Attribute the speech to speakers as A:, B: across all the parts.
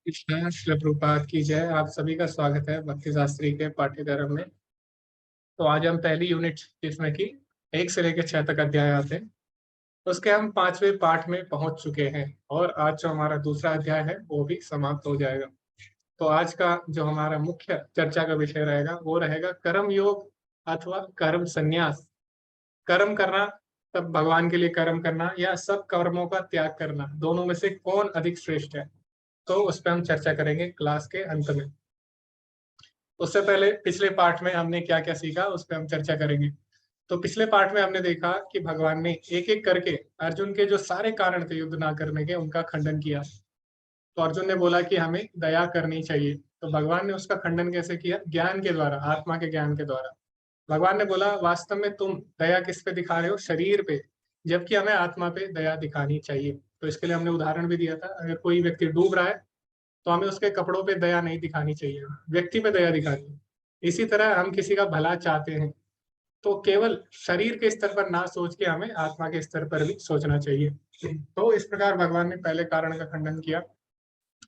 A: कृष्णा श्री प्रभुपाद की जय। आप सभी का स्वागत है भक्ति शास्त्री के पाठ्यक्रम में। तो आज हम पहली यूनिट जिसमें कि 1 से लेकर 6 तक अध्याय आते हैं, उसके हम 5वें पाठ में पहुंच चुके हैं और आज जो हमारा दूसरा अध्याय है वो भी समाप्त हो जाएगा। तो आज का जो हमारा मुख्य चर्चा का विषय रहेगा वो रहेगा कर्म योग अथवा कर्म संन्यास। कर्म करना, तब भगवान के लिए कर्म करना या सब कर्मों का त्याग करना, दोनों में से कौन अधिक श्रेष्ठ है। तो उस पर हम चर्चा करेंगे क्लास के अंत में। उससे पहले पिछले पार्ट में हमने क्या क्या सीखा उस पर हम चर्चा करेंगे। तो पिछले पार्ट में हमने देखा कि भगवान ने एक एक करके अर्जुन के जो सारे कारण थे युद्ध ना करने के उनका खंडन किया। तो अर्जुन ने बोला कि हमें दया करनी चाहिए, तो भगवान ने उसका खंडन कैसे किया? ज्ञान के द्वारा, आत्मा के ज्ञान के द्वारा। भगवान ने बोला वास्तव में तुम दया किस पे दिखा रहे हो? शरीर पे, जबकि हमें आत्मा पे दया दिखानी चाहिए। तो इसके लिए हमने उदाहरण भी दिया था, अगर कोई व्यक्ति डूब रहा है तो हमें उसके कपड़ों पे दया नहीं दिखानी चाहिए, व्यक्ति पे दया दिखानी है। इसी तरह हम किसी का भला चाहते हैं तो केवल शरीर के स्तर पर ना सोच के हमें आत्मा के स्तर पर भी सोचना चाहिए। तो इस प्रकार भगवान ने पहले कारण का खंडन किया।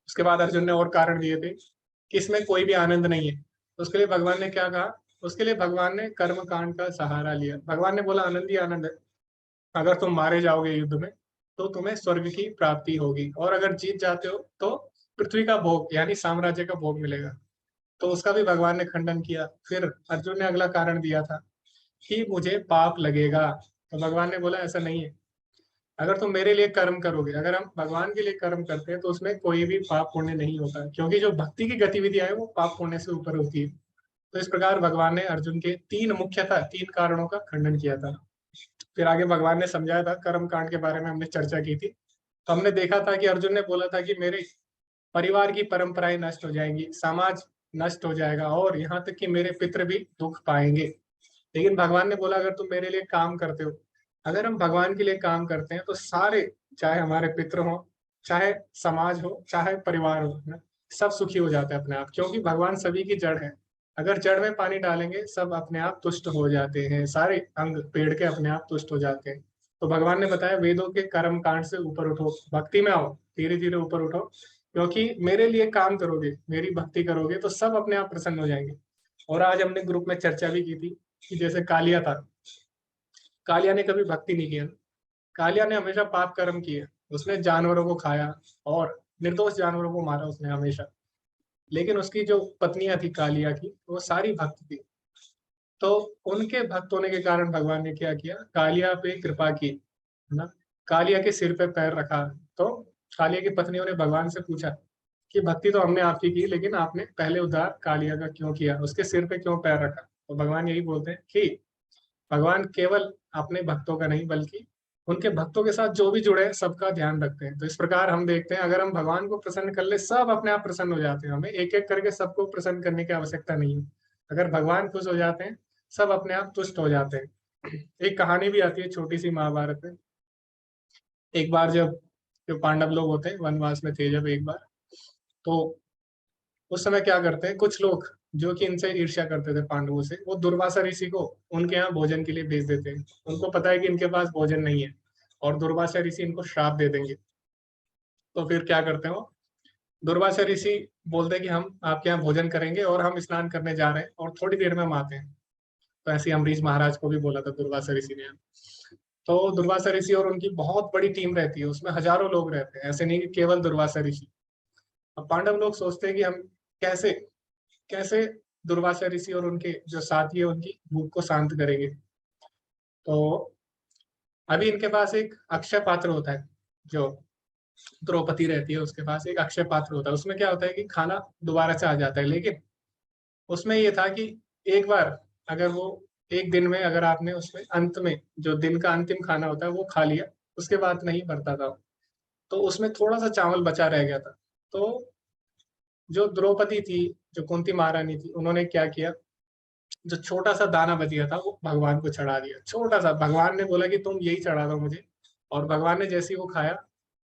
A: उसके बाद अर्जुन ने और कारण दिए थे कि इसमें कोई भी आनंद नहीं है। तो उसके लिए भगवान ने क्या कहा? उसके लिए भगवान ने कर्म कांड का सहारा लिया। भगवान ने बोला आनंद ही आनंद है, अगर तुम मारे जाओगे युद्ध में तो तुम्हें स्वर्ग की प्राप्ति होगी, और अगर जीत जाते हो तो पृथ्वी का भोग यानी साम्राज्य का भोग मिलेगा। तो उसका भी भगवान ने खंडन किया। फिर अर्जुन ने अगला कारण दिया था कि मुझे पाप लगेगा। तो भगवान ने बोला ऐसा नहीं है, अगर तुम मेरे लिए कर्म करोगे, अगर हम भगवान के लिए कर्म करते हैं तो उसमें कोई भी पाप पुण्य नहीं होता, क्योंकि जो भक्ति की गतिविधियां है वो पाप पुण्य से ऊपर होती है। तो इस प्रकार भगवान ने अर्जुन के मुख्यतः तीन कारणों का खंडन किया था। फिर आगे भगवान ने समझाया था, कर्म कांड के बारे में हमने चर्चा की थी। तो हमने देखा था कि अर्जुन ने बोला था कि मेरे परिवार की परंपराएं नष्ट हो जाएंगी, समाज नष्ट हो जाएगा और यहाँ तक कि मेरे पितृ भी दुख पाएंगे। लेकिन भगवान ने बोला अगर तुम मेरे लिए काम करते हो, अगर हम भगवान के लिए काम करते हैं तो सारे, चाहे हमारे पितृ हो, चाहे समाज हो, चाहे परिवार हो ना, सब सुखी हो जाते हैं अपने आप, क्योंकि भगवान सभी की जड़ है। अगर जड़ में पानी डालेंगे सब अपने आप तुष्ट हो जाते हैं, सारे अंग पेड़ के अपने आप तुष्ट हो जाते हैं। तो भगवान ने बताया वेदों के कर्म कांड से ऊपर उठो, भक्ति में आओ, धीरे धीरे ऊपर उठो, क्योंकि मेरे लिए काम करोगे, मेरी भक्ति करोगे तो सब अपने आप प्रसन्न हो जाएंगे। और आज हमने ग्रुप में चर्चा भी की थी कि जैसे कालिया था, कालिया ने कभी भक्ति नहीं किया। कालिया ने हमेशा पाप कर्म किए, उसने जानवरों को खाया और निर्दोष जानवरों को मारा उसने हमेशा। लेकिन उसकी जो पत्नियां थी कालिया की, वो सारी भक्त थी। तो उनके भक्त होने के कारण भगवान ने क्या किया? कालिया पे कृपा की, है ना। कालिया के सिर पे पैर रखा। तो कालिया की पत्नियों ने भगवान से पूछा कि भक्ति तो हमने आपकी की, लेकिन आपने पहले उद्धार कालिया का क्यों किया, उसके सिर पे क्यों पैर रखा? तो भगवान यही बोलते हैं कि भगवान केवल अपने भक्तों का नहीं बल्कि उनके भक्तों के साथ जो भी जुड़े हैं सबका ध्यान रखते हैं। तो इस प्रकार हम देखते हैं अगर हम भगवान को प्रसन्न कर ले सब अपने आप प्रसन्न हो जाते हैं, हमें एक एक करके सबको प्रसन्न करने की आवश्यकता नहीं है। अगर भगवान खुश हो जाते हैं सब अपने आप तुष्ट हो जाते हैं। एक कहानी भी आती है छोटी सी महाभारत में। एक बार जब जो पांडव लोग होते हैं वनवास में थे जब एक बार, तो उस समय क्या करते हैं कुछ लोग जो कि इनसे ईर्ष्या करते थे पांडवों से, वो दुर्वासा ऋषि को उनके यहाँ भोजन के लिए भेज देते हैं। उनको पता है कि इनके पास भोजन नहीं है और दुर्वासा ऋषि इनको श्राप दे देंगे। तो फिर क्या करते हो? दुर्वासा ऋषि बोलते हैं कि हम आपके यहाँ भोजन करेंगे और हम स्नान करने जा रहे हैं और थोड़ी देर में हम आते हैं। तो ऐसे ही अम्बरीश महाराज को भी बोला था दुर्वासा ऋषि ने। तो दुर्वासा ऋषि और उनकी बहुत बड़ी टीम रहती है, उसमें हजारों लोग रहते हैं, ऐसे नहीं कि केवल दुर्वासा ऋषि। अब पांडव लोग सोचते हैं कि हम कैसे कैसे दुर्वासा ऋषि और उनके जो साथी है उनकी भूख को शांत करेंगे। तो अभी इनके पास एक अक्षय पात्र होता है, जो द्रौपदी रहती है उसके पास एक अक्षय पात्र होता है, उसमें क्या होता है कि खाना दोबारा से आ जाता है। लेकिन उसमें ये था कि एक बार अगर वो एक दिन में अगर आपने उसमें अंत में जो दिन का अंतिम खाना होता है वो खा लिया, उसके बाद नहीं भरता था। तो उसमें थोड़ा सा चावल बचा रह गया था। तो जो द्रौपदी थी, जो कुंती महारानी थी, उन्होंने क्या किया, जो छोटा सा दाना बच गया था वो भगवान को चढ़ा दिया, छोटा सा। भगवान ने बोला कि तुम यही चढ़ा दो मुझे, और भगवान ने जैसे ही वो खाया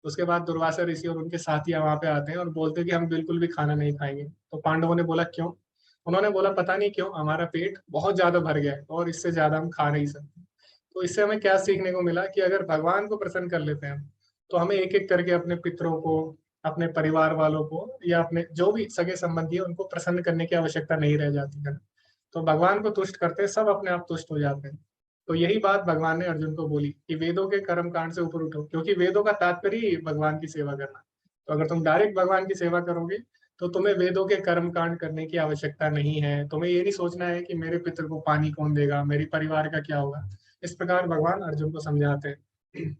A: उसके बाद दुर्वासा ऋषि और उनके साथी वहां पे आते हैं और बोलते हैं कि हम बिल्कुल भी खाना नहीं खाएंगे। तो पांडवों ने बोला क्यों? उन्होंने बोला पता नहीं क्यों, हमारा पेट बहुत ज्यादा भर गया है और इससे ज्यादा हम खा नहीं सकते। तो इससे हमें क्या सीखने को मिला कि अगर भगवान को प्रसन्न कर लेते हैं हम, तो हमें एक एक करके अपने पितरों को, अपने परिवार वालों को या अपने जो भी सगे संबंधी है उनको प्रसन्न करने की आवश्यकता नहीं रह जाती है। तो भगवान को तुष्ट करते सब अपने आप तुष्ट हो जाते हैं। तो यही बात भगवान ने अर्जुन को बोली कि वेदों के कर्म कांड से ऊपर उठो, क्योंकि वेदों का तात्पर्य ही भगवान की सेवा करना। तो अगर तुम डायरेक्ट भगवान की सेवा करोगे तो तुम्हें वेदों के कर्म कांड करने की आवश्यकता नहीं है। तुम्हें ये नहीं सोचना है कि मेरे पितर को पानी कौन देगा, मेरे परिवार का क्या होगा। इस प्रकार भगवान अर्जुन को समझाते हैं।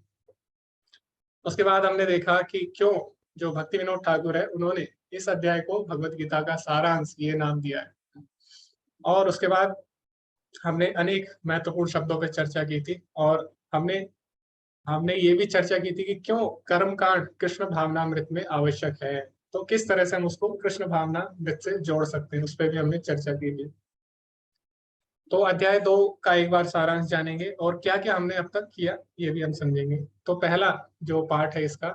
A: उसके बाद हमने देखा कि क्यों जो भक्ति विनोद ठाकुर है उन्होंने इस अध्याय को भगवत गीता का सारांश ये नाम दिया है। और उसके बाद हमने अनेक महत्वपूर्ण शब्दों पर चर्चा की थी और हमने हमने ये भी चर्चा की थी कि क्यों कर्म कांड कृष्ण भावनामृत में आवश्यक है। तो किस तरह से हम उसको कृष्ण भावनामृत से जोड़ सकते हैं उस पर भी हमने चर्चा की थी। तो अध्याय 2 का एक बार सारांश जानेंगे और क्या क्या हमने अब तक किया ये भी हम समझेंगे। तो पहला जो पार्ट है इसका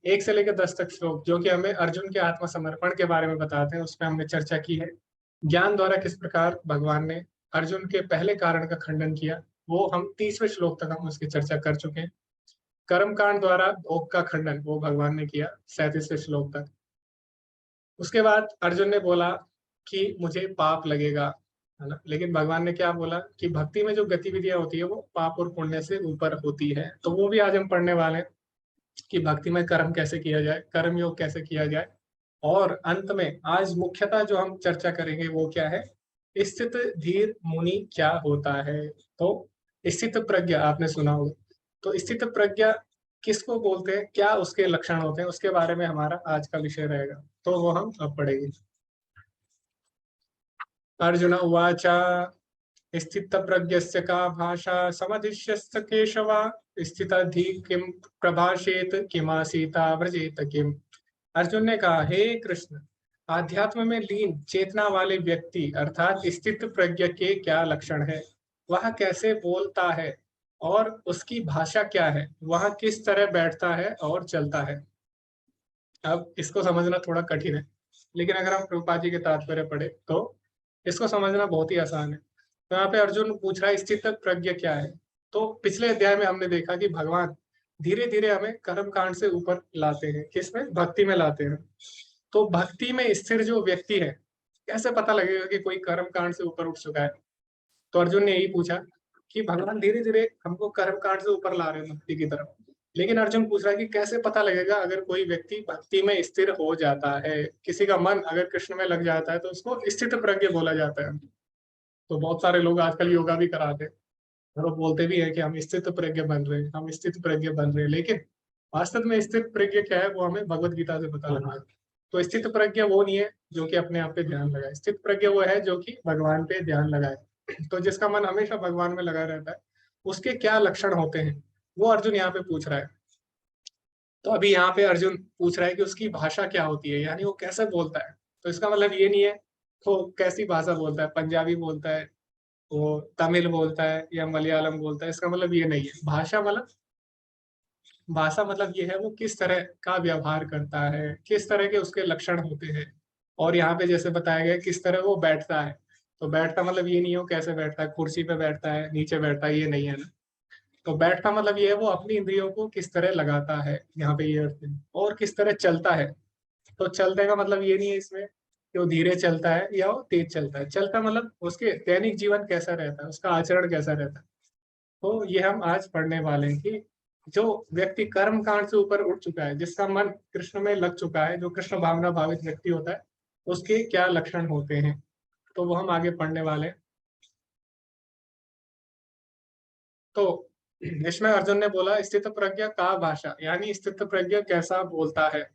A: 1 से लेकर 10 तक श्लोक जो कि हमें अर्जुन के आत्मसमर्पण के बारे में बताते हैं, उस पर हमने चर्चा की है। ज्ञान द्वारा किस प्रकार भगवान ने अर्जुन के पहले कारण का खंडन किया वो हम 30वें श्लोक तक हम उसकी चर्चा कर चुके हैं। कर्म कांड द्वारा भोग का खंडन वो भगवान ने किया 37वें श्लोक तक। उसके बाद अर्जुन ने बोला कि मुझे पाप लगेगा, है ना, लेकिन भगवान ने क्या बोला कि भक्ति में जो गतिविधियां होती है वो पाप और पुण्य से ऊपर होती है। तो वो भी आज हम पढ़ने वाले हैं कि भक्ति में कर्म कैसे किया जाए, कर्म योग कैसे किया जाए। और अंत में आज मुख्यतः जो हम चर्चा करेंगे वो क्या है, स्थित धीर मुनि क्या होता है। तो स्थित प्रज्ञा आपने सुना होगा, तो स्थित प्रज्ञा किसको बोलते हैं, क्या उसके लक्षण होते हैं, उसके बारे में हमारा आज का विषय रहेगा। तो वो हम अब पढ़ेंगे। अर्जुन उवाच स्थितप्रज्ञस्य का भाषा समधिष्यस्त केशव स्थितधि किम प्रभाषेत किमासीता व्रजेत किम। अर्जुन ने कहा, हे कृष्ण, आध्यात्म में लीन चेतना वाले व्यक्ति अर्थात स्थित प्रज्ञ के क्या लक्षण है, वह कैसे बोलता है और उसकी भाषा क्या है, वह किस तरह बैठता है और चलता है। अब इसको समझना थोड़ा कठिन है, लेकिन अगर हम प्रभुपाद जी के तात्पर्य पढ़े तो इसको समझना बहुत ही आसान है। तो यहाँ पे अर्जुन पूछ रहा है स्थित प्रज्ञ क्या है। तो पिछले अध्याय में हमने देखा कि भगवान धीरे धीरे हमें कर्म कांड से ऊपर लाते हैं, किसमें, भक्ति में लाते हैं। तो भक्ति में स्थिर जो व्यक्ति है कैसे पता लगेगा कि कोई कर्म कांड से ऊपर उठ चुका है। तो अर्जुन ने यही पूछा कि भगवान धीरे धीरे हमको कर्म कांड से ऊपर ला रहे हैं भक्ति की तरफ, लेकिन अर्जुन पूछ रहा है कि कैसे पता लगेगा अगर कोई व्यक्ति भक्ति में स्थिर हो जाता है, किसी का मन अगर कृष्ण में लग जाता है तो उसको स्थित प्रज्ञ बोला जाता है। तो बहुत सारे लोग आजकल योगा भी कराते हैं और वो बोलते भी है कि हम स्थित प्रज्ञ बन रहे हैं, हम स्थित प्रज्ञ बन रहे हैं, लेकिन वास्तव में स्थित प्रज्ञ क्या है वो हमें भगवत गीता से पता लगा है। तो स्थित प्रज्ञ वो नहीं है जो कि अपने आप पे ध्यान लगाए, स्थित प्रज्ञ वो है जो कि भगवान पे ध्यान लगाए। तो जिसका मन हमेशा भगवान में लगा रहता है उसके क्या लक्षण होते हैं वो अर्जुन यहाँ पे पूछ रहा है। तो अभी यहाँ पे अर्जुन पूछ रहा है कि उसकी भाषा क्या होती है, यानी वो कैसे बोलता है। तो इसका मतलब ये नहीं है वो कैसी भाषा बोलता है, पंजाबी बोलता है, वो तमिल बोलता है या मलयालम बोलता है, इसका मतलब ये नहीं है। भाषा मतलब ये है वो किस तरह का व्यवहार करता है, किस तरह के उसके लक्षण होते हैं। और यहाँ पे जैसे बताया गया किस तरह वो बैठता है। तो बैठता मतलब ये नहीं हो कैसे बैठता है, कुर्सी पे बैठता है, नीचे बैठता है, ये नहीं है ना। तो बैठता मतलब ये है वो अपनी इंद्रियों को किस तरह लगाता है, यहाँ पे ये अर्थ है। और किस तरह चलता है। तो चलने का मतलब ये नहीं है इसमें कि वो धीरे चलता है या वो तेज चलता है। चलता मतलब उसके दैनिक जीवन कैसा रहता है, उसका आचरण कैसा रहता है। तो ये हम आज पढ़ने वाले हैं कि जो व्यक्ति कर्म कांड से ऊपर उठ चुका है, जिसका मन कृष्ण में लग चुका है, जो कृष्ण भावना भावित व्यक्ति होता है, उसके क्या लक्षण होते हैं। तो वो हम आगे पढ़ने वाले हैं। तो इसमें अर्जुन ने बोला स्थित प्रज्ञा का भाषा, यानी स्थित प्रज्ञा कैसा बोलता है।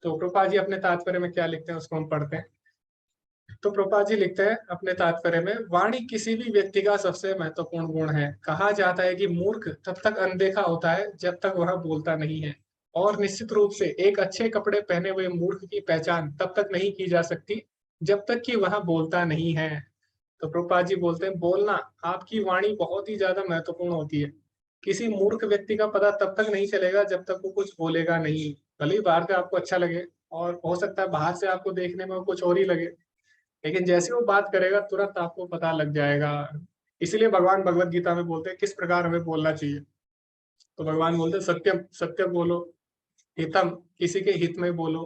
A: तो कृपा जी अपने तात्पर्य में क्या लिखते हैं उसको हम पढ़ते हैं। तो प्रभुपाद जी लिखते हैं अपने तात्पर्य में, वाणी किसी भी व्यक्ति का सबसे महत्वपूर्ण गुण है। कहा जाता है कि मूर्ख तब तक अनदेखा होता है जब तक वह बोलता नहीं है, और निश्चित रूप से एक अच्छे कपड़े पहने हुए मूर्ख की पहचान तब तक नहीं की जा सकती जब तक कि वह बोलता नहीं है। तो प्रभुपाद जी बोलते हैं, बोलना, आपकी वाणी बहुत ही ज्यादा महत्वपूर्ण होती है। किसी मूर्ख व्यक्ति का पता तब तक नहीं चलेगा जब तक वो कुछ बोलेगा नहीं। भले ही बाहर से आपको अच्छा लगे और हो सकता है बाहर से आपको देखने में वो कुछ और ही लगे, लेकिन जैसे वो बात करेगा तुरंत आपको पता लग जाएगा। इसीलिए भगवान भगवत गीता में बोलते हैं किस प्रकार हमें बोलना चाहिए। तो भगवान बोलते हैं सत्यम, सत्य बोलो, हितम किसी के हित में बोलो,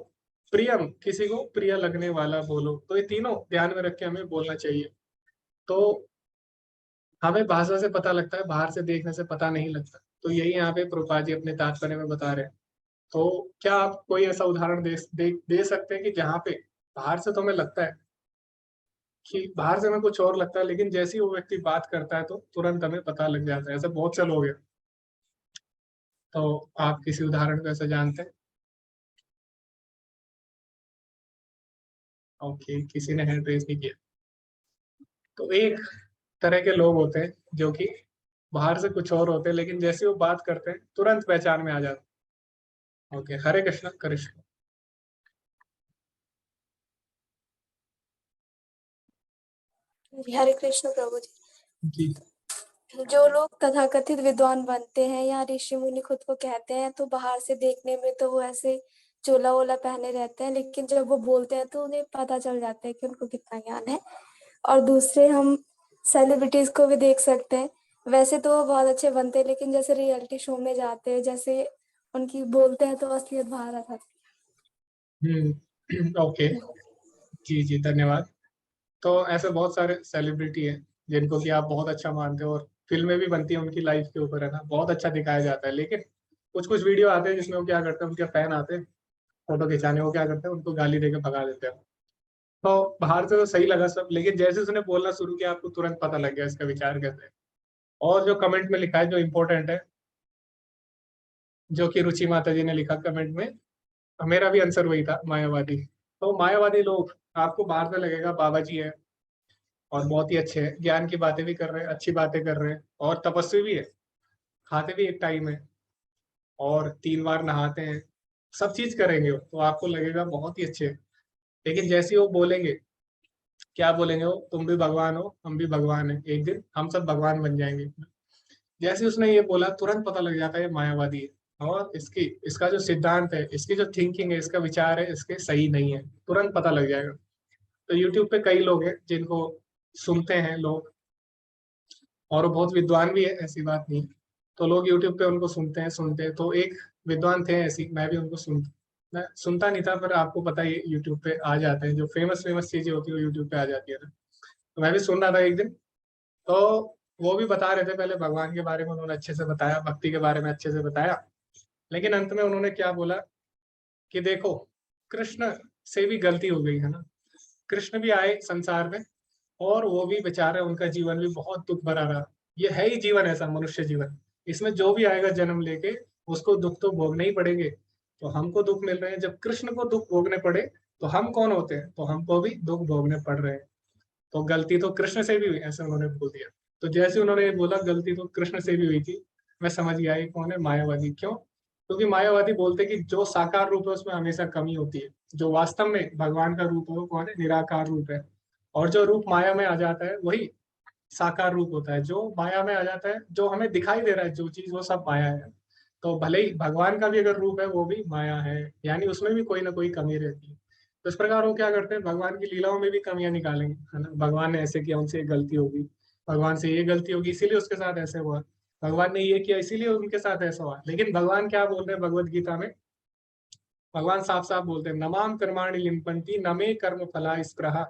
A: प्रियम किसी को प्रिय लगने वाला बोलो। तो ये तीनों ध्यान में रख के हमें बोलना चाहिए। तो हमें भाषा से पता लगता है, बाहर से देखने से पता नहीं लगता। तो यही यहाँ पे प्रभुपाद जी अपने तात्पर्य में बता रहे हैं। तो क्या आप कोई ऐसा उदाहरण दे सकते हैं कि जहाँ पे बाहर से तो हमें लगता है कि बाहर से हमें कुछ और लगता है, लेकिन जैसे ही वो व्यक्ति बात करता है तो तुरंत हमें पता लग जाता है। ऐसे बहुत से लोग हैं। तो आप किसी उदाहरण को ऐसे जानते हैं? ओके, किसी ने हैंड रेज नहीं किया। तो एक तरह के लोग होते हैं जो कि बाहर से कुछ और होते हैं, लेकिन जैसे वो बात करते हैं तुरंत पहचान में आ जाते हैं। ओके, हरे कृष्ण कृष्ण।
B: हरे कृष्ण प्रभु जी।
A: जी
B: जो लोग तथाकथित विद्वान बनते हैं या ऋषि मुनि खुद को कहते हैं, तो बाहर से देखने में तो वो ऐसे चोला वोला पहने रहते हैं, लेकिन जब वो बोलते हैं तो उन्हें पता चल जाता है कि उनको कितना ज्ञान है। और दूसरे हम सेलिब्रिटीज को भी देख सकते हैं। वैसे तो वो बहुत अच्छे बनते हैं, लेकिन जैसे रियलिटी शो में जाते हैं, जैसे उनकी बोलते हैं तो असलियत बाहर आ
A: ओके।
B: जाती
A: जी जी, धन्यवाद। तो ऐसे बहुत सारे सेलिब्रिटी हैं जिनको कि आप बहुत अच्छा मानते हो, और फिल्में भी बनती हैं उनकी लाइफ के ऊपर, है ना, बहुत अच्छा दिखाया जाता है। लेकिन कुछ कुछ वीडियो आते हैं जिसमें वो क्या करते हैं, उनके फैन आते हैं फोटो खिंचाने, वो क्या करते हैं, उनको गाली देके भगा देते हैं। तो बाहर से तो सही लगा सब, लेकिन जैसे उसने बोलना शुरू किया आपको तुरंत पता लग गया इसका विचार कैसे है। और जो कमेंट में लिखा है जो इम्पोर्टेंट है, जो कि रुचि माता जी ने लिखा कमेंट में, मेरा भी आंसर वही था, मायावादी। तो मायावादी लोग आपको बाहर से लगेगा बाबा जी है और बहुत ही अच्छे हैं, ज्ञान की बातें भी कर रहे हैं, अच्छी बातें कर रहे हैं, और तपस्वी भी है, खाते भी एक टाइम है, और 3 बार नहाते हैं, सब चीज करेंगे वो, तो आपको लगेगा बहुत ही अच्छे हैं। लेकिन जैसे ही वो बोलेंगे, क्या बोलेंगे वो, तुम भी भगवान हो हम भी भगवान है, एक दिन हम सब भगवान बन जाएंगे। जैसे उसने ये बोला तुरंत पता लग जाता है ये मायावादी है, और इसका जो सिद्धांत है, इसकी जो थिंकिंग है, इसका विचार है, इसके सही नहीं है, तुरंत पता लग जाएगा। तो यूट्यूब पे कई लोग हैं जिनको सुनते हैं लोग, और वो बहुत विद्वान भी है, ऐसी बात नहीं। तो लोग यूट्यूब पे उनको सुनते हैं। तो एक विद्वान थे ऐसी, मैं भी उनको मैं सुनता नहीं था, पर आपको पता ही यूट्यूब पे आ जाते हैं, जो फेमस फेमस चीजें होती है वो यूट्यूब पे आ जाती है ना। तो मैं भी सुन रहा था एक दिन। तो वो भी बता रहे थे, पहले भगवान के बारे में उन्होंने अच्छे से बताया, भक्ति के बारे में अच्छे से बताया, लेकिन अंत में उन्होंने क्या बोला कि देखो, कृष्ण से भी गलती हो गई है ना। कृष्ण भी आए संसार में, और वो भी बेचारे, उनका जीवन भी बहुत दुख भरा रहा। ये है ही जीवन ऐसा, मनुष्य जीवन, इसमें जो भी आएगा जन्म लेके उसको दुख तो भोगने ही पड़ेंगे। तो हमको दुख मिल रहे हैं, जब कृष्ण को दुख भोगने पड़े तो हम कौन होते हैं, तो हमको भी दुख भोगने पड़ रहे हैं। तो गलती तो कृष्ण से भी हुई, ऐसे उन्होंने बोल दिया। तो जैसे उन्होंने ये बोला गलती तो कृष्ण से भी हुई थी, मैं समझ गया ये कौन है, मायावादी। क्यों? क्योंकि मायावादी बोलते हैं कि जो साकार रूप है उसमें हमेशा कमी होती है, जो वास्तव में भगवान का रूप है वो कौन है, निराकार रूप है। और जो रूप माया में आ जाता है वही साकार रूप होता है। जो माया में आ जाता है, जो हमें दिखाई दे रहा है जो चीज, वो सब माया है। तो भले ही भगवान का भी अगर रूप है वो भी माया है, यानी उसमें भी कोई ना कोई कमी रहती है। तो इस प्रकार वो क्या करते हैं, भगवान की लीलाओं में भी कमियां निकालेंगे, है ना। भगवान ने ऐसे किया, उनसे ये गलती होगी, भगवान से ये गलती होगी इसीलिए उसके साथ ऐसे हुआ, भगवान ने ये किया इसीलिए उनके साथ ऐसा हुआ। लेकिन भगवान क्या बोल रहे हैं भगवत गीता में, भगवान साफ साफ बोलते हैं, नमाम कर्माणि लिम्पन्ति नमे कर्म फला स्पृहा।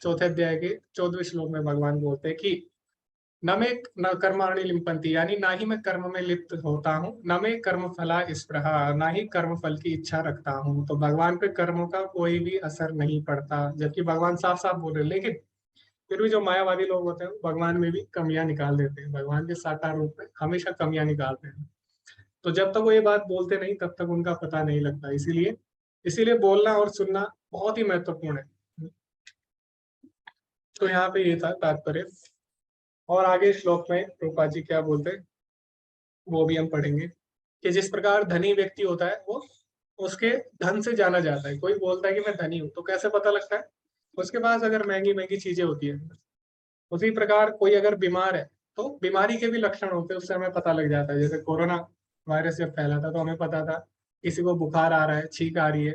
A: चौथे अध्याय के 14वें श्लोक में भगवान बोलते हैं कि न मैं न कर्माणि लिम्पन्ति, यानी ना ही मैं कर्म में लिप्त होता हूँ, न मैं कर्म फला स्पृहा, ना ही कर्म फल की इच्छा रखता हूँ। तो भगवान पे कर्मों का कोई भी असर नहीं पड़ता, जबकि भगवान साफ साफ बोल रहे हैं। लेकिन फिर भी जो मायावादी लोग होते हैं वो भगवान में भी कमियां निकाल देते हैं, भगवान के साकार रूप में हमेशा कमियां निकालते हैं। तो जब तक वो ये बात बोलते नहीं तब तक उनका पता नहीं लगता। इसीलिए इसीलिए बोलना और सुनना बहुत ही महत्वपूर्ण है। तो यहाँ पे ये था तात्पर्य। और आगे श्लोक में प्रभुपाद जी क्या बोलते हैं वो भी हम पढ़ेंगे, कि जिस प्रकार धनी व्यक्ति होता है वो उसके धन से जाना जाता है। कोई बोलता है कि मैं धनी हूँ, तो कैसे पता लगता है, उसके पास अगर महंगी महंगी चीजें होती है। उसी प्रकार कोई अगर बीमार है तो बीमारी के भी लक्षण होते हैं, उससे हमें पता लग जाता है। जैसे कोरोना वायरस जब फैला था तो हमें पता था किसी को बुखार आ रहा है, छींक आ रही है,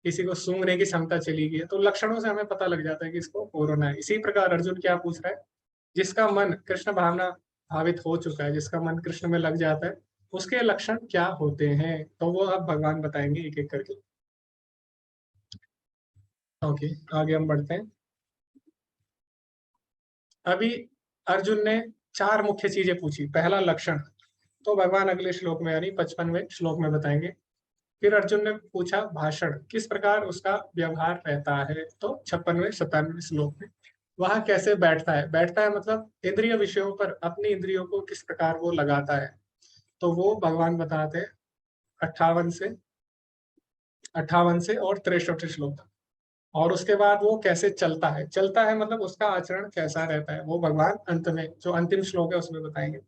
A: किसी को सूंघने की क्षमता चली गई है, तो लक्षणों से हमें पता लग जाता है कि इसको कोरोना है। इसी प्रकार अर्जुन क्या पूछ रहा है, जिसका मन कृष्ण भावना भावित हो चुका है, जिसका मन कृष्ण में लग जाता है, उसके लक्षण क्या होते हैं, तो वो अब भगवान बताएंगे एक एक करके। ओके, आगे हम बढ़ते हैं। अभी अर्जुन ने चार मुख्य चीजें पूछी। पहला लक्षण, तो भगवान अगले श्लोक में यानी 55वें श्लोक में बताएंगे। फिर अर्जुन ने पूछा भाषण, किस प्रकार उसका व्यवहार रहता है, तो 56वें 57वें श्लोक में वहां कैसे बैठता है। बैठता है मतलब इंद्रिय विषयों पर अपनी इंद्रियों को किस प्रकार वो लगाता है, तो वो भगवान बताते हैं 58 से और 63 श्लोक तक। और उसके बाद वो कैसे चलता है, चलता है मतलब उसका आचरण कैसा रहता है, वो भगवान अंत में जो अंतिम श्लोक है उसमें बताएंगे।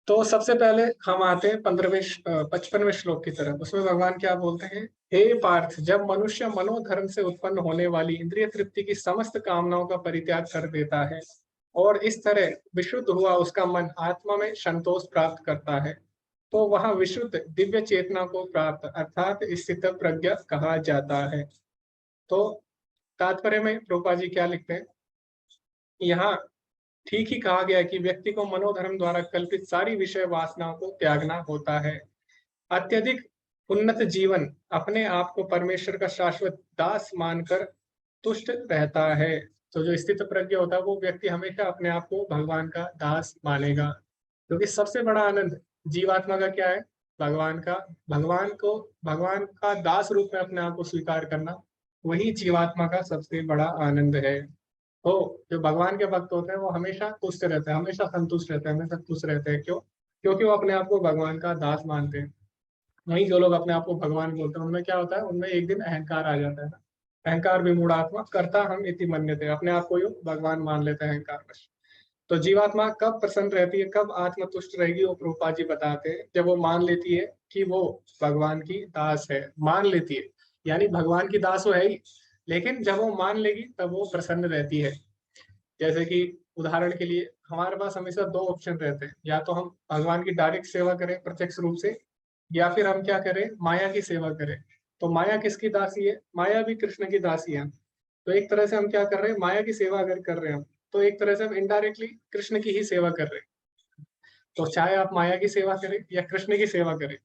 A: तो सबसे पहले हम आते हैं 55वें श्लोक की तरफ। उसमें भगवान क्या बोलते हैं, हे पार्थ, जब मनुष्य मनोधर्म से उत्पन्न होने वाली इंद्रिय तृप्ति की समस्त कामनाओं का परित्याग कर देता है और इस तरह विशुद्ध हुआ उसका मन आत्मा में संतोष प्राप्त करता है, तो वह विशुद्ध दिव्य चेतना को प्राप्त अर्थात स्थित प्रज्ञ कहा जाता है। तो तात्पर्य में प्रभुपाद जी क्या लिखते हैं, यहाँ ठीक ही कहा गया कि व्यक्ति को मनोधर्म द्वारा कल्पित सारी विषय वासनाओं को त्यागना होता है। अत्यधिक उन्नत जीवन अपने आप को परमेश्वर का शाश्वत दास मानकर तुष्ट रहता है। तो जो स्थित प्रज्ञ होता है वो व्यक्ति हमेशा अपने आप को भगवान का दास मानेगा, क्योंकि सबसे बड़ा आनंद जीवात्मा का क्या है, भगवान का, भगवान का दास रूप में अपने आप को स्वीकार करना, वही जीवात्मा का सबसे बड़ा आनंद है। तो जो भगवान के भक्त होते हैं वो हमेशा तुष्ट रहते हैं, हमेशा संतुष्ट रहते हैं, हमेशा खुश रहते हैं। क्यों? क्योंकि वो अपने आप को भगवान का दास मानते हैं। वहीं जो लोग अपने आप को भगवान बोलते हैं उनमें क्या होता है, उनमें एक दिन अहंकार आ जाता है ना। अहंकार विमूढ़ात्मा करता हम इति मन्यते, अपने आप को यूं भगवान मान लेते हैं अहंकार वश। तो जीवात्मा कब प्रसन्न रहती है, कब आत्मा तुष्ट रहेगी, वो प्रभुपाद जी बताते हैं जब वो मान लेती है कि वो भगवान की दास है। मान लेती है यानी भगवान की दास वो है ही, लेकिन जब वो मान लेगी तब वो प्रसन्न रहती है। जैसे कि उदाहरण के लिए हमारे पास हमेशा दो ऑप्शन रहते हैं, या तो हम भगवान की डायरेक्ट सेवा करें प्रत्यक्ष रूप से, या फिर हम क्या करें, माया की सेवा करें। तो माया किसकी दासी है, माया भी कृष्ण की दासी है। तो एक तरह से हम क्या कर रहे हैं, माया की सेवा अगर कर रहे हैं हम, तो एक तरह से हम इनडायरेक्टली कृष्ण की ही सेवा कर रहे हैं। तो चाहे आप माया की सेवा करें या कृष्ण की सेवा करें,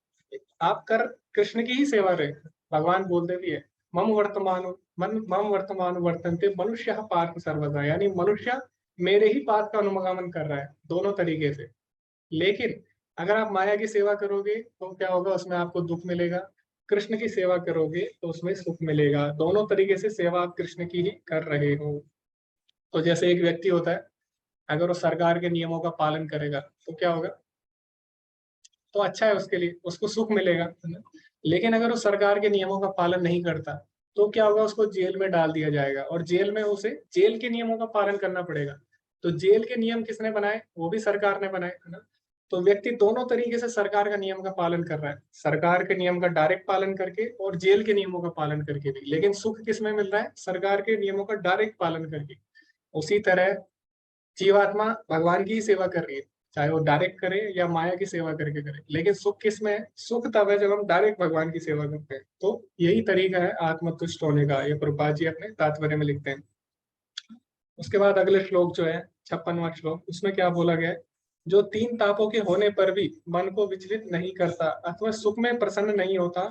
A: आप कर कृष्ण की ही सेवा रहे। भगवान बोलते भी है, मम वर्तमान वर्तनते मनुष्य पार्थ सर्वदा, यानी मनुष्य मेरे ही पाथ का अनुगमन कर रहा है, दोनों तरीके से। लेकिन अगर आप माया की सेवा करोगे तो क्या होगा, उसमें आपको दुख मिलेगा। कृष्ण की सेवा करोगे तो उसमें सुख मिलेगा। दोनों तरीके से सेवा आप कृष्ण की ही कर रहे हो। तो जैसे एक व्यक्ति होता है, अगर वो सरकार के नियमों का पालन करेगा तो क्या होगा, तो अच्छा है उसके लिए, उसको सुख मिलेगा, है ना। लेकिन अगर वो सरकार के नियमों का पालन नहीं करता तो क्या होगा, उसको जेल में डाल दिया जाएगा और जेल में उसे जेल के नियमों का पालन करना पड़ेगा। तो जेल के नियम किसने बनाए, वो भी सरकार ने बनाए, है ना। तो व्यक्ति दोनों तरीके से सरकार का नियम का पालन कर रहा है, सरकार के नियम का डायरेक्ट पालन करके और जेल के नियमों का पालन करके भी। लेकिन सुख किसमें मिल रहा है, सरकार के नियमों का डायरेक्ट पालन करके। उसी तरह जीवात्मा भगवान की ही सेवा कर रही है, चाहे वो डायरेक्ट करे या माया की सेवा करके करे। लेकिन सुख किस में है, सुख तब है जब हम डायरेक्ट भगवान की सेवा करते हैं। तो यही तरीका है आत्मतुष्ट होने का, ये प्रभुपाद जी अपने तात्पर्य में लिखते हैं। उसके बाद अगले श्लोक जो है 56वां श्लोक, उसमें क्या बोला गया है, जो तीन तापों के होने पर भी मन को विचलित नहीं करता अथवा सुख में प्रसन्न नहीं होता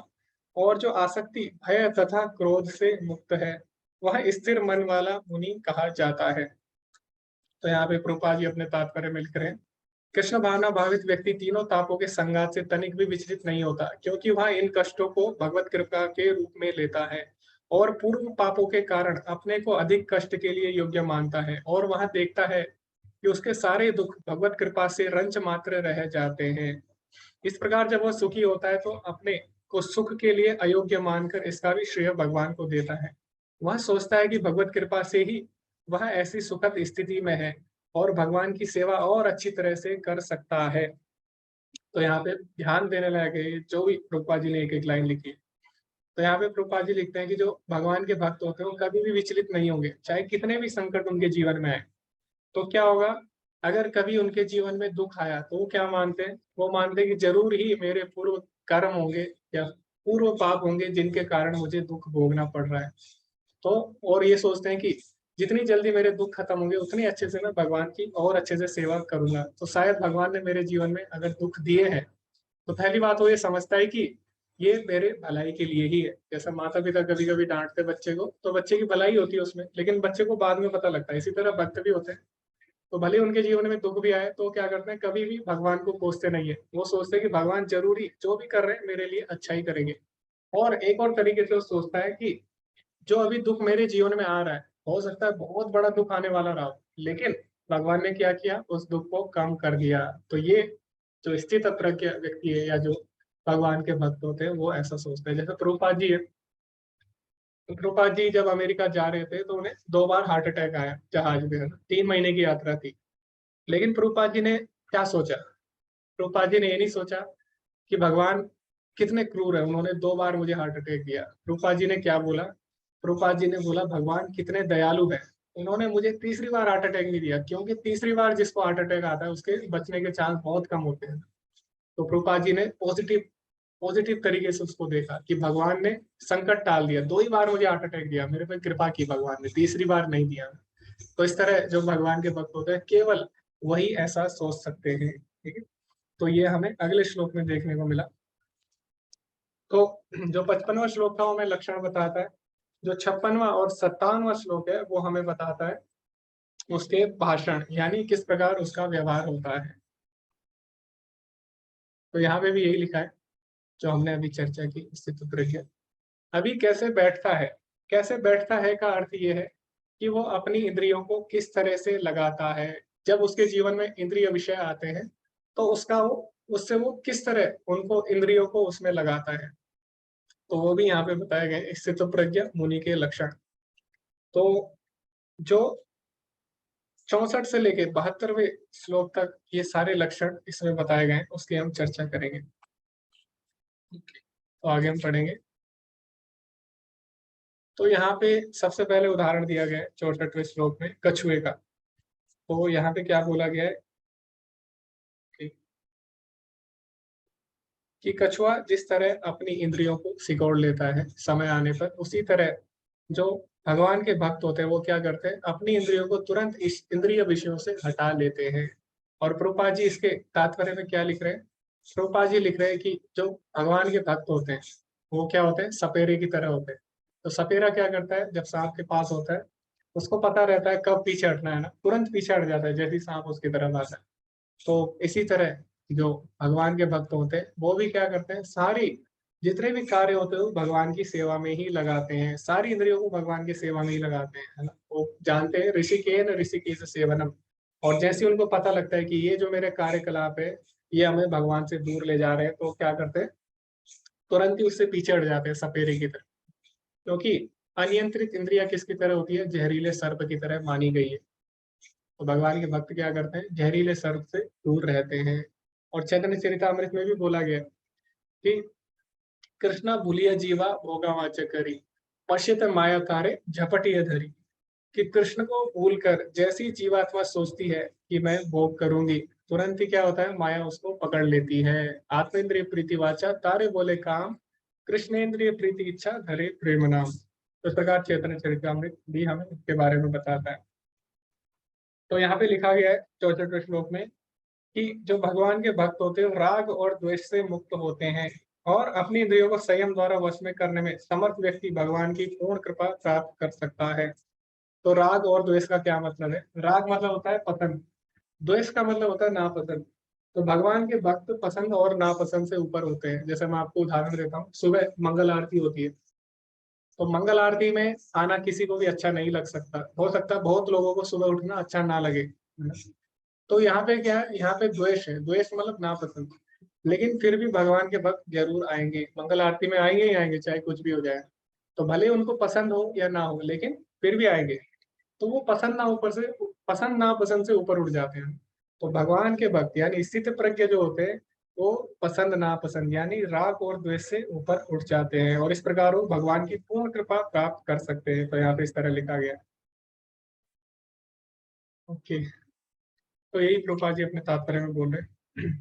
A: और जो आसक्ति भय तथा क्रोध से मुक्त है, वह स्थिर मन वाला मुनि कहा जाता है। तो यहाँ पे प्रभुपाद जी अपने तात्पर्य में लिख रहे हैं, कृष्ण भावना भावित व्यक्ति तीनों तापों के संघात से तनिक भी विचलित नहीं होता, क्योंकि वह इन कष्टों को भगवत कृपा के रूप में लेता है और पूर्व पापों के कारण अपने को अधिक कष्ट के लिए योग्य मानता है, और वह देखता है कि उसके सारे दुख भगवत कृपा से रंच मात्र रह जाते हैं। इस प्रकार जब वह सुखी होता है तो अपने को सुख के लिए अयोग्य मानकर इसका भी श्रेय भगवान को देता है। वह सोचता है कि भगवत कृपा से ही वह ऐसी सुखद स्थिति में है और भगवान की सेवा और अच्छी तरह से कर सकता है। तो यहाँ पे ध्यान देने लायक है जो भी प्रभुपाद जी ने एक एक लाइन लिखी है। तो यहाँ पे प्रभुपाद जी लिखते हैं कि जो भगवान के भक्त होते हैं वो कभी भी विचलित नहीं होंगे, चाहे कितने भी संकट उनके जीवन में आए। तो क्या होगा, अगर कभी उनके जीवन में दुख आया तो वो क्या मानते हैं, वो मानते हैं कि जरूर ही मेरे पूर्व कर्म होंगे या पूर्व पाप होंगे जिनके कारण मुझे दुख भोगना पड़ रहा है। तो और ये सोचते हैं कि जितनी जल्दी मेरे दुख खत्म होंगे उतनी अच्छे से मैं भगवान की और अच्छे से सेवा करूंगा। तो शायद भगवान ने मेरे जीवन में अगर दुख दिए हैं तो पहली बात वो ये समझता है कि ये मेरे भलाई के लिए ही है। जैसा माता पिता कभी कभी डांटते बच्चे को तो बच्चे की भलाई होती है उसमें, लेकिन बच्चे को बाद में पता लगता है। इसी तरह भक्त भी होते हैं, तो भले उनके जीवन में दुख भी आए तो क्या करते हैं, कभी भी भगवान को कोसते नहीं है। वो सोचते हैं कि भगवान जरूरी जो भी कर रहे हैं मेरे लिए अच्छा ही करेंगे। और एक और तरीके से वो सोचता है कि जो अभी दुख मेरे जीवन में आ रहा है, हो सकता है बहुत बड़ा दुख आने वाला रहा हो, लेकिन भगवान ने क्या किया, उस दुख को कम कर दिया। तो ये जो स्थित प्रज्ञ व्यक्ति है या जो भगवान के भक्त होते हैं वो ऐसा सोचते हैं। जैसे प्रभुपाद जी है, तो प्रभुपाद जी जब अमेरिका जा रहे थे तो उन्हें 2 बार हार्ट अटैक आया जहाज में, है ना, 3 महीने की यात्रा थी। लेकिन प्रभुपाद जी ने क्या सोचा, प्रभुपाद जी ने ये नहीं सोचा कि भगवान कितने क्रूर है, उन्होंने 2 बार मुझे हार्ट अटैक दिया। प्रभुपाद जी ने क्या बोला, प्रभुपाद जी ने बोला भगवान कितने दयालु है, उन्होंने मुझे तीसरी बार हार्ट अटैक नहीं दिया। क्योंकि तीसरी बार जिसको हार्ट अटैक आता है उसके बचने के चांस बहुत कम होते हैं। तो प्रभुपाद जी ने पॉजिटिव पॉजिटिव तरीके से उसको देखा कि भगवान ने संकट टाल दिया, 2 ही बार मुझे हार्ट अटैक दिया, मेरे पे कृपा की भगवान ने, तीसरी बार नहीं दिया। तो इस तरह जो भगवान के भक्त होते हैं केवल वही ऐसा सोच सकते हैं। ठीक है, तो ये हमें अगले श्लोक में देखने को मिला। तो जो 55वां श्लोक था वो हमें लक्षण बताता है। जो 56वां और 57वां श्लोक है वो हमें बताता है उसके भाषण, यानी किस प्रकार उसका व्यवहार होता है। तो यहाँ पे भी यही लिखा है जो हमने अभी चर्चा की, स्थित प्रज्ञ अभी कैसे बैठता है। कैसे बैठता है का अर्थ ये है कि वो अपनी इंद्रियों को किस तरह से लगाता है। जब उसके जीवन में इंद्रिय विषय आते हैं तो उसका वो उससे वो किस तरह उनको इंद्रियों को उसमें लगाता है, तो वो भी यहाँ पे बताए गए स्थित प्रज्ञ मुनि के लक्षण। तो जो 64 से लेके 72वें श्लोक तक ये सारे लक्षण इसमें बताए गए हैं, उसकी हम चर्चा करेंगे। तो आगे हम पढ़ेंगे। तो यहाँ पे सबसे पहले उदाहरण दिया गया है 64वें श्लोक में कछुए का। तो यहाँ पे क्या बोला गया है कि कछुआ जिस तरह अपनी इंद्रियों को सिकोड़ लेता है समय आने पर, उसी तरह जो भगवान के भक्त होते हैं वो क्या करते हैं, अपनी इंद्रियों को तुरंत इस इंद्रिय विषयों से हटा लेते हैं। और प्रभुपाद जी इसके तात्पर्य में क्या लिख रहे हैं, प्रभुपाद जी लिख रहे हैं कि जो भगवान के भक्त होते हैं वो क्या होते हैं, सपेरे की तरह होते हैं। तो सपेरा क्या करता है, जब सांप के पास होता है उसको पता रहता है कब पीछे हटना है ना, तुरंत पीछे हट जाता है जैसे ही सांप उसकी तरफ आता है। तो इसी तरह जो भगवान के भक्त होते हैं वो भी क्या करते हैं, सारी जितने भी कार्य होते हैं वो भगवान की सेवा में ही लगाते हैं, सारी इंद्रियों को भगवान की सेवा में ही लगाते हैं, है ना। वो जानते हैं ऋषिकेन ऋषिकेश सेवनम। और जैसे ही उनको पता लगता है कि ये जो मेरे कार्यकलाप है ये हमें भगवान से दूर ले जा रहे हैं, तो क्या करते हैं, तुरंत ही उससे पीछे हट जाते हैं सपेरे की तरह। क्योंकि अनियंत्रित इंद्रिया किसकी तरह होती है, जहरीले सर्प की तरह मानी गई है। तो भगवान के भक्त क्या करते हैं, जहरीले सर्प से दूर रहते हैं। और चैतन्य चरितामृत में भी बोला गया कि कृष्णा भूलिया जीवा भोगावाच करी, पश्यत माया तारे झपटिय धरी। कि कृष्ण को भूलकर जैसी जीवात्मा सोचती है कि मैं भोग करूंगी, तुरंत ही क्या होता है, माया उसको पकड़ लेती है। आत्मेंद्रिय प्रीति वाचा तारे बोले काम, कृष्णेंद्रिय प्रीति इच्छा धरे प्रेम नाम। तो इस प्रकार चैतन्य चरितामृत भी हमें इसके बारे में बताता है। तो यहाँ पे लिखा गया है 64वें श्लोक में कि जो भगवान के भक्त होते हैं राग और द्वेष से मुक्त होते हैं और अपनी इंद्रियों को संयम द्वारा वश में करने में समर्थ व्यक्ति भगवान की पूर्ण कृपा प्राप्त कर सकता है। तो राग और द्वेष का क्या मतलब है, राग मतलब होता है पसंद, द्वेष का मतलब होता है नापसंद। तो भगवान के भक्त पसंद और नापसंद से ऊपर होते हैं। जैसे मैं आपको उदाहरण देता हूँ, सुबह मंगल आरती होती है, तो मंगल आरती में आना किसी को भी अच्छा नहीं लग सकता, हो सकता है बहुत लोगों को सुबह उठना अच्छा ना लगे। तो यहाँ पे क्या है, यहाँ पे द्वेष है, द्वेष मतलब नापसंद। लेकिन फिर भी भगवान के भक्त जरूर आएंगे, मंगल आरती में आएंगे ही आएंगे चाहे कुछ भी हो जाए। तो भले उनको पसंद हो या ना हो लेकिन फिर भी आएंगे। तो वो पसंद ना पसंद से ऊपर उठ जाते हैं। तो भगवान के भक्त यानी स्थित प्रज्ञ जो होते हैं वो पसंद ना पसंद यानी राग और द्वेष से ऊपर उठ जाते हैं और इस प्रकार वो भगवान की पूर्ण कृपा प्राप्त कर सकते हैं। तो यहाँ पे इस तरह लिखा गया है। ओके, तो यही प्रभुपाद जी अपने तात्पर्य में बोल रहे हैं।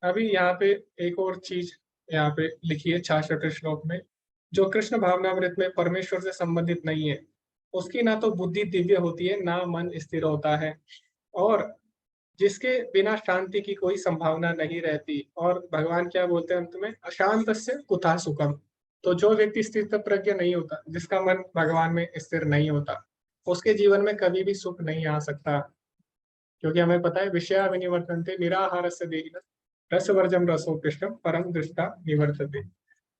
A: अभी यहाँ पे एक और चीज यहाँ पे लिखी है 66वें श्लोक में जो कृष्ण भावनामृत में परमेश्वर से संबंधित नहीं है, उसकी ना तो बुद्धि दिव्य होती है, ना मन स्थिर होता है, और जिसके बिना शांति की कोई संभावना नहीं रहती। और भगवान क्या बोलते हैं अंत में, अशांतस्य कुतः सुखम। तो जो व्यक्ति स्थित प्रज्ञ नहीं होता, जिसका मन भगवान में स्थिर नहीं होता, उसके जीवन में कभी भी सुख नहीं आ सकता। क्योंकि हमें पता है, विषया विनिवर्तन्ते निराहारस्य देहिनः रसवर्जम रसोत्कृष्टम परम दृष्टा निवर्तते।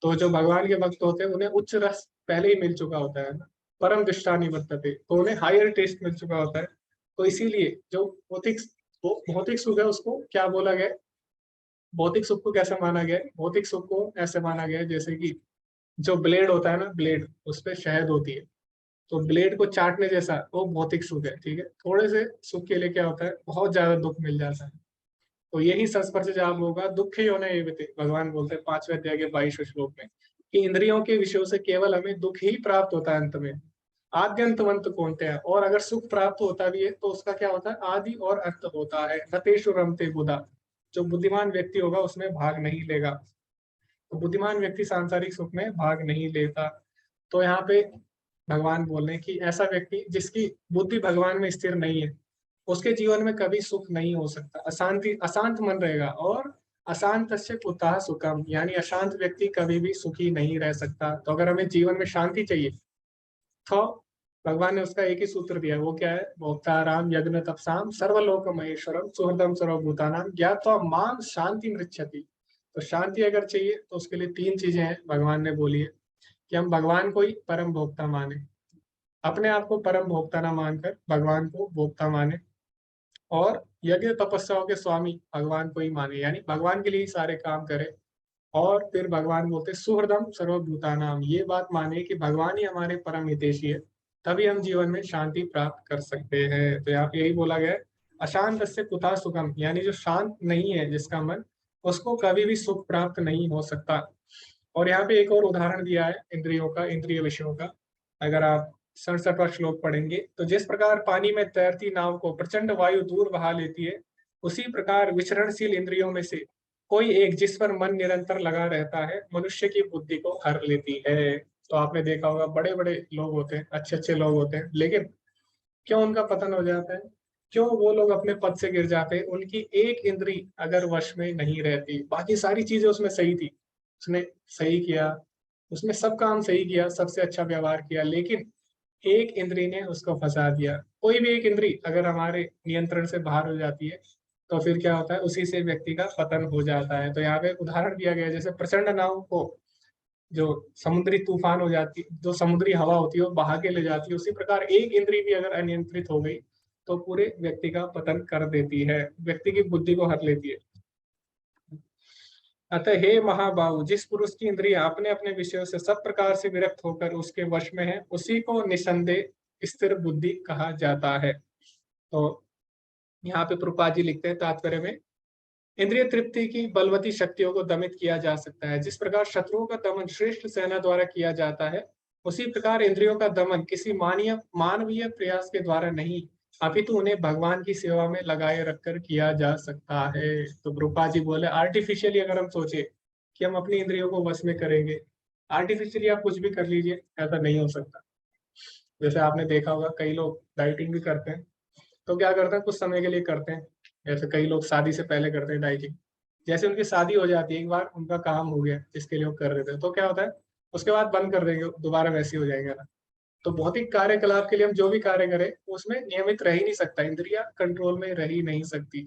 A: तो जो भगवान के भक्त होते हैं, उन्हें उच्च रस पहले ही मिल चुका होता है ना, परम दृष्टा निवर्तते, तो उन्हें हायर टेस्ट मिल चुका होता है। तो इसीलिए जो भौतिक, वो भौतिक सुख है, उसको क्या बोला गया है? भौतिक सुख को कैसे माना गया है? भौतिक सुख को ऐसे माना गया है जैसे कि जो ब्लेड होता है ना, ब्लेड, उस पे शहद होती है, तो ब्लेड को चाटने जैसा वो भौतिक सुख है। ठीक है, थोड़े से सुख के लिए क्या होता है, बहुत ज्यादा दुख मिल जाता है। तो यही संस्पर्श जब होगा दुख ही होना ये भगवान बोलते हैं 5वें अध्याय के 22वें श्लोक में, कि इंद्रियों के विषयों से केवल हमें दुख ही प्राप्त होता है अंत में, आद्यंतवंत कौनते हैं। और अगर सुख प्राप्त होता भी है तो उसका क्या होता है, आदि और अंत होता है। नतेषु रमते बुधा, जो बुद्धिमान व्यक्ति होगा उसमें भाग नहीं लेगा। तो बुद्धिमान व्यक्ति सांसारिक सुख में भाग नहीं लेता। तो यहाँ पे भगवान बोल रहे हैं कि ऐसा व्यक्ति जिसकी बुद्धि भगवान में स्थिर नहीं है, उसके जीवन में कभी सुख नहीं हो सकता, अशांति, अशांत मन रहेगा। और अशांत से कुतः सुखम, यानी अशांत व्यक्ति कभी भी सुखी नहीं रह सकता। तो अगर हमें जीवन में शांति चाहिए, तो भगवान ने उसका एक ही सूत्र दिया है, वो क्या है, भोक्ताराम यज्ञ तपसाम सर्वलोक महेश्वरम सुहृदम सर्वभूतानाम ज्ञात्वा माम शांति मृच्छति। तो शांति अगर चाहिए तो उसके लिए तीन चीजें हैं, भगवान ने बोली है, कि हम भगवान को ही परम भोक्ता माने, अपने आप को परम भोक्ता ना मानकर भगवान को भोक्ता माने, और यज्ञ तपस्याओं के स्वामी भगवान को ही माने, यानी भगवान के लिए ही सारे काम करे। और फिर भगवान बोलते सुहृदम सर्वभूतानाम, ये बात माने कि भगवान ही हमारे परम हितैषी है, तभी हम जीवन में शांति प्राप्त कर सकते हैं। तो यहाँ पे यही बोला गया है, अशांत से कुतः सुखम, यानी जो शांत नहीं है जिसका मन, उसको कभी भी सुख प्राप्त नहीं हो सकता। और यहाँ पे एक और उदाहरण दिया है इंद्रियों का, इंद्रिय विषयों का। अगर आप 67वां श्लोक पढ़ेंगे, तो जिस प्रकार पानी में तैरती नाव को प्रचंड वायु दूर बहा लेती है, उसी प्रकार विचरणशील इंद्रियों में से कोई एक जिस पर मन निरंतर लगा रहता है, मनुष्य की बुद्धि को हर लेती है। तो आपने देखा होगा, बड़े बड़े लोग होते हैं, अच्छे अच्छे लोग होते हैं, लेकिन क्यों उनका पतन हो जाता है? क्यों वो लोग अपने पद से गिर जाते हैं? उनकी एक इंद्री अगर वश में नहीं रहती, बाकी सारी चीजें उसमें सही थी, उसने सही किया, उसने सब काम सही किया, सबसे अच्छा व्यवहार किया, लेकिन एक इंद्री ने उसको फंसा दिया। कोई भी एक इंद्री अगर हमारे नियंत्रण से बाहर हो जाती है, तो फिर क्या होता है, उसी से व्यक्ति का पतन हो जाता है। तो यहाँ पे उदाहरण दिया गया है, जैसे प्रचंड नाव को जो समुद्री तूफान हो जाती, जो समुद्री हवा होती है वो बहा के ले जाती है, उसी प्रकार एक इंद्री भी अगर अनियंत्रित हो गई तो पूरे व्यक्ति का पतन कर देती है, व्यक्ति की बुद्धि को हर लेती है। अतः हे महाबाहु, जिस पुरुष की इंद्रियां अपने अपने विषयों से सब प्रकार से विरक्त होकर उसके वश में है, उसी को निसंदेह स्थिर बुद्धि कहा जाता है। तो यहाँ पे प्रभुपाद जी लिखते हैं तात्पर्य में, इंद्रिय तृप्ति की बलवती शक्तियों को दमित किया जा सकता है। जिस प्रकार शत्रुओं का दमन श्रेष्ठ सेना द्वारा किया जाता है, उसी प्रकार इंद्रियों का दमन किसी मानवीय प्रयास के द्वारा नहीं, अपितु उन्हें भगवान की सेवा में लगाए रखकर किया जा सकता है। तो रूपा जी बोले, आर्टिफिशियली अगर हम सोचे कि हम अपनी इंद्रियों को वश में करेंगे, आर्टिफिशियली आप कुछ भी कर लीजिए, ऐसा नहीं हो सकता। जैसे आपने देखा होगा, कई लोग डाइटिंग भी करते हैं, तो क्या करते हैं, कुछ समय के लिए करते हैं। जैसे कई लोग शादी से पहले करते हैं डाइटिंग, जैसे उनकी शादी हो जाती है, एक बार उनका काम हो गया जिसके लिए वो कर रहे थे, तो क्या होता है, उसके बाद बंद कर देंगे, दोबारा वैसे ही हो जाएंगे ना। तो भौतिक कार्यकलाप के लिए हम जो भी कार्य करें, उसमें नियमित रह ही नहीं सकता, इंद्रिया कंट्रोल में रह ही नहीं सकती।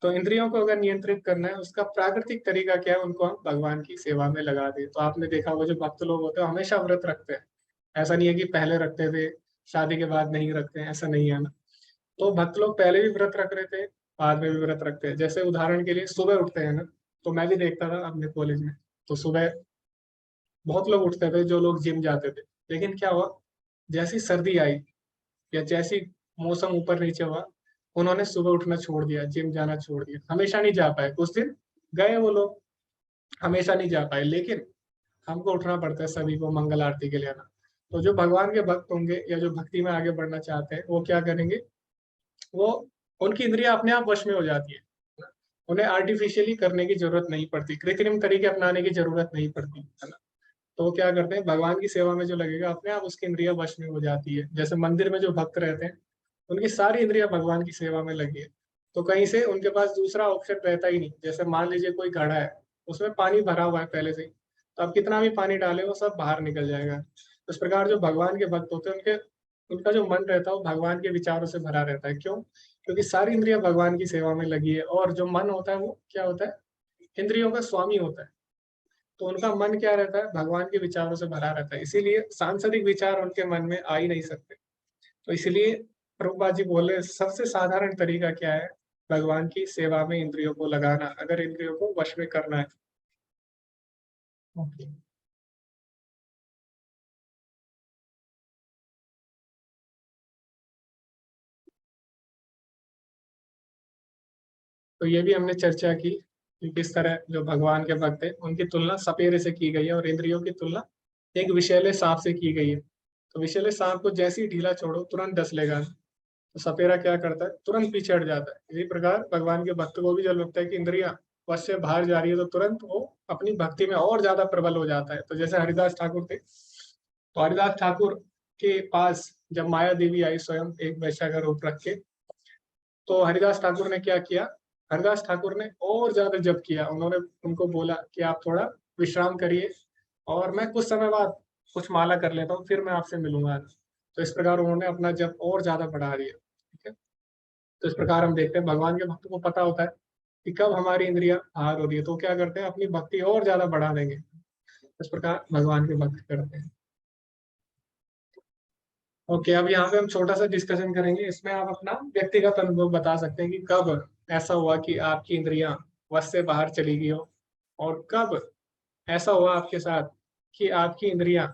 A: तो इंद्रियों को अगर नियंत्रित करना है, उसका प्राकृतिक तरीका क्या है, उनको हम भगवान की सेवा में लगा दें। तो आपने देखा होगा, जो भक्त लोग होते हैं हमेशा व्रत रखते हैं, ऐसा नहीं है कि पहले रखते थे शादी के बाद नहीं रखते हैं, ऐसा नहीं है ना। तो भक्त लोग पहले भी व्रत रख रहे थे, बाद में भी व्रत रखते हैं। जैसे उदाहरण के लिए सुबह उठते हैं ना, तो मैं भी देखता था अपने कॉलेज में, तो सुबह बहुत लोग उठते थे जो लोग जिम जाते थे। लेकिन क्या हुआ, जैसी सर्दी आई या जैसी मौसम ऊपर नीचे हुआ, उन्होंने सुबह उठना छोड़ दिया, जिम जाना छोड़ दिया। हमेशा नहीं जा पाए, कुछ दिन गए वो लोग, हमेशा नहीं जा पाए। लेकिन हमको उठना पड़ता है सभी को मंगल आरती के लिए ना। तो जो भगवान के भक्त होंगे या जो भक्ति में आगे बढ़ना चाहते हैं, वो क्या करेंगे, वो उनकी इंद्रियां अपने आप वश में हो जाती है, उन्हें आर्टिफिशियली करने की जरूरत नहीं पड़ती, कृत्रिम तरीके अपनाने की जरूरत नहीं पड़ती, है ना। तो वो क्या करते हैं, भगवान की सेवा में जो लगेगा अपने आप उसकी इंद्रिया वश में हो जाती है। जैसे मंदिर में जो भक्त रहते हैं उनकी सारी इंद्रिया भगवान की सेवा में लगी है, तो कहीं से उनके पास दूसरा ऑप्शन रहता ही नहीं। जैसे मान लीजिए कोई घड़ा है, उसमें पानी भरा हुआ है पहले से ही, तो आप कितना भी पानी डाले वो सब बाहर निकल जाएगा। इस प्रकार जो भगवान के भक्त होते हैं उनके उनका जो मन रहता है वो भगवान के विचारों से भरा रहता है। क्यों? क्योंकि सारी इंद्रिया भगवान की सेवा में लगी है, और जो मन होता है वो क्या होता है, इंद्रियों का स्वामी होता है। तो उनका मन क्या रहता है, भगवान के विचारों से भरा रहता है, इसीलिए सांसारिक विचार उनके मन में आ ही नहीं सकते। तो इसीलिए प्रभुपाद जी बोले सबसे साधारण तरीका क्या है, भगवान की सेवा में इंद्रियों को लगाना, अगर इंद्रियों को वश में करना है। ओके। तो ये भी हमने चर्चा की कि किस तरह जो भगवान के भक्त है उनकी तुलना सपेरे से की गई है, और इंद्रियों की तुलना एक विषैले सांप से की गई है। तो विषैले सांप को जैसे ही ढीला छोड़ो तुरंत डस लेगा, तो सपेरा क्या करता है, तुरंत पीछे हट जाता है। इसी प्रकार भगवान के भक्त को भी जब लगता है कि इंद्रिया वश से बाहर जा रही है तो तुरंत वो अपनी भक्ति में और ज्यादा प्रबल हो जाता है। तो जैसे हरिदास ठाकुर थे, तो हरिदास ठाकुर के पास जब माया देवी आई स्वयं एक वैश्या का रूप रख के, तो हरिदास ठाकुर ने क्या किया, हरिदास ठाकुर ने और ज्यादा जप किया। उन्होंने उनको बोला कि आप थोड़ा विश्राम करिए और मैं कुछ समय बाद कुछ माला कर लेता हूँ, फिर मैं आपसे मिलूंगा। तो इस प्रकार उन्होंने अपना जप और ज्यादा बढ़ा दिया। ठीक है। तो इस प्रकार हम देखते हैं भगवान के भक्त को पता होता है कि कब हमारी इंद्रिया हार हो रही है, तो क्या करते हैं, अपनी भक्ति और ज्यादा बढ़ा देंगे। इस प्रकार भगवान के भक्त करते हैं। ओके, अब यहाँ पे हम छोटा सा डिस्कशन करेंगे, इसमें आप अपना व्यक्तिगत अनुभव बता सकते हैं कि कब ऐसा हुआ कि आपकी इंद्रियां वश से बाहर चली गई हो, और कब ऐसा हुआ आपके साथ कि आपकी इंद्रियां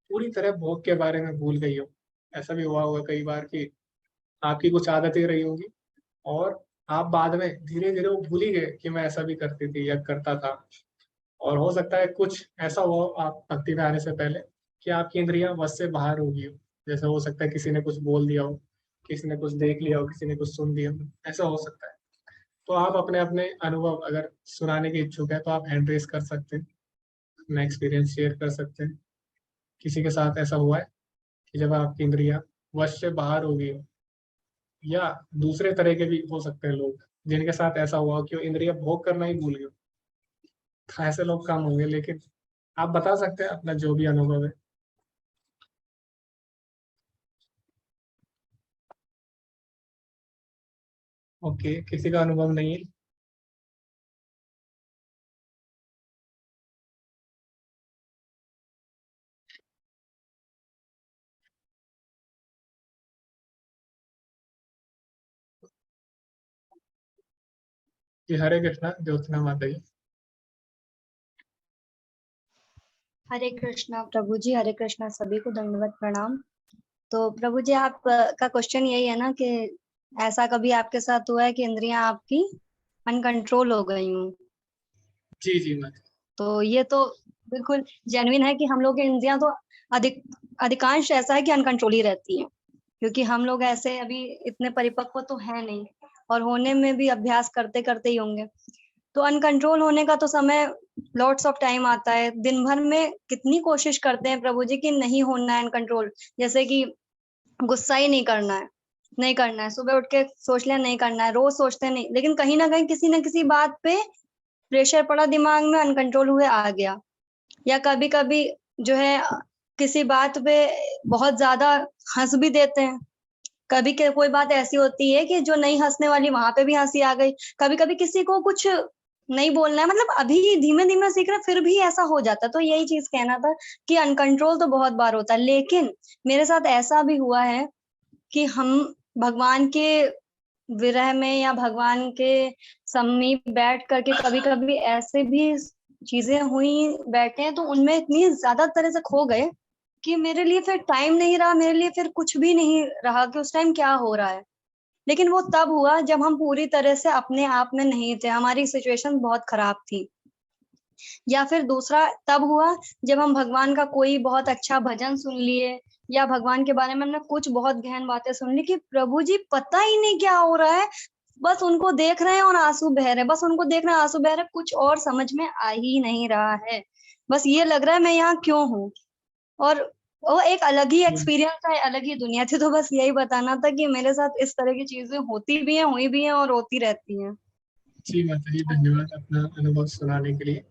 A: पूरी तरह भोग के बारे में भूल गई हो। ऐसा भी हुआ होगा कई बार कि आपकी कुछ आदतें रही होंगी और आप बाद में धीरे धीरे वो भूल ही गए कि मैं ऐसा भी करती थी या करता था। और हो सकता है कुछ ऐसा हो आप भक्ति में आने से पहले कि आपकी इंद्रियां बस से बाहर हो गई हो। जैसे हो सकता है किसी ने कुछ बोल दिया हो, किसी ने कुछ देख लिया हो, किसी ने कुछ सुन लिया हो, ऐसा हो सकता है। तो आप अपने अपने अनुभव अगर सुनाने के इच्छुक है तो आप हैंड रेस कर सकते हैं, अपना एक्सपीरियंस शेयर कर सकते हैं। किसी के साथ ऐसा हुआ है कि जब आपकी इंद्रियां वश से बाहर हो गई हो, या दूसरे तरह के भी हो सकते हैं लोग जिनके साथ ऐसा हुआ हो कि वो इंद्रियां भोग करना ही भूल गए। तो ऐसे लोग कम होंगे, लेकिन आप बता सकते हैं अपना जो भी अनुभव है। ओके, किसी का अनुभव नहीं है। जी, हरे कृष्णा ज्योत्सना माता जी।
C: हरे कृष्णा प्रभु जी, हरे कृष्णा सभी को दंडवत प्रणाम। तो प्रभु जी आप का क्वेश्चन यही है ना कि ऐसा कभी आपके साथ हुआ है कि इंद्रियां आपकी अनकंट्रोल हो गई हूँ?
A: जी जी माता।
C: तो ये तो बिल्कुल जेन्युइन है कि हम लोग की इंद्रियां तो अधिकांश ऐसा है कि अनकंट्रोल ही रहती है, क्योंकि हम लोग ऐसे अभी इतने परिपक्व तो है नहीं, और होने में भी अभ्यास करते करते ही होंगे। तो अनकंट्रोल होने का तो समय लॉट्स ऑफ टाइम आता है। दिन भर में कितनी कोशिश करते हैं प्रभु जी कि नहीं होना है अनकंट्रोल, जैसे कि गुस्सा ही नहीं करना है, नहीं करना है, सुबह उठ के सोच लिया नहीं करना है, रोज सोचते नहीं, लेकिन कहीं ना कहीं किसी न किसी बात पे प्रेशर पड़ा दिमाग में, अनकंट्रोल हुए आ गया। या कभी कभी जो है किसी बात पे बहुत ज्यादा हंस भी देते हैं। कभी कोई बात ऐसी होती है कि जो नहीं हंसने वाली वहां पे भी हंसी आ गई। कभी कभी किसी को कुछ नहीं बोलना है, मतलब अभी धीमे धीमे सीख रहे, फिर भी ऐसा हो जाता है। तो यही चीज कहना था कि अनकंट्रोल तो बहुत बार होता है, लेकिन मेरे साथ ऐसा भी हुआ है कि हम भगवान के विरह में या भगवान के समीप बैठ करके कभी कभी ऐसे भी चीजें हुई, बैठे हैं तो उनमें इतनी ज्यादा तरह से खो गए कि मेरे लिए फिर टाइम नहीं रहा, मेरे लिए फिर कुछ भी नहीं रहा कि उस टाइम क्या हो रहा है। लेकिन वो तब हुआ जब हम पूरी तरह से अपने आप में नहीं थे, हमारी सिचुएशन बहुत खराब थी। या फिर दूसरा तब हुआ जब हम भगवान का कोई बहुत अच्छा भजन सुन लिए, या भगवान के बारे में हमने कुछ बहुत गहन बातें सुन ली कि प्रभु जी पता ही नहीं क्या हो रहा है, बस उनको देख रहे हैं और आंसू बह रहे हैं, बस उनको देख रहे हैं, आंसू बह रहे हैं, कुछ और समझ में आ ही नहीं रहा है। बस ये लग रहा है मैं यहाँ क्यों हूँ। और वो एक अलग ही एक्सपीरियंस है, अलग ही दुनिया थी। तो बस यही बताना था कि मेरे साथ इस तरह की चीजें होती भी हैं, हुई भी हैं और होती रहती हैं।
A: जी माता जी, धन्यवाद अपना अनुभव सुनाने के लिए।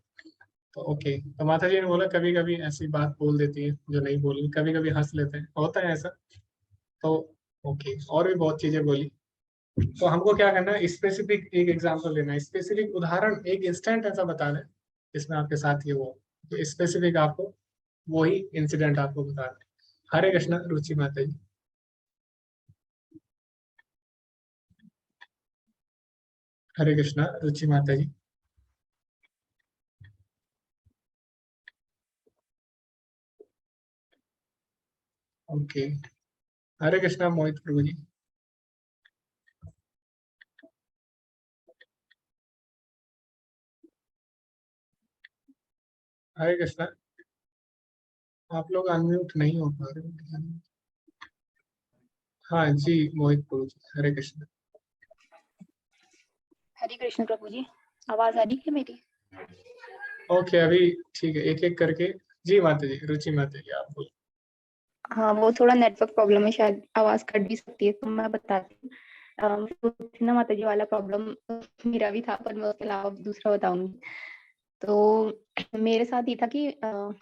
A: तो ओके, तो माता जी ने बोला कभी कभी ऐसी बात बोल देती है जो नहीं बोली, कभी कभी हंस लेते हैं, होता है ऐसा। तो ओके, और भी बहुत चीजें बोली। तो हमको क्या करना है, स्पेसिफिक एक एग्जांपल लेना है, स्पेसिफिक उदाहरण, एक इंस्टेंट ऐसा बताना है जिसमें आपके साथ ये हुआ। तो स्पेसिफिक आपको वही इंसिडेंट आपको बताना है। हरे कृष्णा रुचि माता जी। हरे कृष्णा रुचि माता जी। ओके, हरे कृष्णा मोहित प्रभु जी। हरे कृष्णा, आप लोग अनम्यूट नहीं हो पा रहे हो। हाँ जी मोहित प्रभु जी, हरे कृष्णा।
D: हरे कृष्ण प्रभु जी, आवाज आ रही है मेरी?
A: ओके, अभी ठीक है, एक एक करके। जी माता जी, रुचि माता जी आप बोलो।
D: हाँ, वो थोड़ा नेटवर्क प्रॉब्लम है, शायद आवाज कट भी सकती है, तो मैं बताती हूँ। तो ना माता जी वाला प्रॉब्लम मेरा भी था, पर मैं उसके अलावा दूसरा बताऊंगी। तो मेरे साथ ये था कि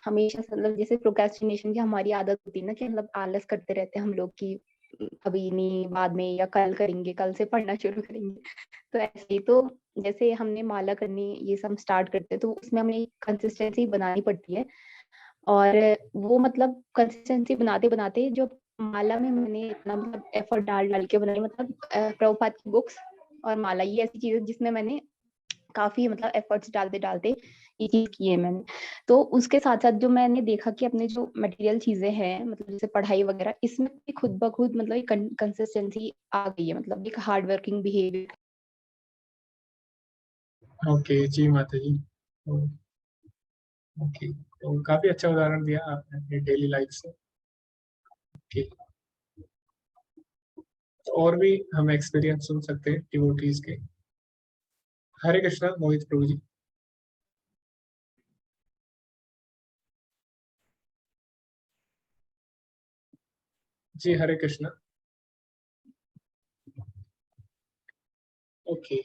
D: हमेशा मतलब जैसे प्रोक्रेस्टिनेशन की हमारी आदत होती है ना, कि मतलब आलस करते रहते हैं हम लोग की, अभी नहीं, बाद में, या कल करेंगे, कल से पढ़ना शुरू करेंगे। तो ऐसे ही, तो जैसे हमने माला करनी ये सब स्टार्ट करते हैं, तो उसमें हमें कंसिस्टेंसी बनानी पड़ती है। और वो मतलब कंसिस्टेंसी बनाते बनाते जो माला में मैंने इतना मतलब एफर्ट डाल डाल के बनाई, मतलब प्रभुपाद की बुक्स और माला, ये ऐसी चीज है जिसमें मैंने काफी मतलब एफर्ट्स डालते डालते ये चीज की है मैंने। तो उसके साथ साथ जो मैंने देखा कि अपने जो मटेरियल चीजें हैं, मतलब जैसे पढ़ाई वगैरह, इसमें भी खुद ब खुद मतलब एक कंसिस्टेंसी आ गई है, मतलब एक हार्ड वर्किंग बिहेवियर।
A: ओके जी माता जी। ओके, तो काफी अच्छा उदाहरण दिया आपने अपनी डेली लाइफ से। ओके, तो और भी हम एक्सपीरियंस सुन सकते हैं डिवोटीज के। हरे कृष्णा मोहित प्रभु जी। जी हरे कृष्णा। ओके,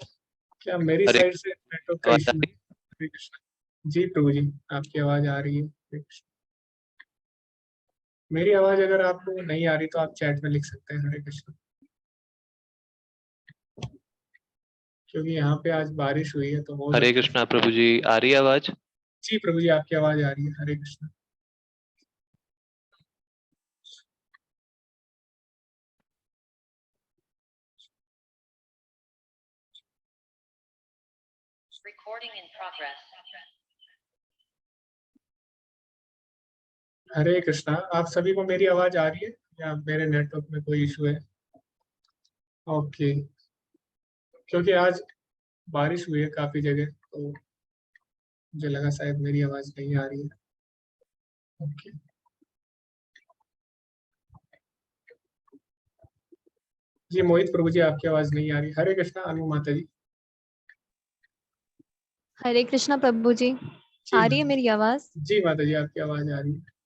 A: क्या मेरी
E: हरे
A: साइड से नेटवर्क का
E: आवाज आ
A: इशू है? हरे कृष्णा। जी प्रभु जी, आपकी आवाज आ रही है, हरे कृष्णा। मेरी आवाज अगर आपको नहीं आ रही तो आप चैट में लिख सकते हैं हरे कृष्णा, क्योंकि यहाँ पे आज बारिश हुई है तो हो
E: हरे
A: सकता है।
E: कृष्णा प्रभु जी, आ रही है आवाज?
A: जी प्रभु जी, आपकी आवाज आ रही है, हरे कृष्णा। हरे कृष्णा, आप सभी को मेरी आवाज आ रही है या मेरे नेटवर्क में कोई इशू है? ओके, क्योंकि आज बारिश हुई है काफी जगह, तो मुझे लगा शायद मेरी आवाज नहीं आ रही है। ओके, जी मोहित प्रभु जी, आपकी आवाज नहीं आ रही। हरे कृष्णा अनु माता जी।
F: हरे कृष्णा प्रभु जी,
A: जी
F: आ रही है
A: माता
F: मेरी आवाज?
A: जी माता जी, आपकी आवाज आ रही है।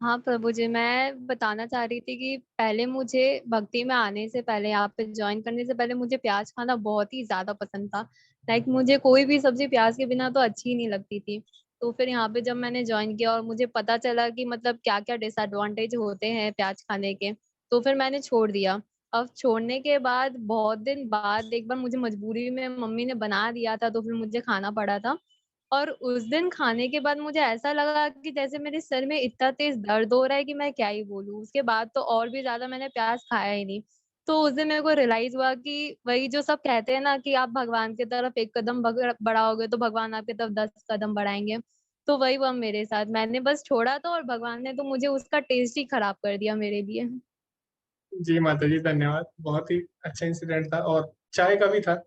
F: हाँ प्रभु जी, मैं बताना चाह रही थी कि पहले मुझे भक्ति में आने से पहले, यहाँ पे ज्वाइन करने से पहले, मुझे प्याज खाना बहुत ही ज्यादा पसंद था। लाइक मुझे कोई भी सब्जी प्याज के बिना तो अच्छी ही नहीं लगती थी। तो फिर यहाँ पे जब मैंने ज्वाइन किया और मुझे पता चला कि मतलब क्या क्या डिसएडवांटेज होते हैं प्याज खाने के, तो फिर मैंने छोड़ दिया। अब छोड़ने के बाद बहुत दिन बाद एक बार मुझे मजबूरी में मम्मी ने बना दिया था, तो फिर मुझे खाना पड़ा था। और उस दिन खाने के बाद मुझे ऐसा लगा कि जैसे मेरे सर में इतना तेज दर्द हो रहा है कि मैं क्या ही बोलूं। उसके बाद तो और भी ज्यादा मैंने प्याज खाया ही नहीं। तो उस दिन मेरे को रियलाइज हुआ कि वही जो सब कहते हैं ना, कि आप भगवान की तरफ एक कदम बढ़ाओगे तो भगवान आपकी तरफ 10 कदम बढ़ाएंगे। तो वही हुआ मेरे साथ, मैंने बस छोड़ा था और भगवान ने तो मुझे उसका टेस्ट ही खराब कर दिया मेरे लिए।
A: जी माता जी, धन्यवाद, बहुत ही अच्छा इंसिडेंट था। और चाय का भी था,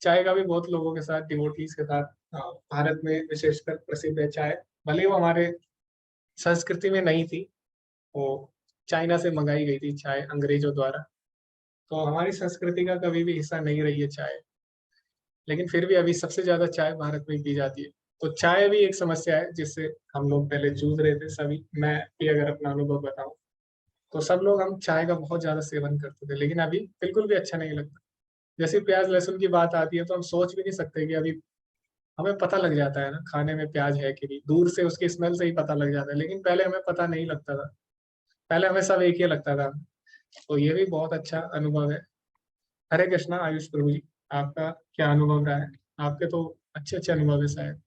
A: चाय का भी बहुत लोगों के साथ, डिवोटीज के साथ। भारत में विशेषकर प्रसिद्ध है चाय। भले ही वो हमारे संस्कृति में नहीं थी, वो चाइना से मंगाई गई थी चाय अंग्रेजों द्वारा। तो हमारी संस्कृति का कभी भी हिस्सा नहीं रही है चाय, लेकिन फिर भी अभी सबसे ज्यादा चाय भारत में पी जाती है। तो चाय भी एक समस्या है जिससे हम लोग पहले जूझ रहे थे सभी। मैं भी अगर अपना अनुभव बताऊं तो सब लोग हम चाय का बहुत ज्यादा सेवन करते थे, लेकिन अभी बिल्कुल भी अच्छा नहीं लगता। जैसे प्याज लहसुन की बात आती है तो हम सोच भी नहीं सकते कि अभी हमें पता लग जाता है ना खाने में प्याज है कि नहीं, दूर से उसकी स्मेल से ही पता लग जाता है, लेकिन पहले हमें पता नहीं लगता था। पहले हमें सब एक ही लगता था। तो ये भी बहुत अच्छा अनुभव है। हरे कृष्णा आयुष प्रभु जी, आपका क्या अनुभव रहा है? आपके तो अच्छे अच्छे अनुभव है शायद।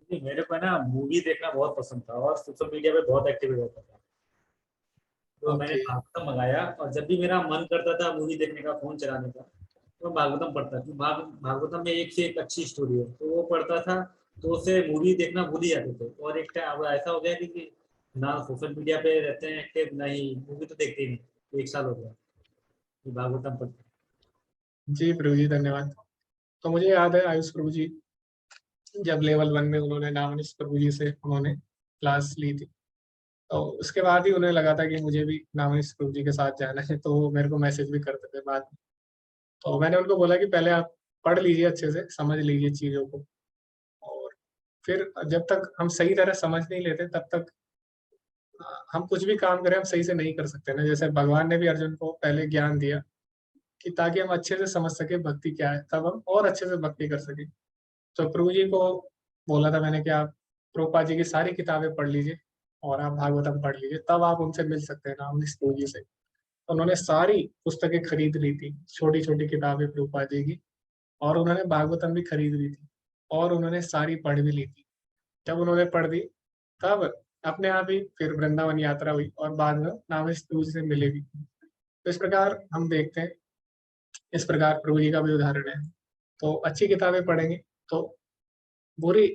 E: नहीं, मेरे को ना मूवी देखना बहुत पसंद था और सोशल मीडिया पे बहुत एक्टिव रहता था। तो मैंने
A: ओके।
E: भागवतम मंगाया और जब भी मेरा मन करता था मूवी देखने का, फोन चलाने का, तो भागवतम पढ़ता था। भागवतम में एक से एक अच्छी स्टोरी है तो वो पढ़ता था। तो उससे मूवी देखना भूल ही जाते थे। और एक टाइम अब ऐसा हो गया कि ना सोशल मीडिया पे रहते हैं एक्टिव, ना ही मूवी तो देखते ही नहीं। 1 साल हो गया कि भागवतम पढ़ते।
A: जी प्रभु जी, धन्यवाद। तो मुझे याद है आयुष प्रभु जी जब लेवल 1 में उन्होंने नामनिश प्रभु जी से उन्होंने क्लास ली थी, तो उसके बाद ही उन्हें लगा था कि मुझे भी नामनिश प्रभु जी के साथ जाना है। तो वो मेरे को मैसेज भी करते थे बाद में। तो मैंने उनको बोला कि पहले आप पढ़ लीजिए, अच्छे से समझ लीजिए चीजों को, और फिर जब तक हम सही तरह समझ नहीं लेते तब तक हम कुछ भी काम करें हम सही से नहीं कर सकते ना। जैसे भगवान ने भी अर्जुन को पहले ज्ञान दिया कि ताकि हम अच्छे से समझ सके भक्ति क्या है, तब हम और अच्छे से भक्ति कर सके। तो प्रभु जी को बोला था मैंने कि आप प्रभुपाद जी की सारी किताबें पढ़ लीजिए और आप भागवतम पढ़ लीजिए, तब आप उनसे मिल सकते हैं नाम प्रभु जी से। तो उन्होंने सारी पुस्तकें खरीद ली थी, छोटी छोटी किताबें प्रभुपाद जी की, और उन्होंने भागवतम भी खरीद ली थी और उन्होंने सारी पढ़ भी ली थी। जब उन्होंने पढ़ दी तब अपने आप ही फिर वृंदावन यात्रा हुई और बाद में नामिश प्रभु जी से मिले भी। तो इस प्रकार हम देखते हैं, इस प्रकार प्रभु जी का भी उदाहरण है। तो अच्छी किताबें पढ़ेंगे तो बुरी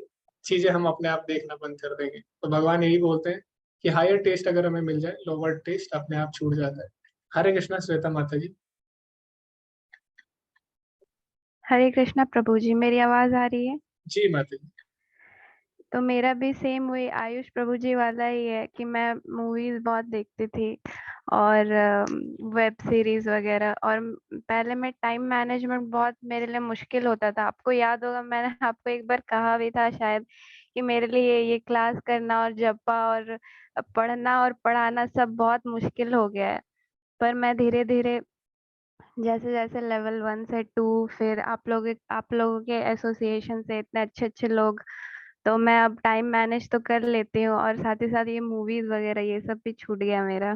A: चीजें हम अपने आप देखना बंद कर देंगे। तो भगवान यही बोलते हैं कि हायर टेस्ट अगर हमें मिल जाए, लोअर टेस्ट अपने आप छूट जाता है। हरे कृष्णा श्वेता माता जी।
D: हरे कृष्णा प्रभु जी, मेरी आवाज आ रही है?
A: जी माता जी।
D: तो मेरा भी सेम वही आयुष प्रभु जी वाला ही है कि मैं मूवीज बहुत देखती थी और वेब सीरीज वगैरह। और पहले मैं टाइम मैनेजमेंट बहुत मेरे लिए मुश्किल होता था। आपको याद होगा, मैंने आपको एक बार कहा भी था शायद कि मेरे लिए ये क्लास करना और जपा और पढ़ना और पढ़ाना सब बहुत मुश्किल हो गया है। पर मैं धीरे धीरे जैसे जैसे लेवल 1 से 2, फिर आप लोगों के एसोसिएशन से इतने अच्छे अच्छे लोग, तो मैं अब टाइम मैनेज तो कर लेती हूँ और साथ ही साथ ये मूवीज वगैरह ये सब भी छूट गया मेरा।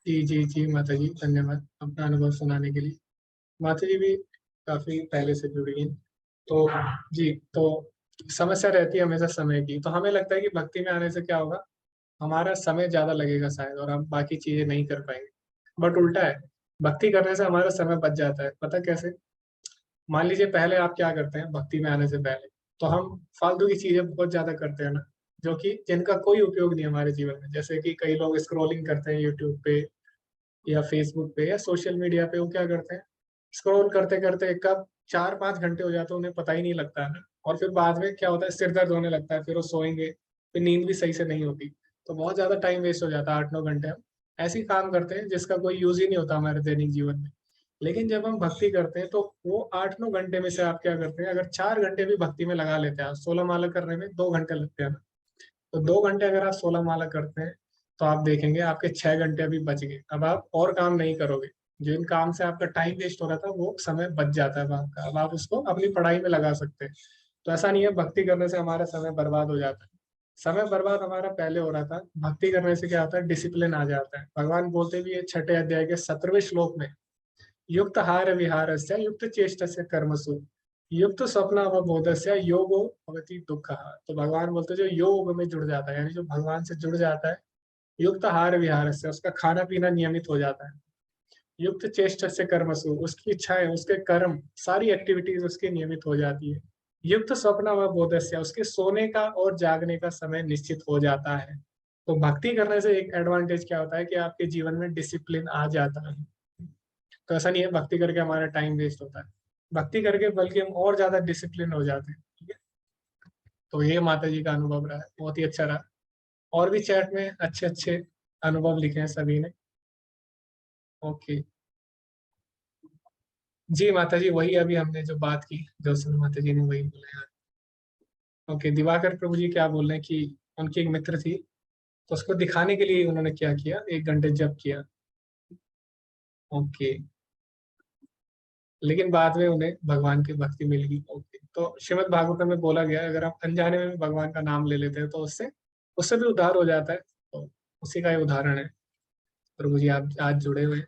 A: जी जी जी माता जी, धन्यवाद अपना अनुभव सुनाने के लिए। माता जी भी काफी पहले से जुड़ी हैं। तो जी, तो समस्या रहती है हमेशा समय की। तो हमें लगता है कि भक्ति में आने से क्या होगा, हमारा समय ज्यादा लगेगा शायद और हम बाकी चीजें नहीं कर पाएंगे। बट उल्टा है, भक्ति करने से हमारा समय बच जाता है। पता कैसे? मान लीजिए पहले आप क्या करते हैं भक्ति में आने से पहले, तो हम फालतू की चीजें बहुत ज्यादा करते हैं ना, जो कि जिनका कोई उपयोग नहीं है हमारे जीवन में। जैसे कि कई लोग स्क्रॉलिंग करते हैं यूट्यूब पे या फेसबुक पे या सोशल मीडिया पे। वो क्या करते हैं, स्क्रॉल करते करते कब 4-5 घंटे हो जाते हैं उन्हें पता ही नहीं लगता है ना। और फिर बाद में क्या होता है, सिर दर्द होने लगता है, फिर वो सोएंगे, फिर नींद भी सही से नहीं होती। तो बहुत ज्यादा टाइम वेस्ट हो जाता है, 8-9 घंटे हम ऐसे ही काम करते हैं जिसका कोई यूज ही नहीं होता हमारे दैनिक जीवन में। लेकिन जब हम भक्ति करते हैं तो वो 8-9 घंटे में से आप क्या करते हैं, अगर 4 घंटे भी भक्ति में लगा लेते हैं, आप 16 माला करने में 2 घंटे लगते हैं ना, तो 2 घंटे अगर आप 16 माला करते हैं तो आप देखेंगे आपके 6 घंटे अभी बच गए। अब आप और काम नहीं करोगे, जिन काम से आपका टाइम वेस्ट हो रहा था वो समय बच जाता है अब आपका। अब आप उसको अपनी पढ़ाई में लगा सकते हैं। तो ऐसा नहीं है भक्ति करने से हमारा समय बर्बाद हो जाता है। समय बर्बाद हमारा पहले हो रहा था, भक्ति करने से क्या होता है, डिसिप्लिन आ जाता है। भगवान बोलते भी है 6ठे अध्याय के 17वें श्लोक में, युक्त हार विहारस्य युक्त चेष्टस्य कर्मसु युक्त स्वप्न अवबोधस्य योगो भवति दुःखः। तो भगवान बोलते जो योग में जुड़ जाता है, यानी जो भगवान से जुड़ जाता है, युक्त हार विहारस्य उसका खाना पीना नियमित हो जाता है, युक्त चेष्टस्य कर्मसु उसकी इच्छाएं उसके कर्म सारी एक्टिविटीज उसकी नियमित हो जाती है, युक्त स्वप्न अवबोधस्य उसके सोने का और जागने का समय निश्चित हो जाता है। तो भक्ति करने से एक एडवांटेज क्या होता है कि आपके जीवन में डिसिप्लिन आ जाता है। तो ऐसा नहीं है भक्ति करके हमारा टाइम वेस्ट होता है, भक्ति करके बल्कि हम और ज्यादा डिसिप्लिन हो जाते हैं। ठीक है, तो ये माता जी का अनुभव रहा है, बहुत ही अच्छा रहा। और भी चैट में अच्छे अच्छे अनुभव लिखे हैं सभी ने। ओके जी माता जी, वही अभी हमने जो बात की, जो माता जी ने वही बोला यार। ओके, दिवाकर प्रभु जी क्या बोल रहे हैं कि उनकी एक मित्र थी, तो उसको दिखाने के लिए उन्होंने क्या किया, 1 घंटे जप किया। ओके, लेकिन बाद में उन्हें भगवान की भक्ति मिल गई। ओके, तो श्रीमद् भागवतम में बोला गया है, अगर आप अनजाने में भी भगवान का नाम ले लेते हैं तो उससे उससे भी उद्धार हो जाता है। तो उसी का ये उदाहरण है। प्रभु जी आप आज जुड़े हुए हैं।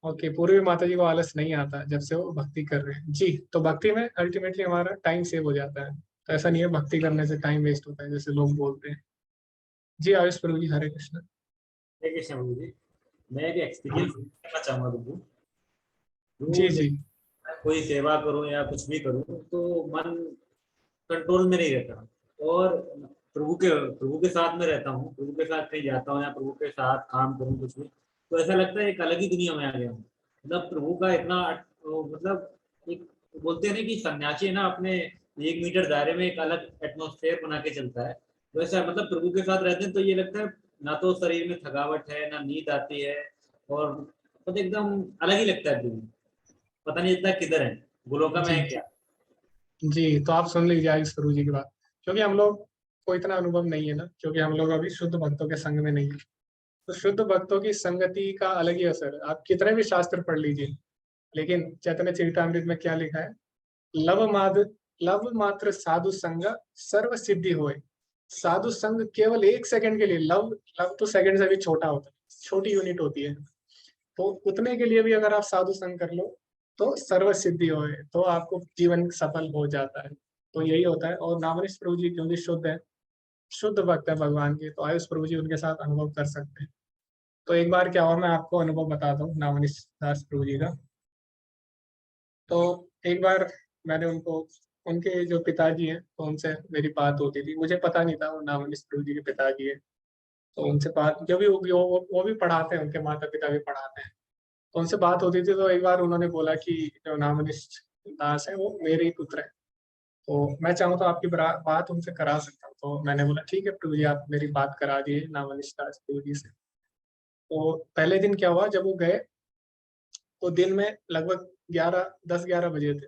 A: ओके, पूर्वी माता जी को आलस नहीं आता जब से वो भक्ति कर रहे हैं जी। तो भक्ति में अल्टीमेटली हमारा टाइम सेव हो जाता है। तो ऐसा नहीं है भक्ति करने से टाइम वेस्ट होता है जैसे लोग बोलते हैं। जी आयुष प्रभु जी, हरे कृष्ण।
E: देखिए श्याम जी, मैं एक एक्सपीरियंस करना चाहूंगा तुमको।
A: जी
E: जो
A: जी
E: कोई सेवा करूं या कुछ भी करूं तो मन कंट्रोल में नहीं रहता, और प्रभु के साथ में रहता हूँ, प्रभु के साथ कहीं जाता हूँ या प्रभु के साथ काम करूँ कुछ भी, तो ऐसा लगता है एक अलग ही दुनिया में आ गया हूँ। मतलब प्रभु का इतना मतलब एक बोलते हैं ना कि सन्यासी है ना, अपने 1 मीटर दायरे में एक अलग एटमोस्फेयर बना के चलता है। वैसा मतलब प्रभु के साथ रहते हैं तो ये लगता है ना तो शरीर में थकावट है ना नींद आती है, और मतलब एकदम अलग ही लगता है प्रभु। पता नहीं लगता किधर है, गोलोका में
A: जी
E: है क्या।
A: जी, तो आप सुन लीजिए आयुष प्रभु जी की बात, क्योंकि हम लोग को इतना अनुभव नहीं है ना, क्योंकि हम लोग अभी शुद्ध भक्तों के संग में नहीं है। तो शुद्ध भक्तों की संगति का अलग ही असर है। आप कितने भी शास्त्र पढ़ लीजिए, लेकिन चैतन्य चरितामृत में क्या लिखा है, लव मात्र साधु संग सर्व सिद्धि होए। साधु संग केवल 1 सेकंड के लिए, लव लव तो सेकंड से भी छोटा होता है, छोटी यूनिट होती है। तो उतने के लिए भी अगर आप साधु संग कर लो तो सर्व सिद्धि होए, तो आपको जीवन सफल हो जाता है। तो यही होता है। और नामनिश प्रभु जी क्योंकि शुद्ध है, शुद्ध भक्त है भगवान के, तो आयुष प्रभु जी उनके साथ अनुभव कर सकते हैं। तो एक बार क्या हुआ, मैं आपको अनुभव बताता हूँ नामनिश दास प्रभु जी का। तो एक बार मैंने उनको, उनके जो पिताजी हैं, तो उनसे मेरी बात होती थी। मुझे पता नहीं था वो नामनिश प्रभु जी के पिताजी है। तो उनसे बात, जो भी वो भी पढ़ाते हैं, उनके माता पिता भी पढ़ाते हैं। तो उनसे बात होती थी। तो एक बार उन्होंने बोला कि जो नामनिश दास है वो मेरे ही पुत्र है, तो मैं चाहूँ तो आपकी बात उनसे करा सकता हूँ। तो मैंने बोला ठीक है प्रभु जी, आप मेरी बात करा दिए नामनिश दास प्रभु जी से। तो पहले दिन क्या हुआ, जब वो गए तो दिन में लगभग 10-11 बजे थे।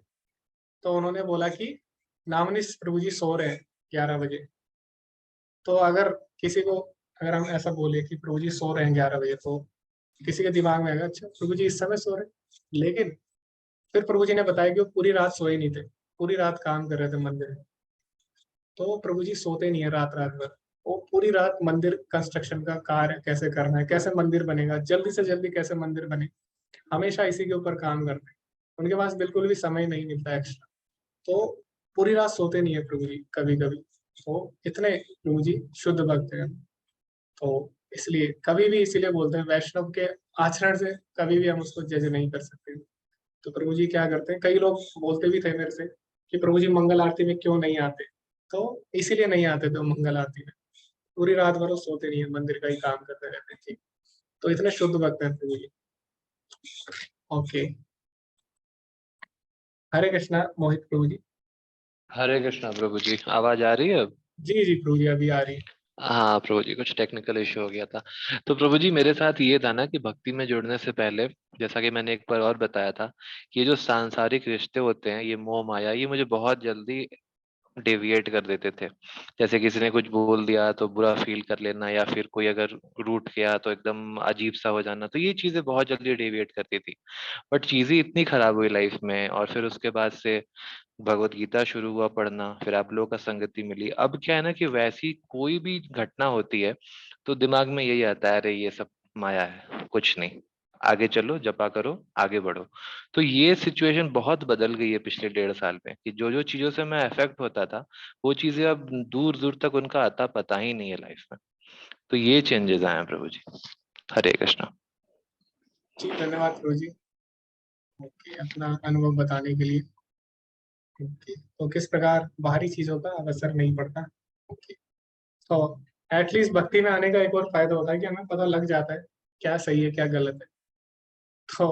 A: तो उन्होंने बोला कि नामनिश प्रभु जी सो रहे हैं 11 बजे। तो अगर किसी को, अगर हम ऐसा बोले कि प्रभु जी सो रहे हैं 11 बजे, तो किसी के दिमाग में आएगा अच्छा प्रभु जी इस समय सो रहे हैं। लेकिन फिर प्रभु जी ने बताया कि वो पूरी रात सोए नहीं थे, पूरी रात काम कर रहे थे मंदिर में। तो प्रभु जी सोते नहीं है रात रात भर। वो पूरी रात मंदिर कंस्ट्रक्शन का कार्य कैसे करना है, कैसे मंदिर बनेगा, जल्दी से जल्दी कैसे मंदिर बने, हमेशा इसी के ऊपर काम करते हैं। उनके पास बिल्कुल भी समय नहीं मिलता एक्स्ट्रा। तो पूरी रात सोते नहीं है प्रभु जी कभी कभी। तो इतने प्रभु जी शुद्ध भक्त हैं। तो इसलिए कभी भी, इसीलिए बोलते हैं वैष्णव के आचरण से कभी भी हम उसको जज नहीं कर सकते। तो प्रभु जी क्या करते हैं, कई लोग बोलते भी थे मेरे से कि प्रभु जी मंगल आरती में क्यों नहीं आते। तो इसीलिए नहीं आते थे वो मंगल आरती में। पूरी रात भर वो सोते नहीं है, मंदिर का ही काम करते रहते हैं। ठीक, तो इतने शुद्ध भक्त हैं प्रभु जी। ओके, हरे कृष्णा मोहित प्रभु जी।
G: हरे कृष्णा प्रभु जी, आवाज आ रही है अब?
A: जी जी प्रभु जी, अभी आ रही है।
G: हाँ प्रभु जी, कुछ टेक्निकल इशू हो गया था। तो प्रभु जी मेरे साथ ये था ना कि भक्ति में जुड़ने से पहले, जैसा कि मैंने एक बार और बताया था, कि ये जो सांसारिक रिश्ते होते हैं, ये मोह माया, ये मुझे बहुत जल्दी डेविएट कर देते थे। जैसे किसी ने कुछ बोल दिया तो बुरा फील कर लेना, या फिर कोई अगर रूठ गया तो एकदम अजीब सा हो जाना, तो ये चीजें बहुत जल्दी डेविएट करती थी। बट चीजें इतनी खराब हुई लाइफ में, और फिर उसके बाद से भगवत गीता शुरू हुआ पढ़ना, फिर आप लोगों का संगति मिली। अब क्या है ना कि वैसी कोई भी घटना होती है तो दिमाग में यही आता है, अरे ये सब माया है, कुछ नहीं, आगे चलो, जपा करो, आगे बढ़ो। तो ये सिचुएशन बहुत बदल गई है पिछले 1.5 साल में, कि जो जो चीजों से मैं अफेक्ट होता था, वो चीजें अब दूर दूर तक उनका आता पता ही नहीं है लाइफ में। तो ये चेंजेस आए हैं प्रभु जी। हरे कृष्णा।
A: जी धन्यवाद प्रभु जी। ओके, अपना अनुभव बताने के लिए। ओके, तो किस प्रकार बाहरी चीजों का अब असर नहीं पड़ता। ओके, तो एटलीस्ट भक्ति में आने का एक और फायदा होता है कि हमें पता लग जाता है क्या सही है क्या गलत है। तो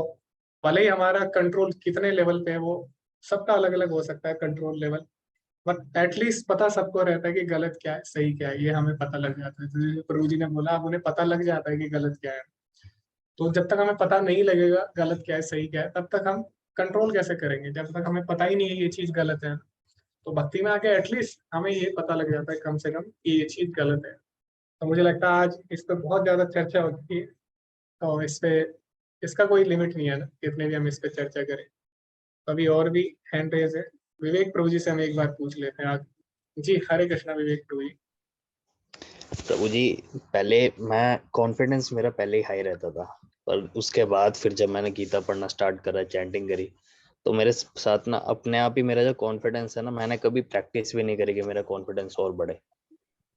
A: भले ही हमारा कंट्रोल कितने लेवल पे है, वो सबका अलग अलग हो सकता है कंट्रोल लेवल। बट एटलीस्ट पता सबको रहता है कि गलत क्या है सही क्या है, ये हमें पता लग जाता है। तो जैसे प्रभु जी ने बोला, अब उन्हें पता लग जाता है कि गलत क्या है। तो जब तक हमें पता नहीं लगेगा गलत क्या है सही क्या है, तब तक हम कंट्रोल कैसे करेंगे? जब तक हमें पता ही नहीं है ये चीज गलत है। तो भक्ति में आके एटलीस्ट हमें ये पता लग जाता है कम से कम कि ये चीज गलत है। तो मुझे लगता है आज इस पर बहुत ज्यादा चर्चा हो चुकी है, तो इस पे इसका कोई लिमिट नहीं है ना, कितने भी हम इस पे चर्चा करें। अभी और भी हैंड रेज है। विवेक प्रभु जी से हम एक बार पूछ लेते हैं आज। जी हरे कृष्णा विवेक प्रभु जी।
H: प्रभु जी, पहले मैं कॉन्फिडेंस मेरा पहले ही हाई रहता था, पर उसके बाद फिर जब मैंने गीता पढ़ना स्टार्ट करा, चैंटिंग करी, तो मेरे साथ ना अपने आप ही मेरा जो कॉन्फिडेंस है ना, मैंने कभी प्रैक्टिस भी नहीं करी कि मेरा कॉन्फिडेंस और बढ़े।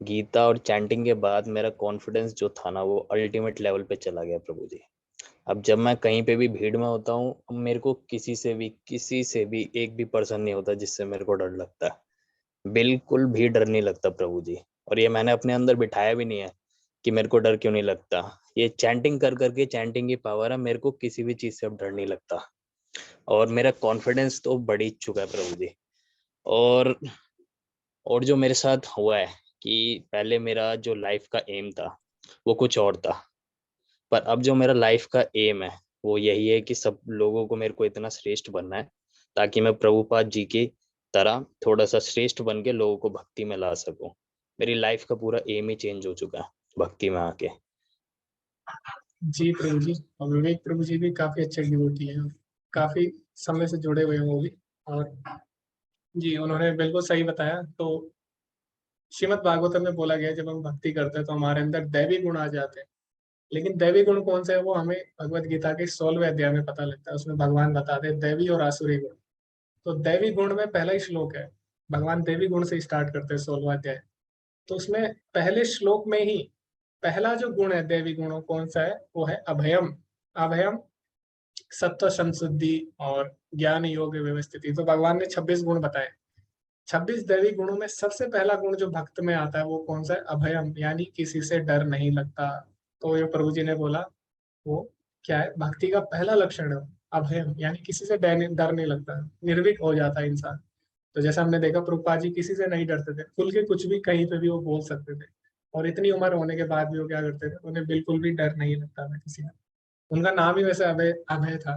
H: गीता और चैंटिंग के बाद मेरा कॉन्फिडेंस जो था ना, वो अल्टीमेट लेवल पे चला गया प्रभु जी। अब जब मैं कहीं पे भी भीड़ में होता हूँ, अब मेरे को किसी से भी एक भी पर्सन नहीं होता जिससे मेरे को डर लगता है। बिल्कुल भी डर नहीं लगता प्रभु जी। और ये मैंने अपने अंदर बिठाया भी नहीं है कि मेरे को डर क्यों नहीं लगता। ये चैंटिंग कर करके, चैंटिंग की पावर है, मेरे को किसी भी चीज से अब डर नहीं लगता। और मेरा कॉन्फिडेंस तो बढ़ ही चुका है प्रभु जी। और जो मेरे साथ हुआ है कि पहले मेरा जो लाइफ का एम था वो कुछ और था, पर अब जो मेरा लाइफ का एम है वो यही है कि सब लोगों को मेरे को इतना श्रेष्ठ बनना है ताकि मैं प्रभुपाद जी की तरह थोड़ा सा श्रेष्ठ बन के लोगों को भक्ति में ला सकूं। मेरी लाइफ का पूरा एम ही चेंज हो चुका है भक्ति में आके।
A: जी प्रभु जी, और विवेक प्रभु जी भी काफी अच्छे डिवोटी हैं, काफी समय से जुड़े हुए हैं वो भी। और जी उन्होंने बिल्कुल सही बताया। तो श्रीमद् भागवतम में बोला गया है, जब हम भक्ति करते हैं तो हमारे अंदर दैवी गुण आ जाते हैं। लेकिन दैवी गुण कौन से है वो हमें भगवत गीता के 16वें अध्याय में पता लगता है। उसमें भगवान बताते हैं दैवी और आसुरी गुण। तो दैवी गुण में पहला ही श्लोक है, भगवान देवी गुण से स्टार्ट करते हैं 16वां अध्याय। तो उसमें पहले श्लोक में ही पहला जो गुण है देवी गुणों कौन सा है, वो है अभयम। अभयम, सत्व संशुद्धि और ज्ञान योग व्यवस्थित। तो भगवान ने 26 गुण बताए। 26 दैवी गुणों में सबसे पहला गुण जो भक्त में आता है वो कौन सा है? अभयम, यानी किसी से डर नहीं लगता। तो ये प्रभु जी ने बोला वो क्या है, भक्ति का पहला लक्षण है अभयम, यानी किसी से डर नहीं लगता, निर्भीक हो जाता है इंसान। तो जैसा हमने देखा प्रभुपाद जी किसी से नहीं डरते थे, खुल के कुछ भी कहीं पे भी वो बोल सकते थे। और इतनी उम्र होने के बाद भी वो क्या करते थे, उन्हें बिल्कुल भी डर नहीं लगता था किसी का। उनका नाम ही वैसे अभय अभय था।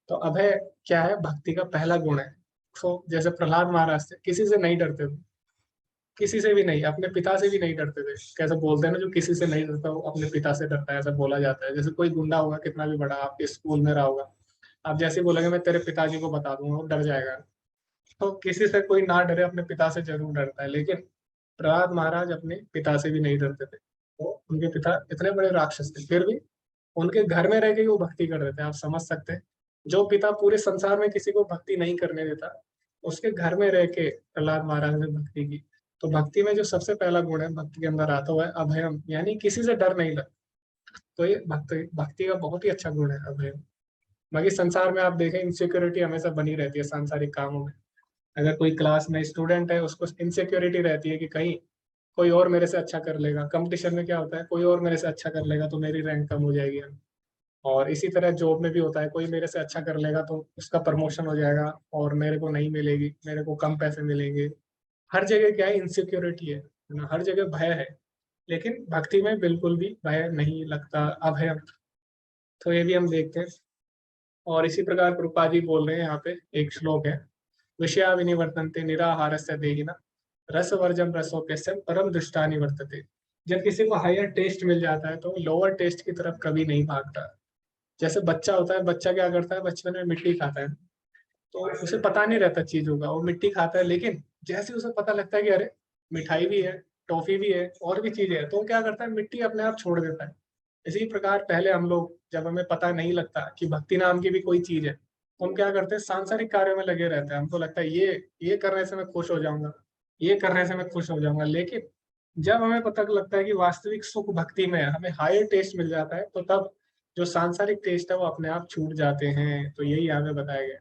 A: तो अभय क्या है, भक्ति का पहला गुण है। तो जैसे प्रहलाद महाराज थे, किसी से नहीं डरते थे, किसी से भी नहीं, अपने पिता से भी नहीं डरते थे। कैसे बोलते हैं ना, जो किसी से नहीं डरता वो अपने पिता से डरता है, ऐसा बोला जाता है। जैसे कोई गुंडा होगा कितना भी बड़ा, आपके स्कूल में रहा होगा, आप जैसे ही बोलेंगे मैं तेरे पिताजी को बता दूंगा, वो डर जाएगा। तो किसी से कोई ना डरे, अपने पिता से जरूर डरता है। लेकिन प्रहलाद महाराज अपने पिता से भी नहीं डरते थे। तो उनके पिता इतने बड़े राक्षस थे, फिर भी उनके घर में रह के वो भक्ति कर रहे थे। आप समझ सकते हैं, जो पिता पूरे संसार में किसी को भक्ति नहीं करने देता, उसके घर में रह के प्रहलाद महाराज ने भक्ति की। तो भक्ति में जो सबसे पहला गुण है भक्ति के अंदर आता हुआ है अभयम, यानी किसी से डर नहीं लगता। तो ये भक्ति भक्ति का बहुत ही अच्छा गुण है अभयम। बाकी संसार में आप देखें, इनसिक्योरिटी हमेशा बनी रहती है सांसारिक कामों में। अगर कोई क्लास में स्टूडेंट है, उसको इनसिक्योरिटी रहती है कि कहीं कोई और मेरे से अच्छा कर लेगा। कंपटीशन में क्या होता है, कोई और मेरे से अच्छा कर लेगा तो मेरी रैंक कम हो जाएगी। और इसी तरह जॉब में भी होता है, कोई मेरे से अच्छा कर लेगा तो उसका प्रमोशन हो जाएगा और मेरे को नहीं मिलेगी, मेरे को कम पैसे मिलेंगे। हर जगह क्या है, इनसिक्योरिटी है ना, हर जगह भय है। लेकिन भक्ति में बिल्कुल भी भय नहीं लगता, अभय। तो ये भी हम देखते हैं। और इसी प्रकार प्रभुपाद जी बोल रहे हैं, यहाँ पे एक श्लोक है, विषया विनिवर्तन्ते निराहारस्य देहिना रसवर्जम रसोप्यस्य परम दृष्टानि वर्तते। जब किसी को हायर टेस्ट मिल जाता है तो लोअर टेस्ट की तरफ कभी नहीं भागता। जैसे बच्चा होता है, बच्चा क्या करता है, बचपन में मिट्टी खाता है, तो उसे पता नहीं रहता चीजों का, वो मिट्टी खाता है। लेकिन जैसे उसे पता लगता है कि अरे मिठाई भी है, टॉफी भी है, और भी चीजें हैं, तो वो क्या करता है, मिट्टी अपने आप छोड़ देता है। इसी प्रकार पहले हम लोग, जब हमें पता नहीं लगता कि भक्ति नाम की भी कोई चीज है, तो हम क्या करते हैं, सांसारिक कार्यों में लगे रहते हैं। हमको लगता है ये करने से मैं खुश हो जाऊंगा, ये करने से मैं खुश हो जाऊंगा। लेकिन जब हमें पता लगता है कि वास्तविक सुख भक्ति में है, हमें हायर टेस्ट मिल जाता है, तो तब जो सांसारिक टेस्ट है वो अपने आप छूट जाते हैं। तो यही हमें बताया गया।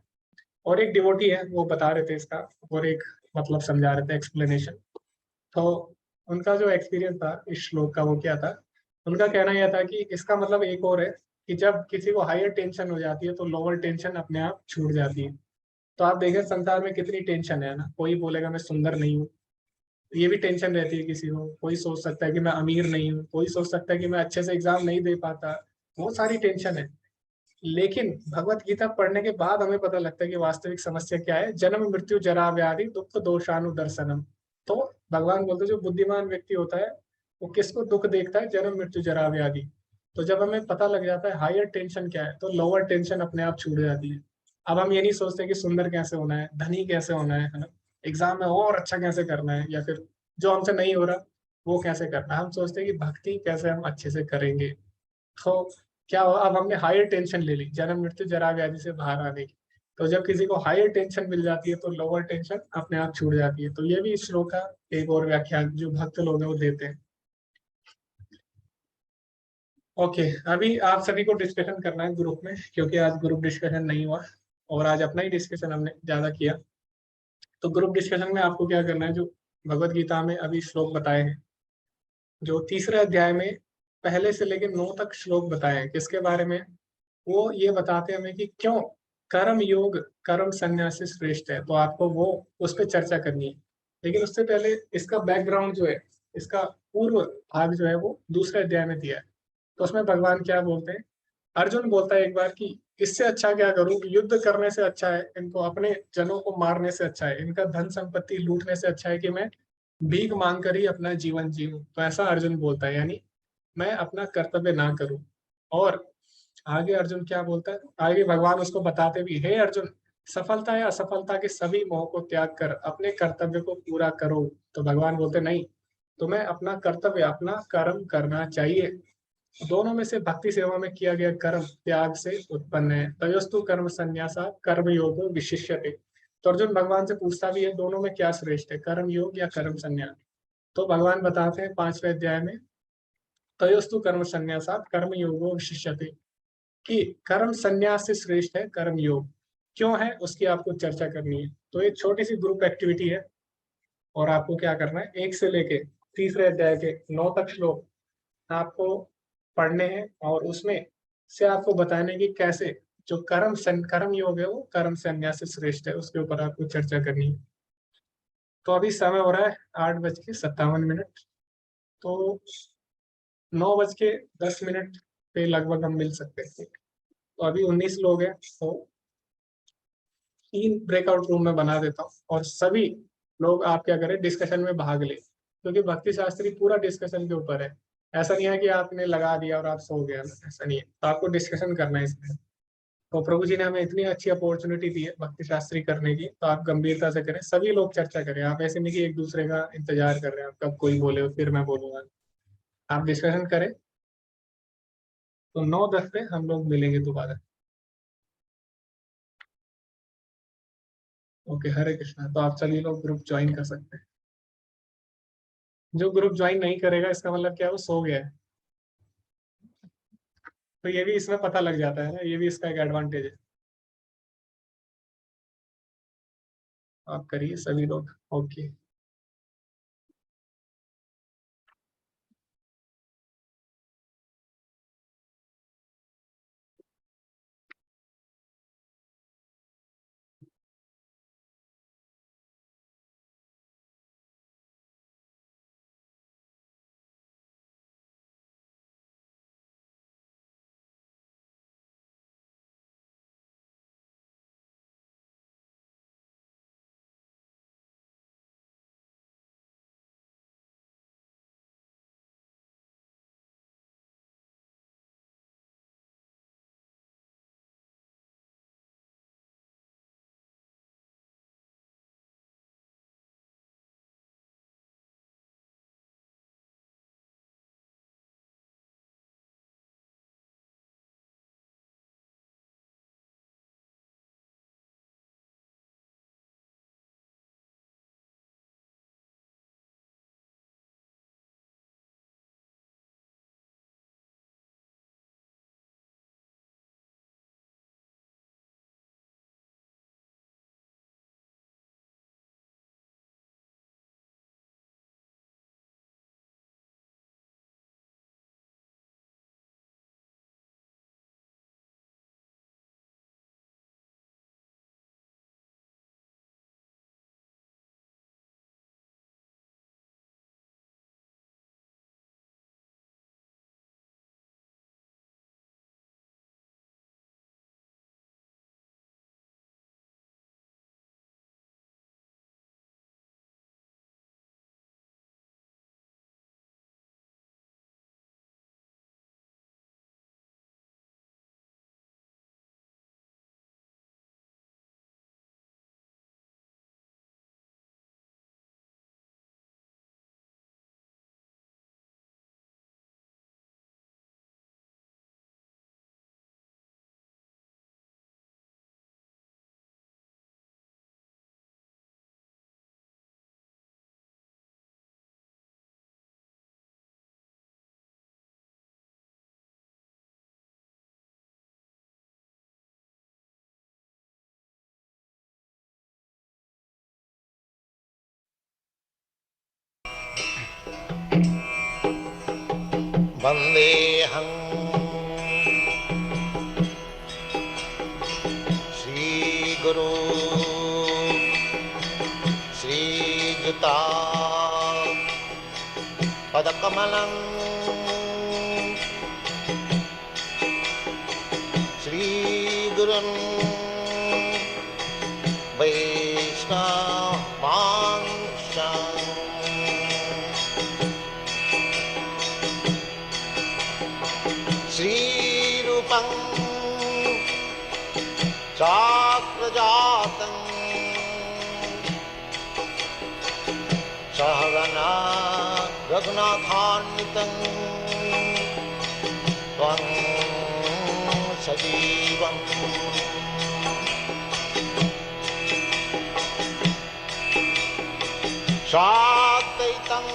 A: और एक डिवोटी है, वो बता रहे थे इसका, और एक मतलब समझा रहे थे, एक्सप्लेनेशन। तो उनका जो एक्सपीरियंस था इस श्लोक का, वो क्या था, उनका कहना यह था कि इसका मतलब एक और है कि जब किसी को हायर टेंशन हो जाती है तो लोअर टेंशन अपने आप छूट जाती है। तो आप देखें संसार में कितनी टेंशन है ना, कोई बोलेगा मैं सुंदर नहीं हूँ, ये भी टेंशन रहती है किसी को, कोई सोच सकता है कि मैं अमीर नहीं हूँ, कोई सोच सकता है कि मैं अच्छे से एग्जाम नहीं दे पाता, बहुत सारी टेंशन है। लेकिन भगवत गीता पढ़ने के बाद हमें पता लगता है कि वास्तविक समस्या क्या है, जन्म मृत्यु जरा व्याधि दुख दोषानुदर्शनम। तो भगवान बोलते हैं जो बुद्धिमान व्यक्ति होता है वो किसको दुख देखता है, जन्म मृत्यु जरा व्याधि। तो जब हमें पता लग जाता है हायर टेंशन क्या है, तो लोअर टेंशन अपने आप छूट जाती है। अब हम ये नहीं सोचते कि सुंदर कैसे होना है, धनी कैसे होना है ना, एग्जाम में और अच्छा कैसे करना है, या फिर जो हमसे नहीं हो रहा वो कैसे करना है। हम सोचते हैं कि भक्ति कैसे हम अच्छे से करेंगे। तो क्या हुआ, अब हमने हायर टेंशन ले ली जन्म मृत्यु जरा व्याधि से बाहर आने की। तो जब किसी को हायर टेंशन मिल जाती है तो लोअर टेंशन अपने आप छूट जाती है। तो ये भी इस श्लोक का एक और व्याख्यान जो भक्त लोग हैं वो देते हैं। ओके, अभी आप सभी को डिस्कशन करना है ग्रुप में, क्योंकि आज ग्रुप डिस्कशन नहीं हुआ और आज अपना ही डिस्कशन हमने ज्यादा किया। तो ग्रुप डिस्कशन में आपको क्या करना है, जो भगवत गीता में अभी श्लोक बताए हैं, जो तीसरे अध्याय में पहले से लेकर 9 तक श्लोक बताए हैं, किसके बारे में, वो ये बताते हैं हमें कि क्यों कर्म योग कर्म संन्यास से श्रेष्ठ है। तो आपको वो उस पर चर्चा करनी है। लेकिन उससे पहले इसका बैकग्राउंड जो है, इसका पूर्व भाग जो है वो दूसरे अध्याय में दिया है। तो उसमें भगवान क्या बोलते हैं, अर्जुन बोलता है एक बार कि इससे अच्छा क्या करूं, युद्ध करने से अच्छा है, इनको अपने जनों को मारने से अच्छा है, इनका धन संपत्ति लूटने से अच्छा है कि मैं भीख मांग कर ही अपना जीवन जीऊं। तो ऐसा अर्जुन बोलता है, यानी मैं अपना कर्तव्य ना करूं। और आगे अर्जुन क्या बोलता है, आगे भगवान उसको बताते भी, हे अर्जुन सफलता या असफलता के सभी मोह को त्याग कर अपने कर्तव्य को पूरा करो। तो भगवान बोलते नहीं, तुम्हें अपना कर्तव्य अपना कर्म करना चाहिए। दोनों में से भक्ति सेवा में किया गया कर्म त्याग से उत्पन्न है। तयोस्तु कर्म संन्यासा कर्म योग विशिष्यते। तो अर्जुन भगवान से पूछता भी है दोनों में क्या श्रेष्ठ है, कर्म योग या कर्म संन्यास। तो भगवान बताते हैं 5वें अध्याय में, तयोस्तु कर्म संन्यासा कर्म योगो विशिष्यते, कि कर्म संन्यास से श्रेष्ठ है कर्म योग। क्यों है उसकी आपको चर्चा करनी है। तो ये छोटी सी ग्रुप एक्टिविटी है और आपको क्या करना है, 1 से लेके तीसरे अध्याय के 9 तक श्लोक आपको पढ़ने हैं और उसमें से आपको बताने की कैसे जो कर्म योग है वो कर्म संन्यास से श्रेष्ठ है, उसके ऊपर आपको चर्चा करनी है। तो अभी समय हो रहा है 8:57। तो 9:10 पे लगभग हम मिल सकते हैं। तो अभी 19 लोग हैं, तो 3 ब्रेकआउट रूम में बना देता हूँ और सभी लोग आप क्या करें डिस्कशन में भाग ले, क्योंकि भक्ति शास्त्री पूरा डिस्कशन के ऊपर है। ऐसा नहीं है कि आपने लगा दिया और आप सो गए, ऐसा नहीं है। तो आपको डिस्कशन करना है इसमें। तो प्रभु जी ने हमें इतनी अच्छी अपॉर्चुनिटी दी है भक्ति शास्त्री करने की, तो आप गंभीरता से करें, सभी लोग चर्चा करें। आप ऐसे नहीं कि एक दूसरे का इंतजार कर रहे हैं कब कोई बोले फिर मैं बोलूंगा। आप डिस्कशन करें। तो 9:10 पे हम लोग मिलेंगे दोबारा। ओके, हरे कृष्णा। तो आप सभी लोग ग्रुप ज्वाइन कर सकते हैं। जो ग्रुप ज्वाइन नहीं करेगा इसका मतलब क्या है, वो सो गया है। तो ये भी इसमें पता लग जाता है ना, ये भी इसका एक एडवांटेज है। आप करिए सभी लोग। ओके।
I: वन्देऽहं श्रीगुरु श्रीयुता पदकमलं श्रीगुरुन् वैष्णवांश्च श्रीरूपं चाक्रजातं सहगना रघुनाथान्वितं त्वं सजीवम् साद्वैतं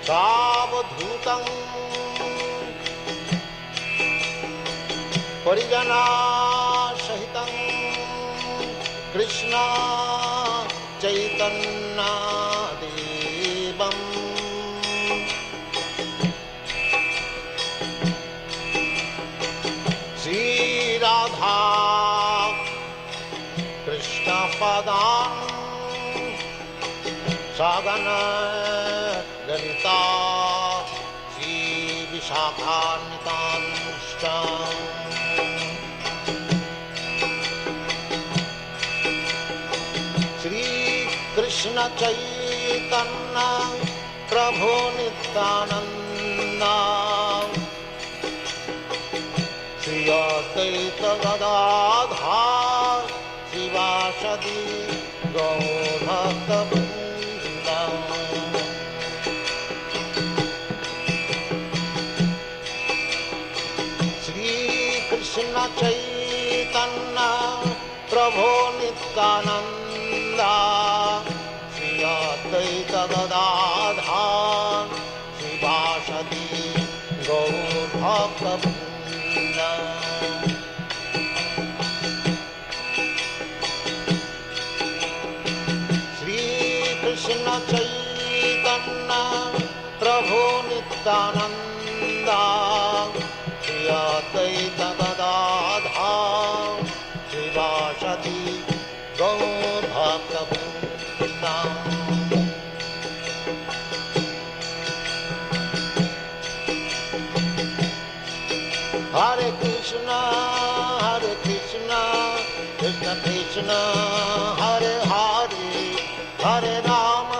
I: सावधूतं परिजनासहितं कृष्ण चैतन्यदेवम् श्रीराधा कृष्णपदान् सागन ललिता श्रीविशाखान्वितांश्च श्रीकृष्ण चैतन्य प्रभु नित्यानंद श्री अद्वैत गदाधर शिवासदि गौरभक्तवृन्द श्रीकृष्ण चैतन्य प्रभु नित्यानंद श्री अद्वैत गदाधर शिवासदि गौरभक्तवृन्द श्रीकृष्ण चैतन्य प्रभु नित्यानंद श्री अद्वैत गदाधर शिवासदि गौरभक्तवृन्द हरे कृष्ण कृष्ण कृष्ण हरे हरे हरे राम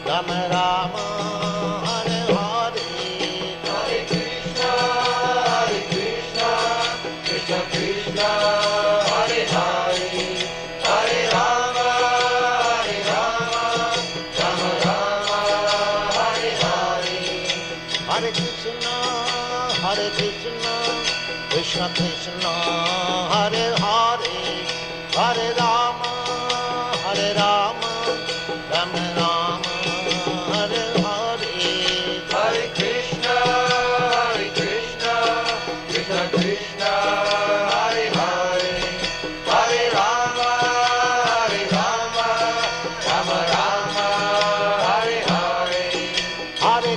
I: राम राम हरे हरे हरे कृष्ण कृष्ण कृष्ण हरे हरे हरे राम राम राम हरे हरे हरे कृष्ण कृष्ण कृष्ण हरे हरे हरे राम राम राम हरे हरे हरे कृष्ण कृष्ण कृष्ण हरे हरे हरे राम राम राम हरे हरे हरे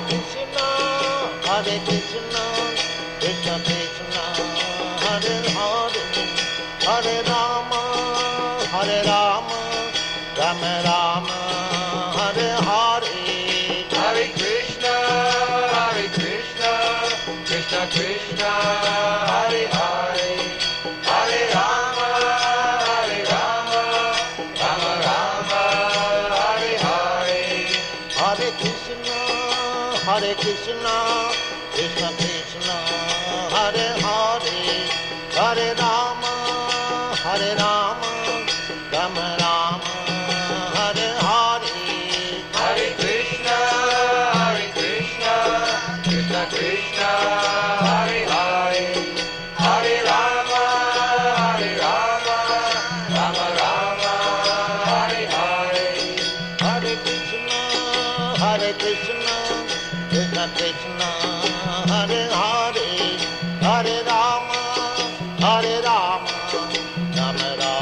I: कृष्ण कृष्ण कृष्ण हरे हरे हरे राम राम राम हरे हरे हरे कृष्ण कृष्ण कृष्ण हरे हरे हरे राम राम राम हरे हरे हरे कृष्ण कृष्ण कृष्ण हरे हरे हरे राम राम राम हरे हरे हरे कृष्ण कृष्ण कृष्ण हरे हरे हरे राम राम राम हरे हरे हरे कृष्ण कृष्ण कृष्ण हरे हरे हरे राम राम राम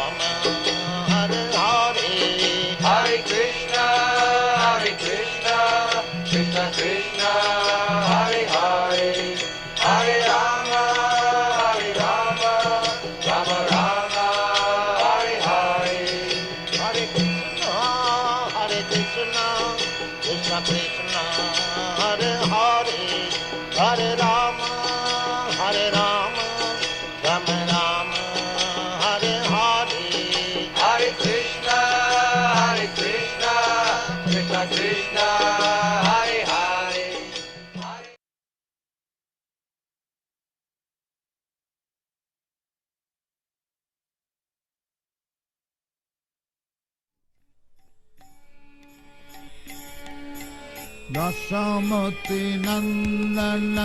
J: दशमति नंदन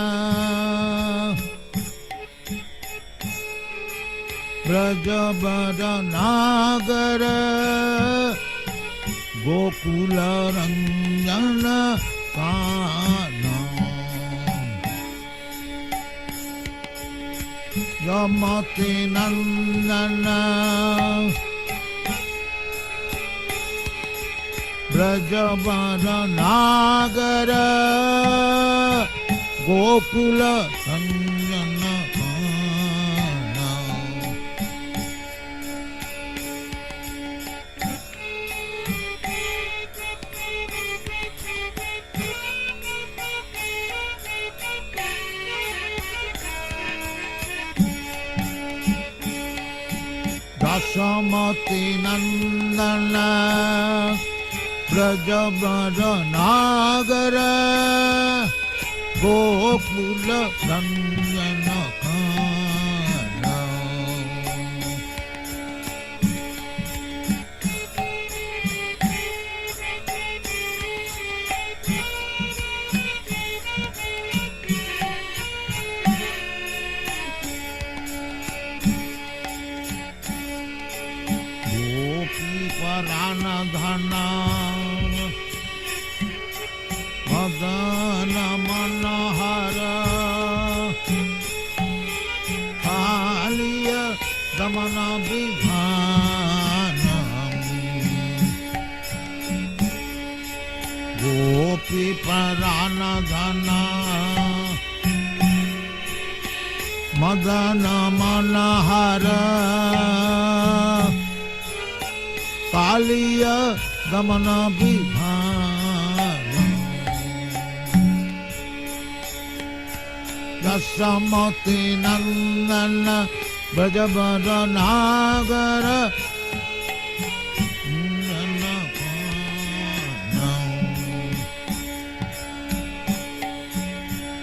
J: ब्रजबर नागर गोकुल रंजन काना यमति नंदन ब्रजबर नागर गोकुल रंजन काना दशमति नंदन ब्रजबर नागर गोकुल रंजन काना गोपी परान धना मदन मनोहर कालिय दमन विधान गोपी परान धना मदन मनोहर कालिय दमन विधान दशमति नंदन ब्रजबर नागर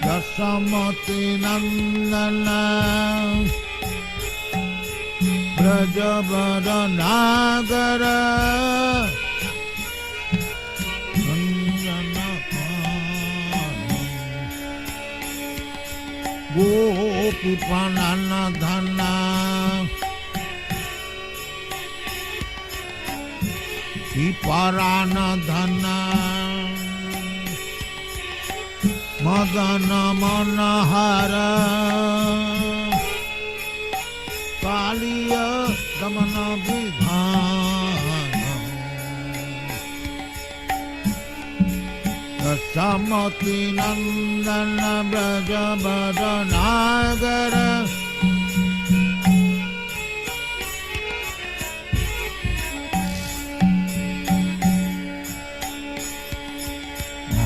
J: दशमति नंदन ब्रजबर नागर गोपी परान धना परान धना मदन मनोहर कालिय दमन विधान दशमति नंदन ब्रजबर नागर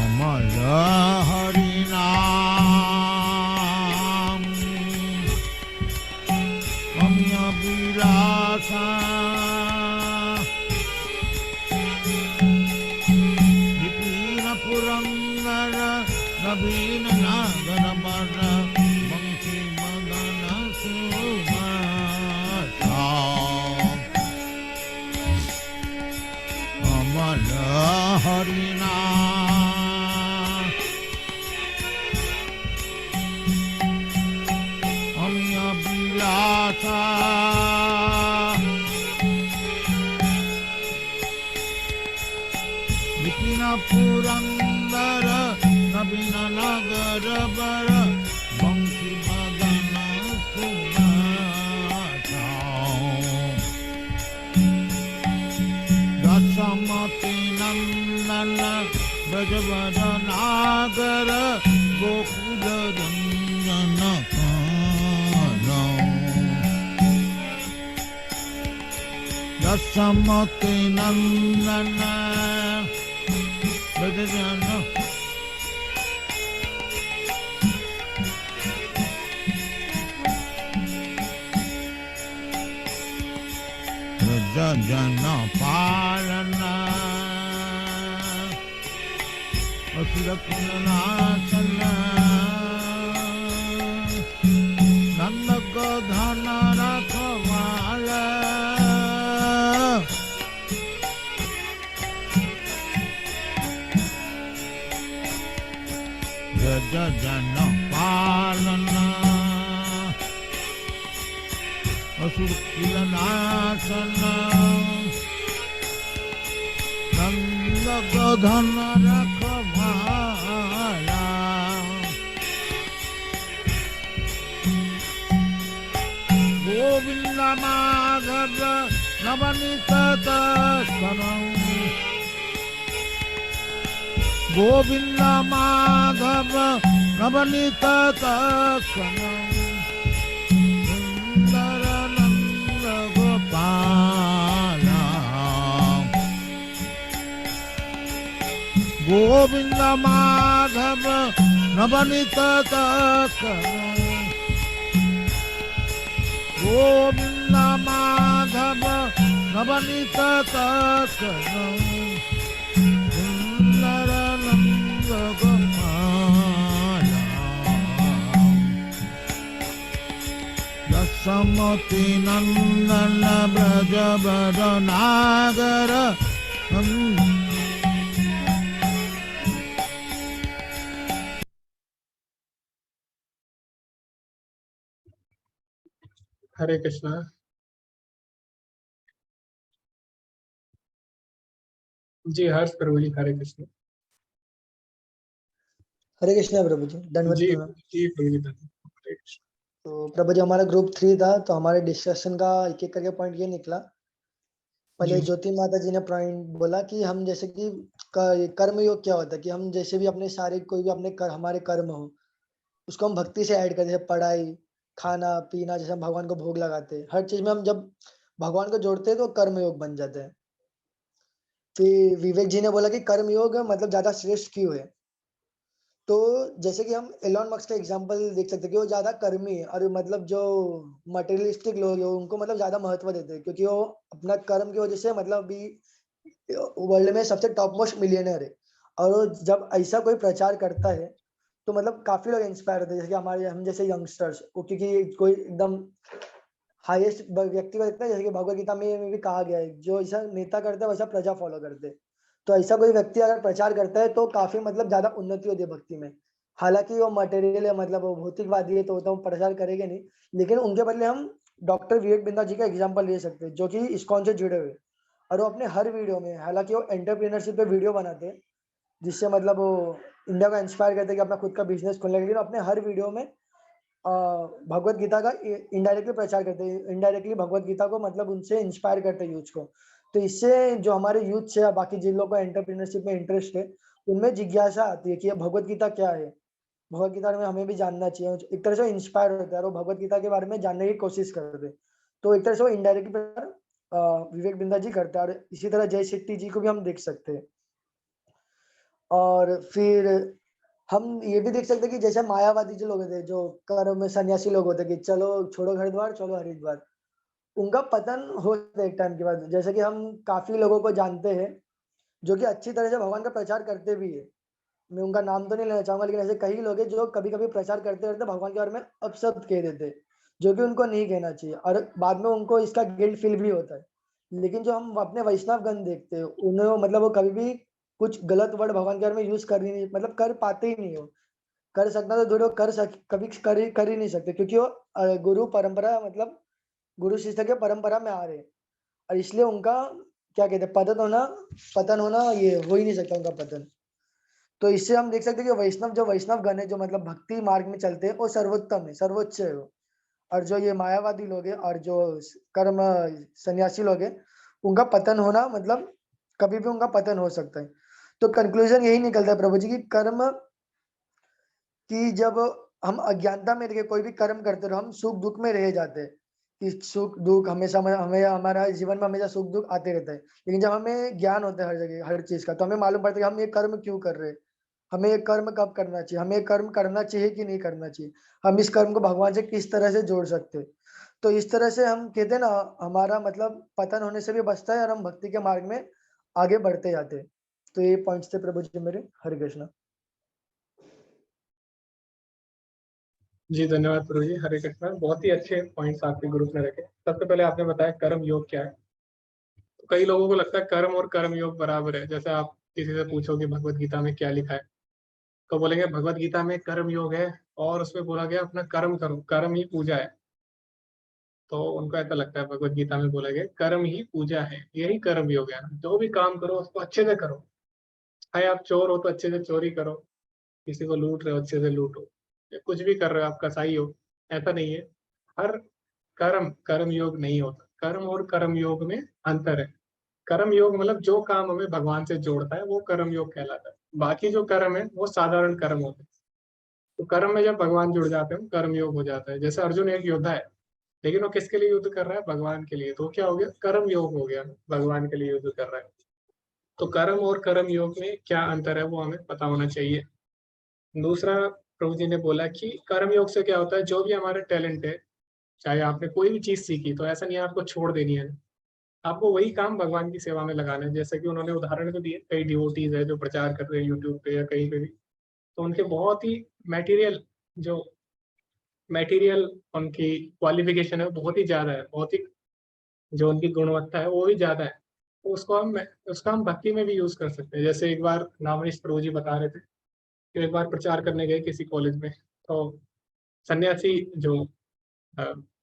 J: अमल हरि नाम रम्य विलासा विपिन पुरंदर नवीन नागर बर बंशी मदन सुभाषा अमल हरि नाम रम्य विलासा विपिन पुरंदर नवीन नागर बर बंशी मदन सुभाषा दशमति नंदन ब्रजबर नागर गोकुल रंजन काना दशमति नंदन ब्रजजन ब्रजजन पालना असुर नाशन नंद गोधन रखवाला असुर कुल नाशन नंद गोधन रखवाला गोविंद माधव नवनीत दर्शनम गोविंद माधव नवनीत दर्शनम सुंदर नंद गोपाल गोविंद माधव नवनीत दर्शनम गोविंद माधव नवनीत दर्शनम सुंदर नंद गोपाल दशमति नंदन ब्रज नागर
A: हरे कृष्णा। जी हर्ष प्रभु जी, हरे कृष्ण।
K: हरे कृष्णा प्रभु जी, दंडवत
A: जी
K: प्रणाम।
A: जी प्रभु जी, हरे कृष्ण।
K: तो प्रभु जी हमारा ग्रुप 3 था, तो हमारे डिस्कशन का एक एक करके पॉइंट ये निकला। पहले
A: जी
K: ज्योति माता जी ने पॉइंट बोला कि हम जैसे कि कर्म योग क्या होता है, कि हम जैसे भी अपने सारे कोई भी अपने हमारे कर्म हो उसको हम भक्ति से ऐड करते, जैसे पढ़ाई, खाना पीना, जैसे हम भगवान को भोग लगाते हैं, हर चीज में हम जब भगवान को जोड़ते हैं तो कर्म योग बन जाते हैं। फिर विवेक जी ने बोला कि कर्म योग मतलब ज्यादा श्रेष्ठ क्यों है। तो जैसे कि हम एलोन मस्क का एग्जांपल देख सकते हैं कि वो ज्यादा कर्मी है, और मतलब जो मटेरियलिस्टिक लोग हैं उनको मतलब ज्यादा महत्व देते हैं, क्योंकि वो अपना कर्म की वजह से मतलब अभी वर्ल्ड में सबसे टॉप मोस्ट मिलियनर है। और वो जब ऐसा कोई प्रचार करता है तो मतलब काफी लोग इंस्पायर होते हैं, जैसे कि हमारे हम जैसे यंगस्टर्स, क्योंकि कोई एकदम हाईएस्ट व्यक्ति को देखते हैं, जैसे कि भगवत गीता में भी कहा गया है, जो ऐसा नेता करते हैं वैसा प्रजा फॉलो करते हैं। तो ऐसा कोई व्यक्ति अगर प्रचार करता है तो काफी मतलब ज्यादा उन्नति होती है भक्ति में। हालांकि वो मटेरियल है, मतलब वो भौतिकवादी है, तो प्रचार करेंगे नहीं, लेकिन उनके बदले हम डॉक्टर विवेक बिंदा जी का एग्जाम्पल ले सकते हैं, जो कि इस्कॉन से जुड़े हुए, और वो अपने हर वीडियो में, हालांकि वो एंटरप्रेन्योरशिप पे वीडियो बनाते हैं जिससे मतलब वो इंडिया को इंस्पायर करते हैं कि अपना खुद का बिजनेस खोलने के लिए, अपने हर वीडियो में भगवत गीता का इनडायरेक्टली प्रचार करते हैं, इनडायरेक्टली भगवत गीता को मतलब उनसे इंस्पायर करते हैं यूथ को। तो इससे जो हमारे यूथ से या बाकी जिन लोगों को एंटरप्रेन्योरशिप में इंटरेस्ट है उनमें जिज्ञासा आती है कि ये भगवत गीता क्या है, भगवत गीता में हमें भी जानना चाहिए। एक तरह से इंस्पायर होता है और वो भगवत गीता के बारे में जानने की कोशिश करते हैं। तो एक तरह से वो इनडायरेक्टली विवेक बिंदा जी करते हैं, और इसी तरह जय शेट्टी जी को भी हम देख सकते हैं। और फिर हम ये भी देख सकते हैं कि जैसे मायावादी जो लोग थे, जो कर्म में सन्यासी लोग होते कि चलो छोड़ो हरिद्वार चलो हरिद्वार, उनका पतन होता है एक टाइम के बाद। जैसे कि हम काफी लोगों को जानते हैं जो कि अच्छी तरह से भगवान का प्रचार करते भी है, मैं उनका नाम तो नहीं लेना चाहूंगा, लेकिन ऐसे कई लोग हैं जो कभी कभी प्रचार करते रहते भगवान के बारे में अपशब्द कह देते, जो कि उनको नहीं कहना चाहिए, और बाद में उनको इसका गिल्ट फील भी होता है। लेकिन जो हम अपने वैष्णव गण देखते हैं उन्हें मतलब वो कभी भी कुछ गलत वर्ड भगवान के बारे में यूज कर ही नहीं, मतलब कर पाते ही नहीं हो। कर सकना तो दूर हो, कभी कर ही नहीं सकते, क्योंकि वो गुरु परंपरा मतलब गुरु शिष्य के परंपरा में आ रहे हैं, और इसलिए उनका क्या कहते हैं पतन होना ये हो ही नहीं सकता उनका पतन। तो इससे हम देख सकते हैं कि वैष्णव गण है, जो मतलब भक्ति मार्ग में चलते हैं, वो सर्वोत्तम है, सर्वोच्च है वो। और जो ये मायावादी लोग हैं और जो कर्म सन्यासी लोग हैं उनका पतन होना मतलब कभी भी उनका पतन हो सकता है। तो कंक्लूजन यही निकलता है प्रभु जी की कर्म कि जब हम अज्ञानता में रह कोई भी कर्म करते रहो हम सुख दुख में रह जाते हैं, कि सुख दुख हमेशा हमें हमारा जीवन में हमेशा सुख दुख आते रहता है। लेकिन जब हमें ज्ञान होता है हर जगह हर चीज का, तो हमें मालूम पड़ता है कि हम ये कर्म क्यों कर रहे हैं, हमें ये कर्म कब करना चाहिए, हमें ये कर्म करना चाहिए कि नहीं करना चाहिए, हम इस कर्म को भगवान से किस तरह से जोड़ सकते हैं। तो इस तरह से हम कहते हैं ना, हमारा मतलब पतन होने से भी बचता है और हम भक्ति के मार्ग में आगे बढ़ते जाते हैं। तो ये पॉइंट्स थे प्रभु जी मेरे। हरे कृष्णा।
A: जी धन्यवाद प्रभु जी, हरे कृष्णा। बहुत ही अच्छे पॉइंट्स आपके ग्रुप ने रखे। सबसे पहले आपने बताया कर्म योग क्या है। तो कई लोगों को लगता है कर्म और कर्म योग बराबर है। जैसे आप किसी से पूछोगे भगवत गीता में क्या लिखा है, तो बोलेंगे भगवत गीता में कर्म योग है और उसमें बोला गया अपना कर्म करो, कर्म ही पूजा है। तो उनको ऐसा लगता है, भगवत गीता में बोला गया कर्म ही पूजा है, यही कर्म योग है ना। जो भी काम करो उसको अच्छे से करो, चाहे आप चोर हो तो अच्छे से चोरी करो, किसी को लूट रहे हो अच्छे से लूटो, या कुछ भी कर रहे हो आप कसाई हो, ऐसा नहीं है। हर कर्म कर्म योग नहीं होता, कर्म और कर्म योग में अंतर है। कर्म योग मतलब जो काम हमें भगवान से जोड़ता है वो कर्म योग कहलाता है, बाकी जो कर्म है वो साधारण कर्म होते हैं। तो कर्म में जब भगवान जुड़ जाते हैं कर्म योग हो जाता है। जैसे अर्जुन एक योद्धा है, लेकिन वो किसके लिए युद्ध कर रहा है? भगवान के लिए, तो क्या हो गया? कर्म योग हो गया, भगवान के लिए युद्ध कर रहा है। तो कर्म और कर्म योग में क्या अंतर है वो हमें पता होना चाहिए। दूसरा, प्रभु जी ने बोला कि कर्म योग से क्या होता है, जो भी हमारे टैलेंट है, चाहे आपने कोई भी चीज सीखी तो ऐसा नहीं है आपको छोड़ देनी है, आपको वही काम भगवान की सेवा में लगाना है। जैसे कि उन्होंने उदाहरण तो दिए, कई डिवोटीज है जो प्रचार कर रहे हैं यूट्यूब पे या कहीं पे भी, तो उनके बहुत ही मटेरियल उनकी क्वालिफिकेशन है बहुत ही ज्यादा है, बहुत ही जो उनकी गुणवत्ता है वो भी ज्यादा है। तो उसका हम भक्ति में भी यूज कर सकते हैं। जैसे एक बार नामनीश प्रभु जी बता रहे थे कि एक बार प्रचार करने गए किसी कॉलेज में, तो सन्यासी जो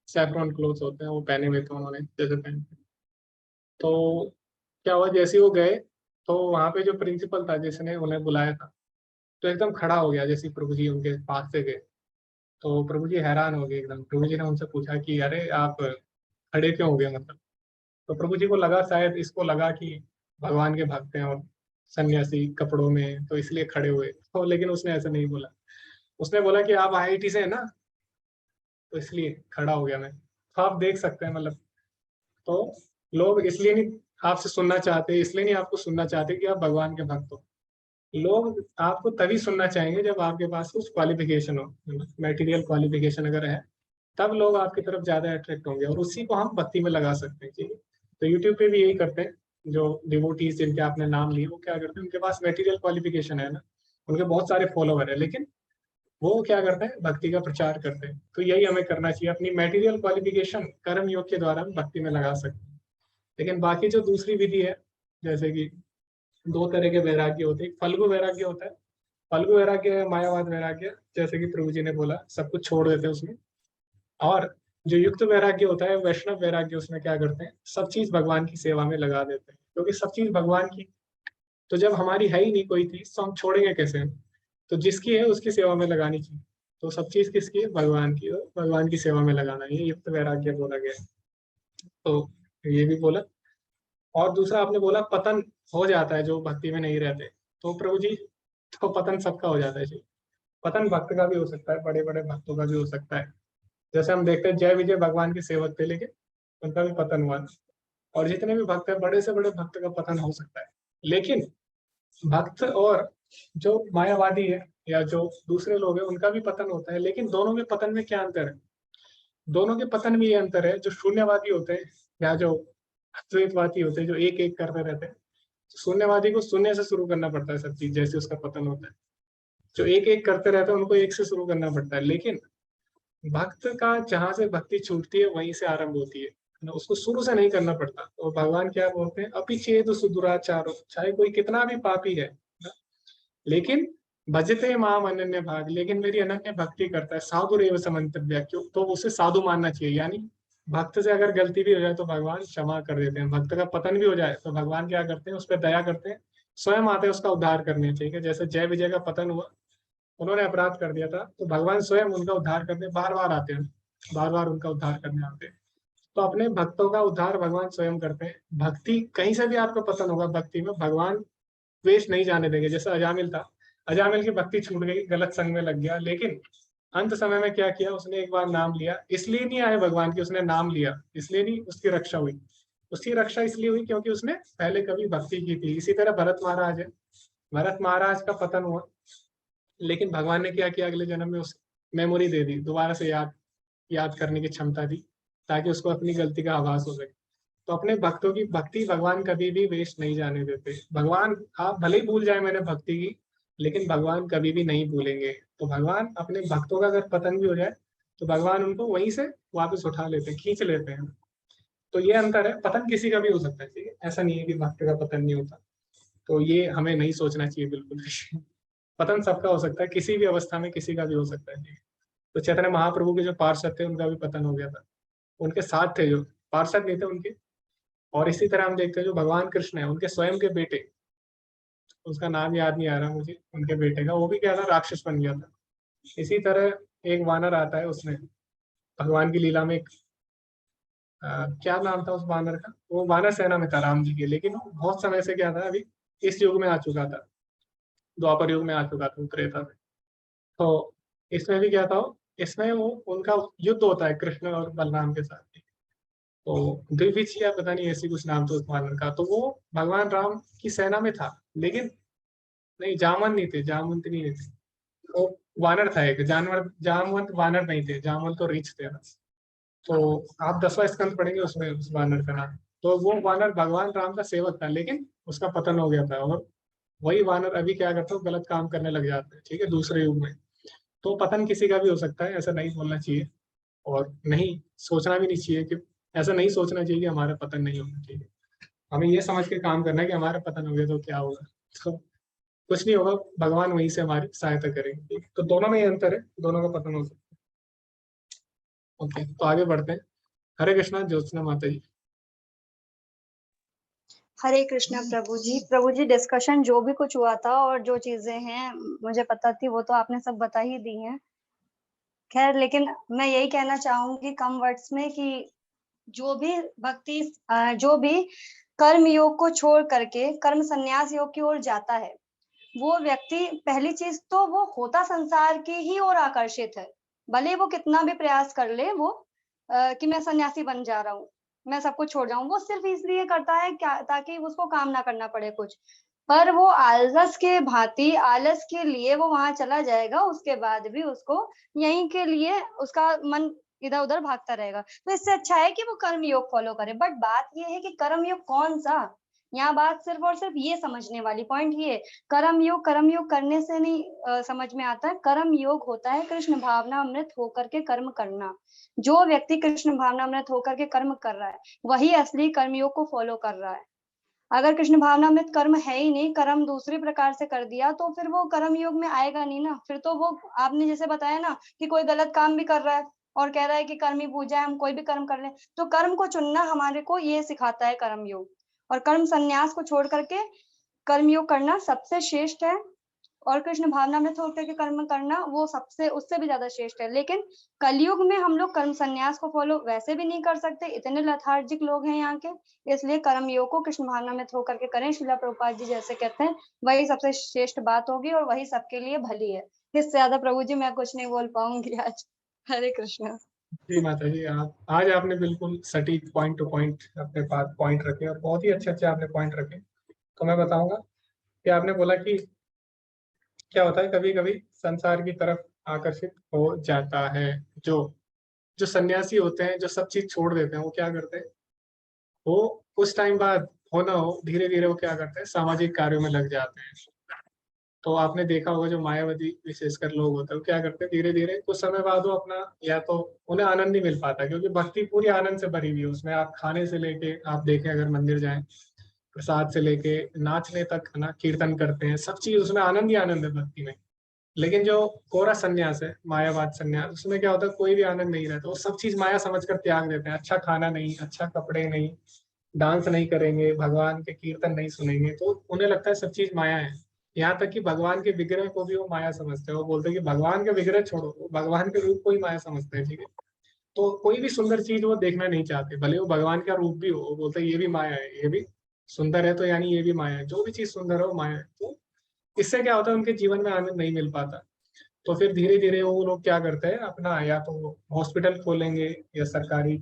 A: सैफ्रॉन क्लोथ्स होते हैं वो पहने हुए थे उन्होंने, जैसे पहने, तो क्या हुआ जैसे ही वो गए तो वहां पे जो प्रिंसिपल था जिसने उन्हें बुलाया था, तो एकदम खड़ा हो गया जैसे ही प्रभु जी उनके पास से गए। तो प्रभु जी हैरान हो गए एकदम। प्रभु जी ने उनसे पूछा कि अरे आप खड़े क्यों हो गए, मतलब। तो प्रभु जी को लगा, शायद इसको लगा कि भगवान के भक्त हैं और सन्यासी कपड़ों में, तो इसलिए खड़े हुए। तो लेकिन उसने ऐसा नहीं बोला, उसने बोला कि आप IIT से है ना, तो इसलिए खड़ा हो गया मैं। तो आप देख सकते हैं, मतलब तो लोग इसलिए नहीं आपसे सुनना चाहते, इसलिए नहीं आपको सुनना चाहते कि आप भगवान के भक्त हो। लोग आपको तभी सुनना चाहेंगे जब आपके पास कुछ क्वालिफिकेशन हो, मटेरियल क्वालिफिकेशन अगर है, तब लोग आपकी तरफ ज्यादा अट्रैक्ट होंगे, और उसी को हम भक्ति में लगा सकते हैं। ठीक है, तो यूट्यूब पे भी यही करते हैं जो डिवोटीज जिनके आपने नाम लिए, वो क्या करते हैं, उनके पास मटेरियल क्वालिफिकेशन है ना, उनके बहुत सारे फॉलोवर है, लेकिन वो क्या करते हैं, भक्ति का प्रचार करते हैं। तो यही हमें करना चाहिए, अपनी मटेरियल क्वालिफिकेशन कर्म योग के द्वारा हम भक्ति में लगा सकते हैं। लेकिन बाकी जो दूसरी विधि है, जैसे कि 2 तरह के वैराग्य होते हैं, फल्गु वैराग्य होता है, फल्गु वैराग्य, मायावाद वैराग्य, जैसे कि प्रभु जी ने बोला सब कुछ छोड़ देते हैं उसमें। और जो युक्त वैराग्य होता है, वैष्णव वैराग्य, उसमें क्या करते हैं, सब चीज भगवान की सेवा में लगा देते हैं, क्योंकि सब चीज भगवान की, तो जब हमारी है ही नहीं कोई चीज तो हम छोड़ेंगे कैसे? तो जिसकी है उसकी सेवा में लगानी चाहिए। तो सब चीज किसकी है? भगवान की, तो भगवान की सेवा में लगाना, ये युक्त वैराग्य बोला गया है। तो ये भी बोला। और दूसरा आपने बोला पतन हो जाता है जो भक्ति में नहीं रहते, तो प्रभु जी, तो पतन सबका हो जाता है जी। पतन भक्त का भी हो सकता है, बड़े बड़े भक्तों का भी हो सकता है। जैसे हम देखते हैं जय विजय भगवान के सेवक थे, लेकिन उनका भी पतन हुआ। और जितने भी भक्त है, बड़े से बड़े भक्त का पतन हो सकता है। लेकिन भक्त और जो मायावादी है या जो दूसरे लोग हैं, उनका भी पतन होता है। लेकिन दोनों के पतन में क्या अंतर है? दोनों के पतन में ये अंतर है, जो शून्यवादी होते हैं या जो अद्वैतवादी होते हैं, जो एक एक करते रहते हैं, शून्यवादी को शून्य से शुरू करना पड़ता है सब चीज, जैसे उसका पतन होता है। जो एक एक करते रहते हैं उनको एक से शुरू करना पड़ता है। लेकिन भक्त का जहां से भक्ति छूटती है वहीं से आरंभ होती है ना, उसको शुरू से नहीं करना पड़ता। तो भगवान क्या बोलते हैं, अपिछेद सुदुराचारो, चाहे कोई कितना भी पापी है ना, लेकिन भजते माम अनन्य भाग, लेकिन मेरी अनन्य भक्ति करता है, साधुरेव समंतव्य, क्यों, तो उसे साधु मानना चाहिए। यानी भक्त से अगर गलती भी हो जाए तो भगवान क्षमा कर देते हैं। भक्त का पतन भी हो जाए तो भगवान क्या करते हैं, उस पर दया करते हैं, स्वयं आते हैं उसका उद्धार करने। ठीक है, जैसे जय विजय का पतन हुआ, उन्होंने अपराध कर दिया था, तो भगवान स्वयं उनका उद्धार करने बार बार आते हैं, बार बार उनका उद्धार करने आते हैं। तो अपने भक्तों का उद्धार भगवान स्वयं करते हैं। भक्ति कहीं से भी आपका पतन होगा, भक्ति में भगवान द्वेष नहीं जाने देंगे। जैसे अजामिल था, अजामिल की भक्ति छूट गई, गलत संग में लग गया, लेकिन अंत समय में क्या किया, उसने एक बार नाम लिया, इसलिए नहीं आए भगवान की, उसने नाम लिया, इसलिए नहीं उसकी रक्षा हुई। उसकी रक्षा इसलिए हुई क्योंकि उसने पहले कभी भक्ति की थी। इसी तरह भरत महाराज है, भरत महाराज का पतन हुआ, लेकिन भगवान ने क्या किया, अगले जन्म में उस मेमोरी दे दी, दोबारा से याद करने की क्षमता दी, ताकि उसको अपनी गलती का आभास हो सके। तो अपने भक्तों की भक्ति भगवान कभी भी वेस्ट नहीं जाने देते। भगवान, आप भले ही भूल जाए मैंने भक्ति की, लेकिन भगवान कभी भी नहीं भूलेंगे। तो भगवान अपने भक्तों का अगर पतन भी हो जाए तो भगवान उनको वहीं से वापस उठा लेते हैं, खींच लेते हैं। तो ये अंतर है, पतन किसी का भी हो सकता है, ठीक है, ऐसा नहीं है कि भक्त का पतन नहीं होता। तो ये हमें नहीं सोचना चाहिए बिल्कुल भी। पतन सबका हो सकता है, किसी भी अवस्था में किसी का भी हो सकता है। तो चैतन्य महाप्रभु के जो पार्षद थे उनका भी पतन हो गया था, उनके साथ थे, जो पार्षद नहीं थे उनके। और इसी तरह हम देखते हैं जो भगवान कृष्ण है उनके स्वयं के बेटे, उसका नाम याद नहीं आ रहा मुझे, उनके बेटे का, वो भी क्या था, राक्षस बन गया था। इसी तरह एक वानर आता है, उसने भगवान की लीला में एक क्या नाम था उस वानर का, वो वानर सेना में था राम जी के, लेकिन वो बहुत समय से क्या था, अभी इस युग में आ चुका था, द्वापर युग में आ चुका था, त्रेता में। तो इसमें भी क्या था, इसमें वो उनका युद्ध होता है कृष्ण और बलराम के साथ। तो द्विविच या पता नहीं ऐसी कुछ नाम था उस वानर का। तो वो भगवान राम की सेना में था, लेकिन नहीं, जामवंत नहीं थे, जामवंत नहीं थे, वो वानर था एक, जानवर, जामवंत वानर नहीं थे, जामवंत तो रीछ थे बस। तो आप 10वां स्कंद पढ़ेंगे, उसमें उस वानर का नाम। तो वो वानर भगवान राम का सेवक था, लेकिन उसका पतन हो गया था। और वही वानर अभी क्या करता है, गलत काम करने लग जाते हैं, ठीक है, दूसरे युग में। तो पतन किसी का भी हो सकता है, ऐसा नहीं बोलना चाहिए, और नहीं सोचना भी नहीं चाहिए कि, ऐसा नहीं सोचना चाहिए कि हमारा पतन नहीं होना चाहिए। हमें ये समझ के काम करना है कि हमारा पतन हो गया तो क्या होगा, तो कुछ नहीं होगा, भगवान वहीं से हमारी सहायता करेंगे, ठीक है? तो दोनों में ही अंतर है, दोनों का पतन हो सकता है। ओके, तो आगे बढ़ते हैं। हरे कृष्णा ज्योत्सना माता जी।
C: हरे कृष्णा प्रभु जी। प्रभु जी, डिस्कशन जो भी कुछ हुआ था और जो चीजें हैं मुझे पता थी वो तो आपने सब बता ही दी हैं। खैर, लेकिन मैं यही कहना चाहूंगी कम वर्ड्स में कि जो भी भक्ति जो भी कर्म योग को छोड़ करके कर्म संन्यास योग की ओर जाता है, वो व्यक्ति पहली चीज तो वो होता संसार की ही ओर आकर्षित है। भले वो कितना भी प्रयास कर ले, वो कि मैं सन्यासी बन जा रहा हूँ, मैं सब कुछ छोड़ जाऊं, वो सिर्फ इसलिए करता है क्या, ताकि उसको काम ना करना पड़े कुछ। पर वो आलस के भांति, आलस के लिए वो वहां चला जाएगा, उसके बाद भी उसको यहीं के लिए उसका मन इधर उधर भागता रहेगा। तो इससे अच्छा है कि वो कर्म योग फॉलो करे। बट बात ये है कि कर्म योग कौन सा, यहाँ बात सिर्फ और सिर्फ ये समझने वाली पॉइंट ये, कर्म योग करने से नहीं समझ में आता है। कर्म योग होता है कृष्ण भावना अमृत होकर के कर्म करना। जो व्यक्ति कृष्ण भावना अमृत होकर के कर्म कर रहा है, वही असली कर्मयोग को फॉलो कर रहा है। अगर कृष्ण भावना अमृत कर्म है ही नहीं, कर्म दूसरी प्रकार से कर दिया, तो फिर वो कर्म योग में आएगा नहीं ना। फिर तो वो आपने जैसे बताया ना कि कोई गलत काम भी कर रहा है और कह रहा है कि कर्म ही पूजा है, हम कोई भी कर्म कर ले, तो कर्म को चुनना हमारे को ये सिखाता है कर्म योग। और कर्म संन्यास को छोड़ करके कर्मयोग करना सबसे श्रेष्ठ है, और कृष्ण भावना में होकर के कर्म करना वो सबसे उससे भी ज्यादा श्रेष्ठ है। लेकिन कलयुग में हम लोग कर्म संन्यास को फॉलो वैसे भी नहीं कर सकते, इतने लथार्जिक लोग हैं यहाँ के, इसलिए कर्म योग को कृष्ण भावना में होकर के करें। श्रीला प्रभुपाद जी जैसे कहते हैं वही सबसे श्रेष्ठ बात होगी और वही सबके लिए भली है। इससे ज्यादा प्रभु जी मैं कुछ नहीं बोल पाऊंगी आज। हरे कृष्ण।
A: जी माता जी, आप आज आपने बिल्कुल सटीक पॉइंट टू पॉइंट अपने पास पॉइंट रखे, और बहुत ही अच्छे अच्छे आपने पॉइंट रखे। तो मैं बताऊंगा कि आपने बोला कि क्या होता है, कभी कभी संसार की तरफ आकर्षित हो जाता है। जो जो सन्यासी होते हैं, जो सब चीज छोड़ देते हैं, वो क्या करते हैं, वो कुछ टाइम बाद हो ना हो धीरे धीरे वो क्या करते हैं, सामाजिक कार्यों में लग जाते हैं। तो आपने देखा होगा जो मायावादी विशेषकर लोग होते हैं, वो क्या करते हैं, धीरे धीरे कुछ समय बाद वो अपना, या तो उन्हें आनंद नहीं मिल पाता, क्योंकि भक्ति पूरी आनंद से भरी हुई है। उसमें आप खाने से लेके, आप देखें अगर मंदिर जाएं, प्रसाद से लेके नाचने तक, है ना, कीर्तन करते हैं, सब चीज उसमें आनंद ही आनंद है भक्ति में। लेकिन जो कोरा संन्यास है, मायावाद संन्यास, उसमें क्या होता है, कोई भी आनंद नहीं रहता, वो सब चीज माया समझकर त्याग देते हैं। अच्छा खाना नहीं, अच्छा कपड़े नहीं, डांस नहीं करेंगे, भगवान के कीर्तन नहीं सुनेंगे, तो उन्हें लगता है सब चीज माया है। यहाँ तक कि भगवान के विग्रह को भी वो माया समझते हैं। वो बोलते हैं कि भगवान के विग्रह छोड़ो, वो भगवान के रूप को ही माया समझते हैं, ठीक है। तो कोई भी सुंदर चीज वो देखना नहीं चाहते, भले वो भगवान का रूप भी हो, वो बोलते हैं ये भी माया है, ये भी सुंदर है, तो यानी ये भी माया है, जो भी चीज सुंदर है वो माया है। तो इससे क्या होता है, उनके जीवन में आनंद नहीं मिल पाता। तो फिर धीरे धीरे वो लोग क्या करते हैं, अपना या तो हॉस्पिटल खोलेंगे, या सरकारी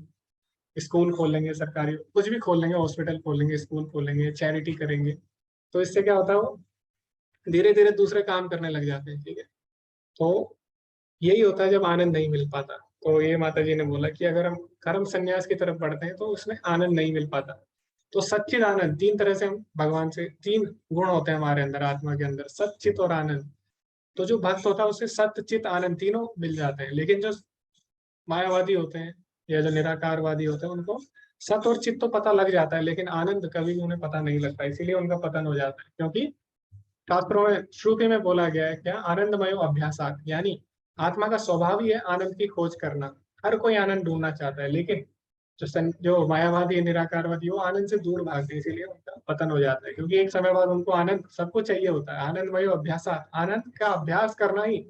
A: स्कूल खोलेंगे, सरकारी कुछ भी खोलेंगे, हॉस्पिटल खोलेंगे, स्कूल खोलेंगे, चैरिटी करेंगे। तो इससे क्या होता है, वो धीरे धीरे दूसरे काम करने लग जाते हैं, ठीक है। तो यही होता है जब आनंद नहीं मिल पाता। तो ये माता जी ने बोला कि अगर हम कर्म संन्यास की तरफ बढ़ते हैं तो उसमें आनंद नहीं मिल पाता। तो सच्चित आनंद, तीन तरह से हम भगवान से, तीन गुण होते हैं हमारे अंदर, आत्मा के अंदर, सच्चित और आनंद। तो जो भक्त होता है उसे सत्य चित आनंद तीनों मिल जाते हैं। लेकिन जो मायावादी होते हैं या जो निराकारवादी होते हैं, उनको सत और चित तो पता लग जाता है, लेकिन आनंद कभी उन्हें पता नहीं लगता, इसीलिए उनका पतन हो जाता है। क्योंकि शास्त्रों में, श्रुति में बोला गया है क्या, आनंदमय अभ्यासात, यानी आत्मा का स्वभाव ही है आनंद की खोज करना। हर कोई आनंद ढूंढना चाहता है, लेकिन जो मायावादी निराकारवादी वो आनंद से दूर भागते हैं, इसीलिए उनका पतन हो जाता है, क्योंकि एक समय बाद उनको आनंद सबको चाहिए होता है। आनंदमय अभ्यास, आनंद का अभ्यास करना ही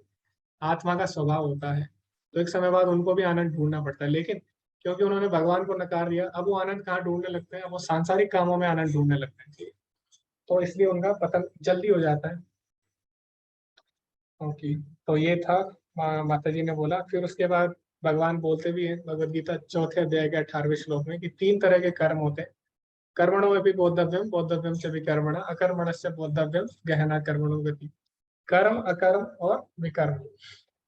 A: आत्मा का स्वभाव होता है। तो एक समय बाद उनको भी आनंद ढूंढना पड़ता है, लेकिन क्योंकि उन्होंने भगवान को नकार दिया, अब वो आनंद कहाँ ढूंढने लगते हैं, अब वो सांसारिक कामों में आनंद ढूंढने लगते हैं, तो इसलिए उनका पतन जल्दी हो जाता है। ओके, तो ये था माता जी ने बोला। फिर उसके बाद भगवान बोलते भी हैं भगवद गीता चौथे अध्याय के 18वें श्लोक में कि 3 तरह के कर्म होते हैं। कर्मणो में भी बोद्धव्यम, बोद्धव्यम से भी कर्मणा, अकर्मणस्य बोद्धव्यम, गहना कर्मणो गति। कर्म, अकर्म और विकर्म।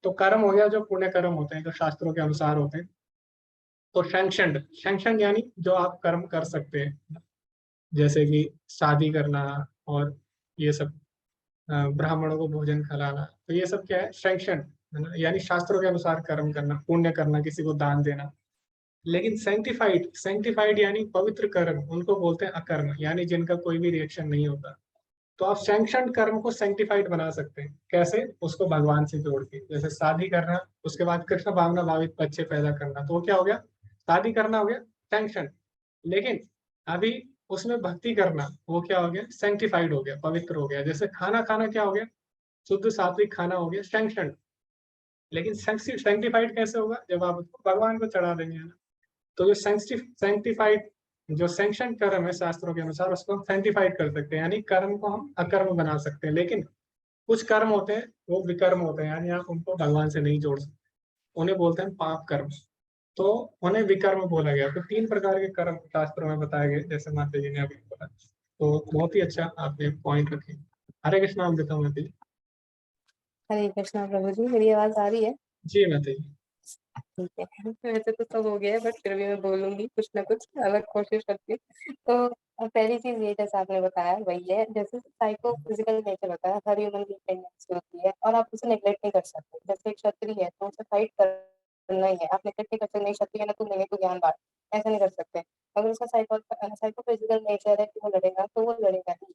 A: तो कर्म हो गया जो पुण्य कर्म होते हैं, जो शास्त्रों के अनुसार होते हैं। तो सैंक्शनड, सैंक्शन यानी जो आप कर्म कर सकते हैं, जैसे कि शादी करना और ये सब, ब्राह्मणों को भोजन खिलाना, तो ये सब क्या है, सैंक्शन है ना, यानी शास्त्रों के अनुसार कर्म करना, पुण्य करना, किसी को दान देना। लेकिन सैंक्टिफाइड, सैंक्टिफाइड यानी पवित्र कर्म, उनको बोलते हैं अकर्म, यानी जिनका कोई भी रिएक्शन नहीं होता। तो आप सैंक्शन कर्म को सैंक्टिफाइड बना सकते हैं, कैसे, उसको भगवान से जोड़ के, जैसे शादी करना, उसके बाद कृष्ण भावना भावित बच्चे पैदा करना, तो वो क्या हो गया, शादी करना हो गया सैंक्शन। लेकिन अभी उसमें भक्ति करना, वो क्या हो गया, सैंक्टिफाइड हो गया, पवित्र हो गया। जैसे खाना खाना क्या हो गया, शुद्ध सात्विक खाना हो गया सैंक्शन। लेकिन सैंक्टिफाइड कैसे होगा, जब आप उसको भगवान को चढ़ा देंगे, है ना। तो जो सैंक्टिफाइड, जो सैंक्शन कर्म है शास्त्रों के अनुसार, उसको हम सैंक्टिफाइड कर सकते हैं, यानी कर्म को हम अकर्म बना सकते हैं। लेकिन कुछ कर्म होते हैं वो विकर्म होते हैं, यानी आप उनको भगवान से नहीं जोड़ सकते, उन्हें बोलते हैं पाप कर्म, तो उन्हें विकर्म बोला गया। तो 3 प्रकार के कर्म शास्त्रों में बताए गए, जैसे माता जी ने अभी बोला। तो बहुत ही अच्छा आपने पॉइंट रखे। हरे कृष्णा, हम बताऊँ माता जी।
L: हरे कृष्णा प्रभु जी, मेरी आवाज आ रही है?
A: जी माता जी।
L: ठीक है। वैसे तो सब हो गया है, बट फिर भी मैं बोलूंगी कुछ ना कुछ, अलग कोशिश करती हूँ। तो पहली चीज ये, जैसे आपने बताया वही है, जैसे साइको फिजिकल नेचर होता है, हर ह्यूमन की टेंडेंसी होती है और आप उसे नेग्लेक्ट नहीं कर सकते। जैसे एक क्षत्रिय है तो उसे फाइट करना ही है, आप नेग्लेक्ट नहीं कर सकते, नहीं क्षत्रिय है ना, तू मेरे को ज्ञान बांट, ऐसा नहीं कर सकते। अगर उसका साइको फिजिकल नेचर है कि वो लड़ेगा, तो वो लड़ेगा ही।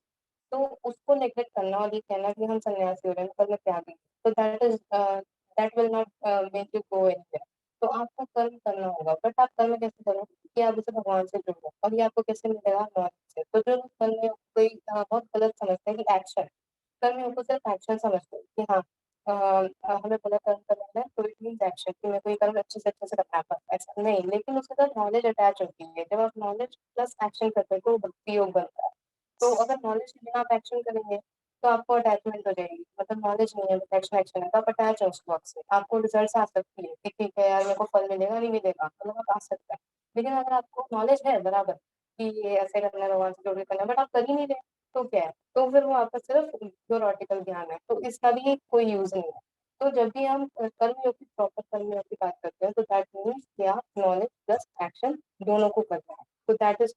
L: तो उसको नेग्लेक्ट करना और ये कहना कि हम सन्यासी हो रहे हैं, कर्म त्यागी, तो that will not make you go anywhere. तो आपको कर्म करना होगा, बट आप कर्म कैसे करो, कि आप उसे भगवान से जोड़ो, और ये आपको कैसे मिलेगा, नॉलेज से। तो जो लोग कर्म में कोई बहुत गलत समझते हैं कि एक्शन, कर्म में उनको सिर्फ एक्शन समझते हैं कि हाँ, हमें बोला कर्म करना है तो इट मीन्स एक्शन, कि मेरे को ये कर्म अच्छे से करना है, ऐसा नहीं। लेकिन उसके साथ नॉलेज अटैच होती है, जब आप नॉलेज प्लस एक्शन करते हैं तो भक्ति योग बनता है। तो अगर नॉलेज के बिना आप एक्शन करेंगे तो आपको अटैचमेंट हो जाएगी, मतलब नॉलेज नहीं है, एक्शन एक्शन है, तो आप अटैच है उस वर्क से, आपको रिजल्ट आ सकती है कि ठीक है यार, मेरे को फल मिलेगा नहीं मिलेगा, मतलब आप आ सकता है। लेकिन अगर आपको नॉलेज है बराबर कि ये ऐसे करना है, भगवान से जोड़ के करना है, बट आप कर ही नहीं रहे, तो क्या है, तो फिर वो आपका सिर्फ थ्योरेटिकल ज्ञान है, तो इसका भी कोई यूज नहीं है। तो जब भी हम कर्मयोग की, प्रॉपर कर्मयोग की बात करते हैं, तो दैट मीन्स कि आप नॉलेज प्लस एक्शन दोनों को करना है, तो दैट इज।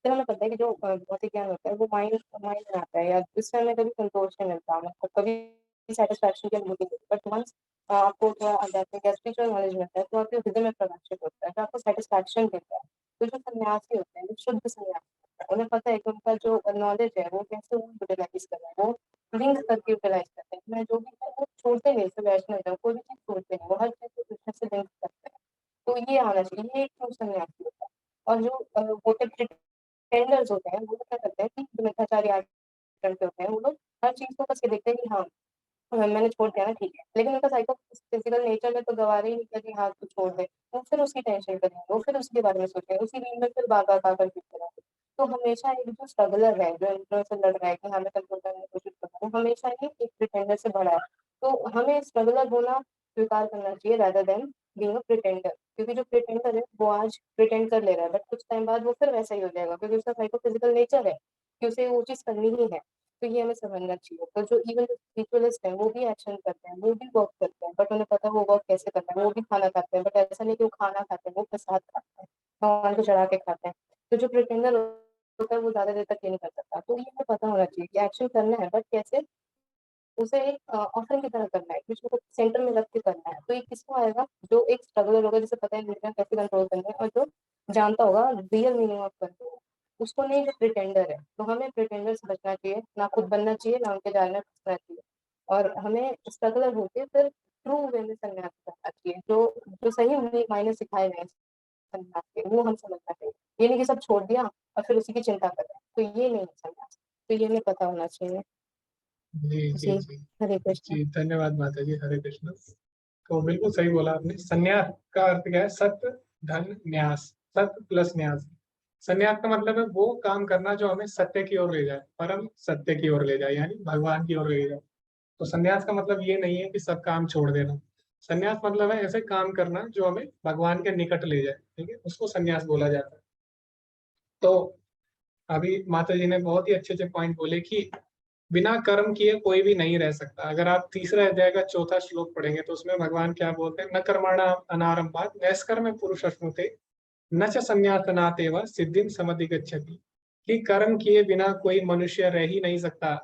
L: फिर हमें पता है कि जो भौतिक ज्ञान होता है वो माइंड माइंड में आता है, या इससे हमें कभी संतोष नहीं मिलता, मतलब कभी सेटिस्फैक्शन की अनुभूति नहीं। बट वंस आपको थोड़ा आध्यात्मिक या स्पिरिचुअल नॉलेज मिलता है, तो आपके हृदय में प्रकाशित होता है, तो आपको सेटिस्फैक्शन देता है। तो जो सन्यासी होते हैं, जो शुद्ध सन्यासी होते हैं, उन्हें पता है कि उनका जो नॉलेज है वो कैसे वो यूटिलाइज कर रहे हैं, वो लिंक करके यूटिलाइज करते हैं। मैं जो भी है वो छोड़ते नहीं, जैसे वैष्णव है, कोई भी चीज छोड़ते नहीं, वो हर चीज को कृष्ण से लिंक करते हैं। तो ये आना चाहिए, ये एक ट्रू सन्यासी होता है। और जो मोटिव टेंडर्स होते हैं, वो लोग क्या करते हैं कि जो मिथ्याचारी आचरण के होते हैं, वो लोग हर चीज को बस ये देखते हैं कि हाँ, मैंने छोड़ दिया ना, ठीक है। लेकिन उनका साइको फिजिकल नेचर में तो गवारा ही नहीं किया कि हाँ तू छोड़ दे, वो फिर उसकी टेंशन करेंगे, वो फिर उसके बारे में सोचेंगे, उसी रील में फिर बार बार आकर फिरते रहेंगे। तो हमेशा एक जो स्ट्रगलर है, जो इंफ्लुएंस से लड़ रहा है कि हाँ मैं कंट्रोल करने की कोशिश कर रहा हूँ, हमेशा ही एक प्रिटेंडर से बड़ा है। तो हमें स्ट्रगलर होना स्वीकार करना चाहिए, rather than being a pretender. क्योंकि जो प्रिटेंडर है वो आज प्रिटेंड कर ले रहा है, बट कुछ टाइम बाद वो फिर वैसा ही हो जाएगा, क्योंकि उसका साइकोफिजिकल नेचर है कि उसे वो चीज करनी ही है। तो ये हमें समझना चाहिए। तो जो इवन जो स्पिरिचुअलिस्ट है, वो भी एक्शन करते हैं, वो भी वर्क करते हैं, बट उन्हें पता है वो वर्क कैसे करना है। वो भी खाना खाते हैं, बट ऐसा नहीं कि वो खाना खाते हैं, वो प्रसाद खाते हैं, भगवान को चढ़ा के खाते हैं। तो जो प्रिटेंडर होता है वो ज्यादा देर तक ये नहीं कर सकता। तो ये हमें पता होना चाहिए कि एक्शन करना है, बट कैसे, उसे एक ऑफरिंग की तरह करना है, कृष्ण को सेंटर में रख के करना है। तो ये किसको आएगा, जो एक स्ट्रगलर होगा, जिसे पता है इंद्रियां कैसे कंट्रोल करनी है, और जो जानता होगा रियल मीनिंग ऑफ कंट्रोल, उसको नहीं, जो प्रिटेंडर है। तो हमें प्रिटेंडर से बचना चाहिए, ना खुद बनना चाहिए, ना उनके जाल में फंसना चाहिए। और हमें स्ट्रगलर होके फिर ट्रू वे में संन्यास करना चाहिए, जो जो सही मायने सिखाए गए संन्यास के, वो हम समझना चाहिए। ये नहीं कि सब छोड़ दिया और फिर उसी की चिंता कर रहे हैं, तो ये नहीं है संन्यास। तो ये हमें पता होना चाहिए।
A: जी, जी,
L: जी,
A: जी।
L: हरे कृष्ण।
A: जी, धन्यवाद माता जी, हरे कृष्ण। तो बिल्कुल सही बोला आपने। संन्यास का अर्थ क्या है? सत्य, धन, न्यास। सत्य प्लस न्यास। संन्यास का मतलब है वो काम करना जो हमें सत्य की ओर ले जाए, परम सत्य की ओर ले जाए, यानी भगवान की ओर ले जाए। तो संन्यास का मतलब ये नहीं है कि सब काम छोड़ देना। संन्यास मतलब है ऐसे काम करना जो हमें भगवान के निकट ले जाए, ठीक है, उसको संन्यास बोला जाता है। तो अभी माता जी ने बहुत ही अच्छे अच्छे पॉइंट बोले कि बिना कर्म किए कोई भी नहीं रह सकता। अगर आप तीसरा अध्याय का चौथा श्लोक पढ़ेंगे तो उसमें भगवान क्या बोलते हैं? न कर्मणा अनारंभात नैष्कर्म्य पुरुषश्नुते न च संन्यासनातेव सिद्धिं समधिगच्छति। कि कर्म किए बिना कोई मनुष्य रह ही नहीं सकता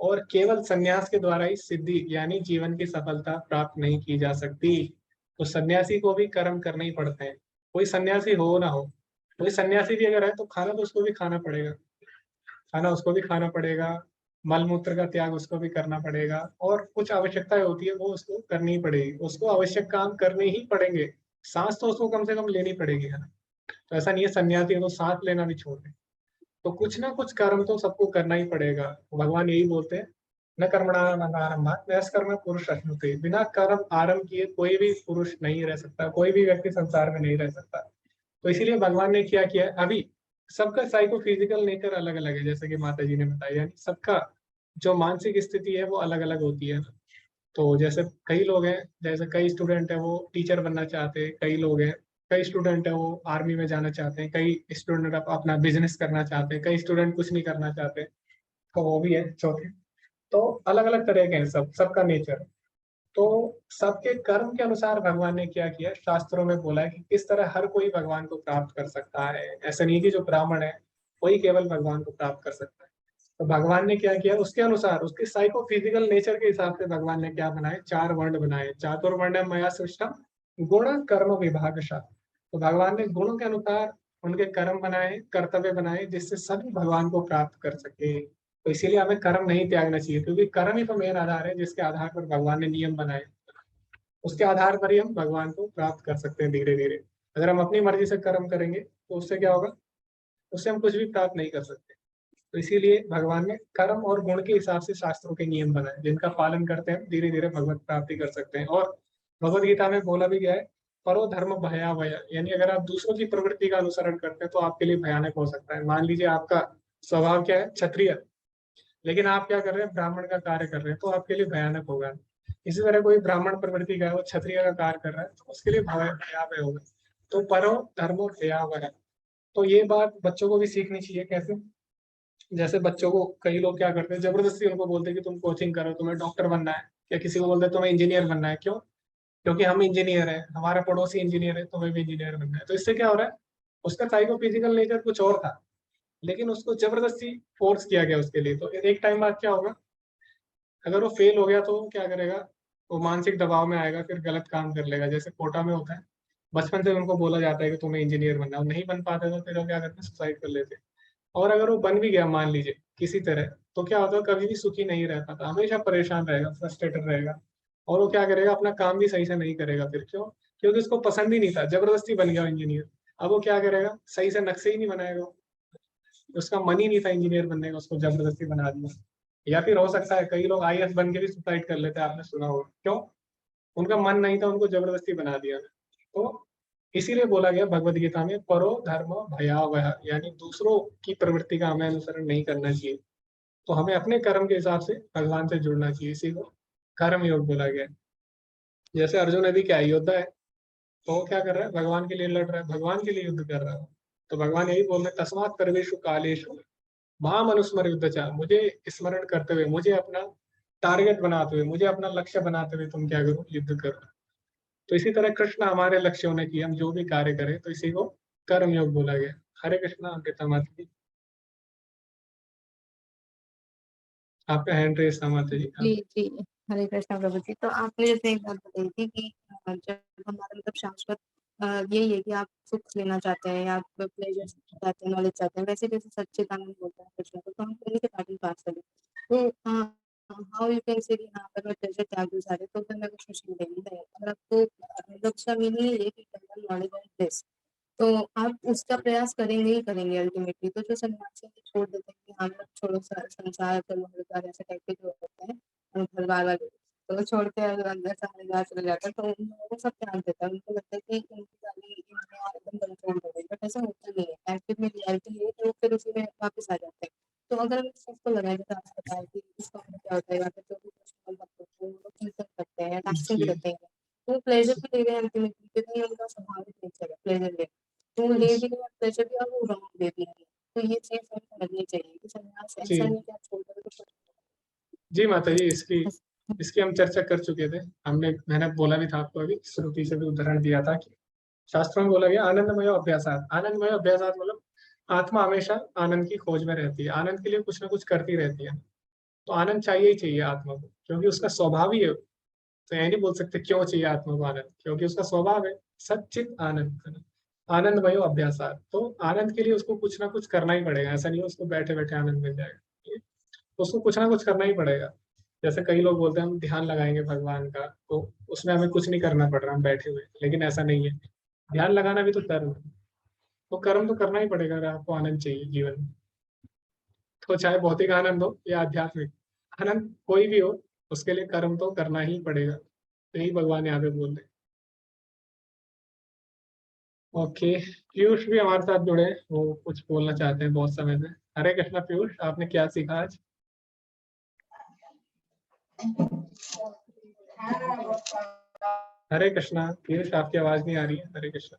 A: और केवल संन्यास के द्वारा ही सिद्धि यानी जीवन की सफलता प्राप्त नहीं की जा सकती। तो सन्यासी को भी कर्म करने ही पड़ते हैं, कोई सन्यासी हो ना हो। कोई सन्यासी भी अगर है तो खाना तो उसको भी खाना पड़ेगा, खाना उसको भी खाना पड़ेगा, मल मूत्र का त्याग उसको भी करना पड़ेगा, और कुछ आवश्यकताएं होती है वो उसको करनी ही पड़ेगी, उसको आवश्यक काम करने ही पड़ेंगे। सांस तो उसको कम से कम लेनी पड़ेगी, है ना। तो ऐसा नहीं है सन्यासी को सांस लेना भी छोड़ दे। तो कुछ ना कुछ कर्म तो सबको करना ही पड़ेगा। भगवान यही बोलते हैं, न कर्मणाम आरंभात नैष्कर्म्य पुरुषश्नुते। बिना कर्म आरंभ किए कोई भी पुरुष नहीं रह सकता, कोई भी व्यक्ति संसार में नहीं रह सकता। तो इसीलिए भगवान ने क्या किया है, अभी सबका साइको फिजिकल नेचर अलग अलग है, जैसे कि माता जी ने बताया, यानी सबका जो मानसिक स्थिति है वो अलग अलग होती है। तो जैसे कई लोग हैं, जैसे कई स्टूडेंट है वो टीचर बनना चाहते हैं, कई लोग हैं, कई स्टूडेंट है वो आर्मी में जाना चाहते हैं, कई स्टूडेंट अपना बिजनेस करना चाहते हैं, कई स्टूडेंट कुछ नहीं करना चाहते। तो वो भी है चौथे। तो अलग अलग तरह के हैं, सबका नेचर। तो सबके कर्म के अनुसार भगवान ने क्या किया, शास्त्रों में बोला है कि किस तरह हर कोई भगवान को प्राप्त कर सकता है। ऐसा नहीं कि जो ब्राह्मण है वही केवल भगवान को प्राप्त कर सकता है। तो भगवान ने क्या किया, उसके अनुसार उसके साइको फिजिकल नेचर के हिसाब से भगवान ने क्या बनाए, 4 वर्ण बनाए। चातुर्वर्ण मया सृष्टम गुण कर्म विभागशः। तो भगवान ने गुणों के अनुसार उनके कर्म बनाए, कर्तव्य बनाए, जिससे सभी भगवान को प्राप्त कर सके। तो इसीलिए हमें कर्म नहीं त्यागना चाहिए, क्योंकि कर्म ही तो मेन आधार है जिसके आधार पर भगवान ने नियम बनाए। उसके आधार पर ही हम भगवान को प्राप्त कर सकते हैं धीरे धीरे। अगर हम अपनी मर्जी से कर्म करेंगे तो उससे क्या होगा, उससे हम कुछ भी प्राप्त नहीं कर सकते। तो इसीलिए भगवान ने कर्म और गुण के हिसाब से शास्त्रों के नियम बनाए, जिनका पालन करते हैं धीरे धीरे भगवत प्राप्ति कर सकते हैं। और भगवत गीता में बोला भी गया है, परो धर्म भयावह, यानी अगर आप दूसरों की प्रवृत्ति का अनुसरण करते हैं तो आपके लिए भयानक हो सकता है। मान लीजिए आपका स्वभाव क्या है, क्षत्रिय, लेकिन आप क्या कर रहे हैं, ब्राह्मण का कार्य कर रहे हैं, तो आपके लिए भयानक होगा। इसी तरह कोई ब्राह्मण प्रवृत्ति का है, वो क्षत्रिय का कार्य कर रहा है, तो उसके लिए भयावह होगा। तो परो धर्मो भयावह। तो ये बात बच्चों को भी सीखनी चाहिए। कैसे? जैसे बच्चों को कई लोग क्या करते हैं, जबरदस्ती उनको बोलते हैं कि तुम कोचिंग करो, तुम्हें डॉक्टर बनना है, या किसी को बोलते हैं तुम्हें इंजीनियर बनना है। क्यों? क्योंकि हम इंजीनियर हैं, हमारा पड़ोसी इंजीनियर है, तुम्हें भी इंजीनियर बनना है। तो इससे क्या हो रहा है, उसका साइको फिजिकल नेचर कुछ और था, लेकिन उसको जबरदस्ती फोर्स किया गया उसके लिए। तो एक टाइम बाद क्या होगा, अगर वो फेल हो गया तो वो क्या करेगा, वो मानसिक दबाव में आएगा, फिर गलत काम कर लेगा। जैसे कोटा में होता है, बचपन से उनको बोला जाता है कि तुम्हें इंजीनियर बनना है, वो नहीं बन पाते तो फिर वो क्या करते हैं, सुसाइड कर लेते हैं। और अगर वो बन भी गया मान लीजिए किसी तरह, तो क्या होता है, कभी भी सुखी नहीं रह पाता, हमेशा परेशान रहेगा, फ्रस्ट्रेटेड रहेगा। और वो क्या करेगा, अपना काम भी सही से नहीं करेगा। फिर क्यों? क्योंकि उसको पसंद ही नहीं था, जबरदस्ती बन गया इंजीनियर। अब वो क्या करेगा, सही से नक्शे ही नहीं बनाएगा, उसका मन ही नहीं था इंजीनियर बनने का, उसको जबरदस्ती बना दिया। या फिर हो सकता है कई लोग आईएएस बन के भी सुसाइड कर लेते हैं, आपने सुना होगा। क्यों? उनका मन नहीं था, उनको जबरदस्ती बना दिया। तो इसीलिए बोला गया भगवत गीता में, परो धर्म भयावह, यानी दूसरों की प्रवृत्ति का हमें अनुसरण नहीं करना चाहिए। तो हमें अपने कर्म के हिसाब से भगवान से जुड़ना चाहिए, इसी को कर्म योग बोला गया है। जैसे अर्जुन अभी क्या योद्धा है, तो वो क्या कर रहा है, भगवान के लिए लड़ रहा है, भगवान के लिए युद्ध कर रहा है। तो भगवान यही बोल रहे हैं, तस्मात् सर्वेषु कालेषु माम अनुस्मर युद्ध चा, मुझे स्मरण करते हुए, मुझे अपना टारगेट बनाते हुए, मुझे अपना लक्ष्य बनाते हुए तुम क्या करो, युद्ध करो। तो इसी तरह कृष्ण हमारे लक्ष्य होने की, हम जो भी कार्य करें, तो इसी को कर्म योग बोला गया। हरे कृष्णा। अमृता माता जी, आपका हैंड रेस था माता जी।
L: जी, जी। हरे कृष्णा प्रभु जी। तो आपने जैसे एक बात बताई थी कि जब हमारा मतलब शाश्वत यही है कि आप सुख लेना चाहते हैं या आप प्लेज़र चाहते हैं, नॉलेज चाहते हैं, वैसे जैसे सच्चिदानंद बोलता है कृष्ण को, तो हम उन्हीं के पार्ट में पास करें। तो हाउ यू कैन से कि हाँ, अगर मैं प्लेज़र त्याग दूँ सारे, तो फिर मैं कुछ मुश्किल नहीं है। और आपको लक्ष्य मीनिंग ये है कि नॉलेज एंड ब्लिस। तो आप उसका प्रयास करेंगे ही करेंगे अल्टीमेटली। तो जो सन्यासी हैं छोड़ देते हैं कि हम लोग छोड़ो संसार परिवार ऐसे टाइप के जो होते हैं परिवार वाले, तो वो छोड़ते हैं अंदर से हरिद्वार चले जाते हैं, तो उन लोगों को सब त्याग देता है। उनको लगता है कि उनकी सारी इंद्रियाँ एकदम कंट्रोल हो गई, बट ऐसा होता नहीं है। एक्चुअली में रियलिटी है कि वो फिर उसी में वापस आ जाते हैं। तो अगर हम इस चीज़ को लगाएँ, जैसे आपने बताया कि इसका मतलब क्या होता है, या फिर जो भी कृष्ण भक्त होते हैं वो लोग कीर्तन करते हैं, डांसिंग
A: जी
L: करते हैं, तो वो प्लेज़र भी ले रहे हैं अल्टीमेटली, क्योंकि ये उनका स्वाभाविक नेचर है प्लेज़र लेना। तो वो ले भी रहे हैं प्लेज़र भी, और वो रॉन्ग वे भी नहीं है। तो ये चीज़ हमें समझनी चाहिए कि सन्यास
A: जी
L: ऐसा नहीं है कि आप छोड़ दोगे तो कुछ
A: जी माता जी, इसकी
L: बस।
A: इसकी हम चर्चा कर चुके थे। मैंने बोला भी था आपको, अभी श्रुति से भी उदाहरण दिया था कि शास्त्रों में बोला गया आनंदमय अभ्यासात। आनंदमय अभ्यासात मतलब आत्मा हमेशा आनंद की खोज में रहती है, आनंद के लिए कुछ ना कुछ करती रहती है। तो आनंद चाहिए ही चाहिए आत्मा को, क्योंकि उसका स्वभाव ही है। तो यह नहीं बोल सकते क्यों चाहिए आत्मा को आनंद, क्योंकि उसका स्वभाव है सच्चित आनंद। आनंदमय अभ्यासात, तो आनंद के लिए उसको कुछ ना कुछ करना ही पड़ेगा। ऐसा नहीं है उसको बैठे बैठे आनंद मिल जाएगा, तो उसको कुछ ना कुछ करना ही पड़ेगा। जैसे कई लोग बोलते हैं हम ध्यान लगाएंगे भगवान का, तो उसमें हमें कुछ नहीं करना पड़ रहा, हम बैठे हुए, लेकिन ऐसा नहीं है। ध्यान लगाना भी तो कर्म है, तो कर्म तो करना ही पड़ेगा अगर आपको आनंद चाहिए जीवन में। तो चाहे भौतिक आनंद हो या आध्यात्मिक आनंद, कोई भी हो, उसके लिए कर्म तो करना ही पड़ेगा। तो यही भगवान यहाँ पे बोल रहे हैं। ओके, पीयूष भी हमारे साथ जुड़े हैं, वो कुछ बोलना चाहते हैं बहुत समय से। हरे कृष्णा पीयूष, आपने क्या सीखा आज? हरे कृष्णा पीयूष, आपकी आवाज नहीं आ रही है। हरे कृष्णा।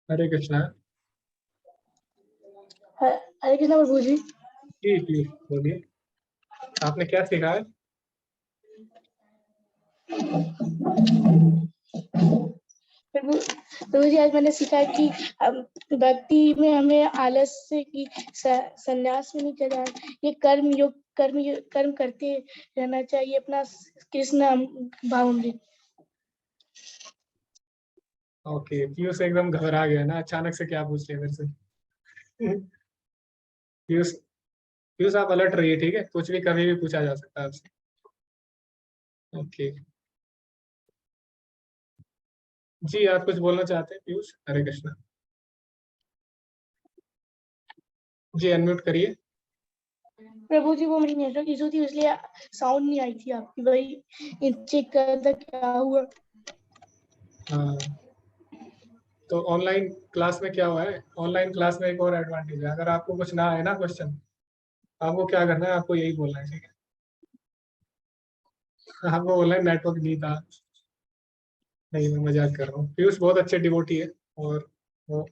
A: हरे कृष्णा।
M: हरे कृष्णा प्रभु जी।
A: जी पीयूष बोलिए, आपने क्या सीखा आज?
M: प्रभु जी, आज मैंने सीखा कि भक्ति में हमें आलस से की संन्यास में नहीं चला, ये कर्म करते रहना चाहिए अपना कृष्ण भाव में।
A: ओके, पीयूष एकदम घबरा गया ना, अचानक से क्या पूछ लिया मेरे से। पीयूष पीयूष आप अलर्ट रहिए, ठीक है? कुछ भी कभी भी पूछा जा सकता है आपसे। ओके जी, आप कुछ बोलना चाहते हैं पीयूष? हरे कृष्णा जी, अनम्यूट करिए।
M: प्रभु जी, वो मेरी नेटवर्क इशू थी, इसलिए साउंड नहीं आई थी आपकी, वही चेक कर रहा था क्या हुआ।
A: हाँ, तो ऑनलाइन क्लास में क्या हुआ है, ऑनलाइन क्लास में एक और एडवांटेज है, अगर आपको कुछ ना आए ना क्वेश्चन, आपको क्या करना है, आपको यही बोलना है, ठीक है? आपको बोलना है नेटवर्क नहीं था। नहीं, मैं मजाक कर रहा हूँ। पीयूष बहुत अच्छे डिवोटी है, और वो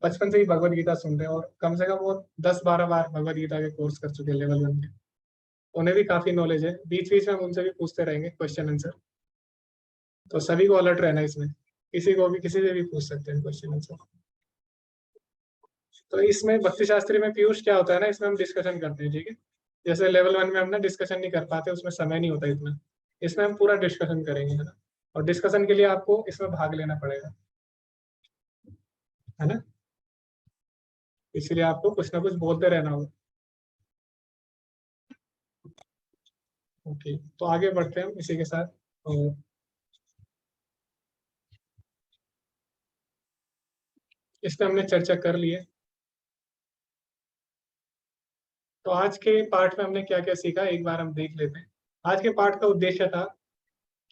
A: बचपन से ही भगवत गीता सुनते हैं, और कम से कम वो 10-12 बार भगवत गीता के कोर्स कर चुके हैं लेवल 1 के। उन्हें भी काफी नॉलेज है, बीच बीच में हम उनसे भी पूछते रहेंगे क्वेश्चन आंसर। तो सभी को अलर्ट रहना है इसमें, किसी को भी किसी से भी पूछ सकते हैं क्वेश्चन आंसर। तो इसमें भक्ति शास्त्री में पीयूष क्या होता है ना, इसमें हम डिस्कशन करते हैं, ठीक है? जैसे लेवल 1 में हम ना डिस्कशन नहीं कर पाते, उसमें समय नहीं होता इतना। इसमें हम पूरा डिस्कशन करेंगे, है ना? और डिस्कशन के लिए आपको इसमें भाग लेना पड़ेगा, है ना? इसलिए आपको कुछ ना कुछ बोलते रहना होगा। ओके, तो आगे बढ़ते हैं हम इसी के साथ। और इस पे हमने चर्चा कर ली है। तो आज के पाठ में हमने क्या क्या सीखा, एक बार हम देख लेते हैं। आज के पाठ का उद्देश्य था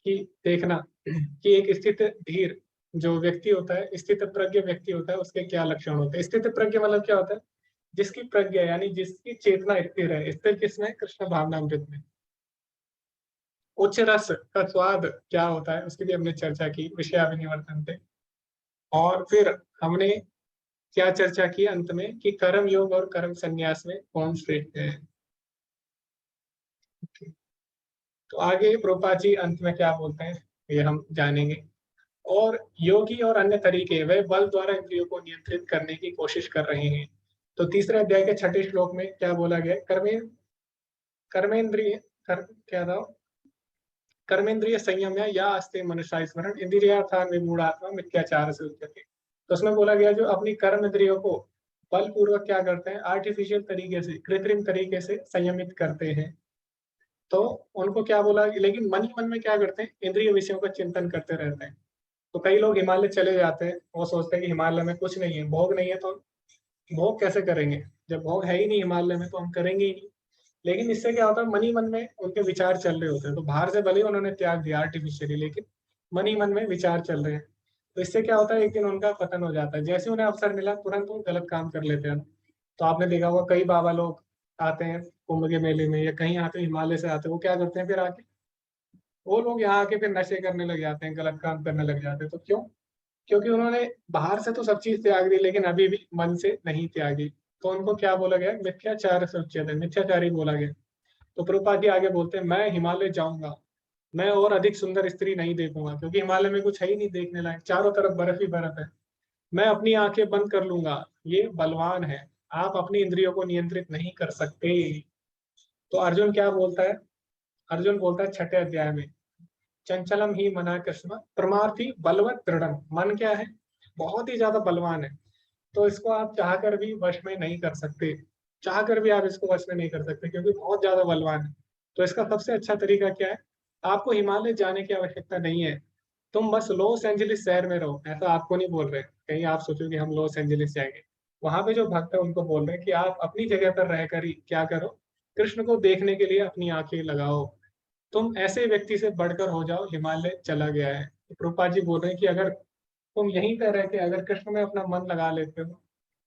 A: कि देखना कि एक स्थित धीर जो व्यक्ति होता है, स्थित प्रज्ञ व्यक्ति होता है, उसके क्या लक्षण होते हैं। स्थित प्रज्ञ मतलब क्या होता है? जिसकी प्रज्ञा यानी जिसकी चेतना स्थिर है। स्थिर किसमें? कृष्ण भावनामृत में। उच्च रस का स्वाद क्या होता है, उसकी भी हमने चर्चा की, विषयाभिनिवर्तन थे। और फिर हमने क्या चर्चा की अंत में कि कर्म योग और कर्म संन्यास में कौन श्रेष्ठ है। तो आगे प्रभुपाद जी अंत में क्या बोलते हैं ये हम जानेंगे। और योगी और अन्य तरीके वे बल द्वारा इंद्रियों को नियंत्रित करने की कोशिश कर रहे हैं। तो तीसरे अध्याय के 6ठे श्लोक में क्या बोला गया? क्या था? कर्मेंद्रिय संयम या अस्ते मनुष्य स्मरण इंद्रियार्थान विमूढ़ात्मा मिथ्याचार से उच्यते। तो उसमें बोला गया जो अपनी कर्म इंद्रियों को बलपूर्वक क्या करते हैं, आर्टिफिशियल तरीके से, कृत्रिम तरीके से संयमित करते हैं, तो उनको क्या बोला, लेकिन मन ही मन में क्या करते हैं, इंद्रिय विषयों का चिंतन करते रहते हैं। तो कई लोग हिमालय चले जाते हैं, वो सोचते हैं कि हिमालय में कुछ नहीं है, भोग नहीं है, तो भोग कैसे करेंगे, जब भोग है ही नहीं हिमालय में तो हम करेंगे ही नहीं। लेकिन इससे क्या होता है, मन ही मन में उनके विचार चल रहे होते हैं। तो बाहर से भले ही उन्होंने त्याग दिया आर्टिफिशियली, लेकिन मन ही मन में विचार चल रहे हैं। तो इससे क्या होता है, एक दिन उनका पतन हो जाता है। जैसे उन्हें अवसर मिला तुरंत वो गलत काम कर लेते हैं। तो आपने देखा होगा कई बाबा लोग आते हैं कुंभ के मेले में या कहीं आते हैं, हिमालय से आते हैं, वो क्या करते हैं फिर आके, वो लोग यहाँ आके फिर नशे करने लग जाते हैं, गलत काम करने लग जाते हैं। तो क्यों? क्योंकि उन्होंने बाहर से तो सब चीज त्याग दी, लेकिन अभी भी मन से नहीं त्यागी। तो उनको क्या बोला गया, मिथ्याचार से उच्यते, मिथ्याचारी बोला गया। तो प्रभुपाद जी आगे बोलते हैं, मैं हिमालय जाऊंगा, मैं और अधिक सुंदर स्त्री नहीं देखूंगा, क्योंकि हिमालय में कुछ है ही नहीं देखने लायक, चारों तरफ बर्फ ही बर्फ है। मैं अपनी आंखें बंद कर लूंगा, ये बलवान है, आप अपनी इंद्रियों को नियंत्रित नहीं कर सकते। तो अर्जुन क्या बोलता है, अर्जुन बोलता है 6ठे अध्याय में, चंचलम ही मना कृष्ण प्रमार्थी बलवत दृढ़। मन क्या है, बहुत ही ज्यादा बलवान है, तो इसको आप चाहकर भी वश में नहीं कर सकते, चाहकर भी आप इसको वश में नहीं कर सकते, क्योंकि बहुत ज्यादा बलवान है। तो इसका सबसे अच्छा तरीका क्या है, आपको हिमालय जाने की आवश्यकता नहीं है, तुम बस लॉस एंजलिस शहर में रहो। ऐसा आपको नहीं बोल रहे कहीं आप सोचो कि हम लॉस एंजलिस जाएंगे, वहां पे जो भक्त है उनको बोल रहे हैं कि आप अपनी जगह पर रहकर ही क्या करो, कृष्ण को देखने के लिए अपनी आंखें लगाओ, तुम ऐसे व्यक्ति से बढ़कर हो जाओ, हिमालय चला गया है। प्रभुपाद जी बोल रहे हैं कि अगर तुम यहीं पर रह के अगर कृष्ण में अपना मन लगा लेते हो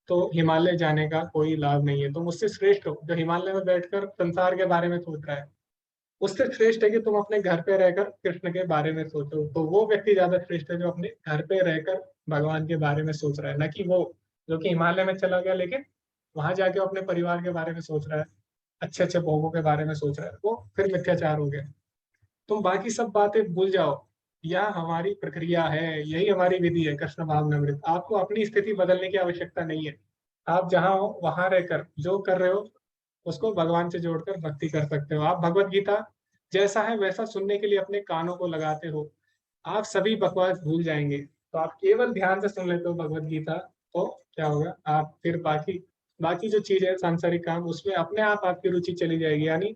A: तो हिमालय जाने का कोई लाभ नहीं है। तुम उससे श्रेष्ठ हो जो हिमालय में बैठकर संसार के बारे में सोच रहा है, उससे श्रेष्ठ है कि तुम अपने घर पे रहकर कृष्ण के बारे में सोचो। तो वो व्यक्ति ज्यादा श्रेष्ठ है जो अपने घर पे रहकर भगवान के बारे में सोच रहा है, न कि वो जो कि हिमालय में चला गया लेकिन वहां जाके अपने परिवार के बारे में सोच रहा है, अच्छे अच्छे भोगों के बारे में सोच रहा है, वो फिर मिथ्याचार हो गया। तुम बाकी सब बातें भूल जाओ, यह हमारी प्रक्रिया है, यही हमारी विधि है कृष्ण भावनामृत। आपको अपनी स्थिति बदलने की आवश्यकता नहीं है, आप जहाँ हो वहां रहकर जो कर रहे हो उसको भगवान से जोड़कर भक्ति कर सकते हो। आप भगवत गीता जैसा है वैसा सुनने के लिए अपने कानों को लगाते हो, आप सभी बकवास भूल जाएंगे। तो आप केवल ध्यान से सुन लेते हो भगवत गीता, तो क्या होगा, आप फिर बाकी बाकी जो चीज है सांसारिक काम, उसमें अपने आप आपकी रुचि चली जाएगी, यानी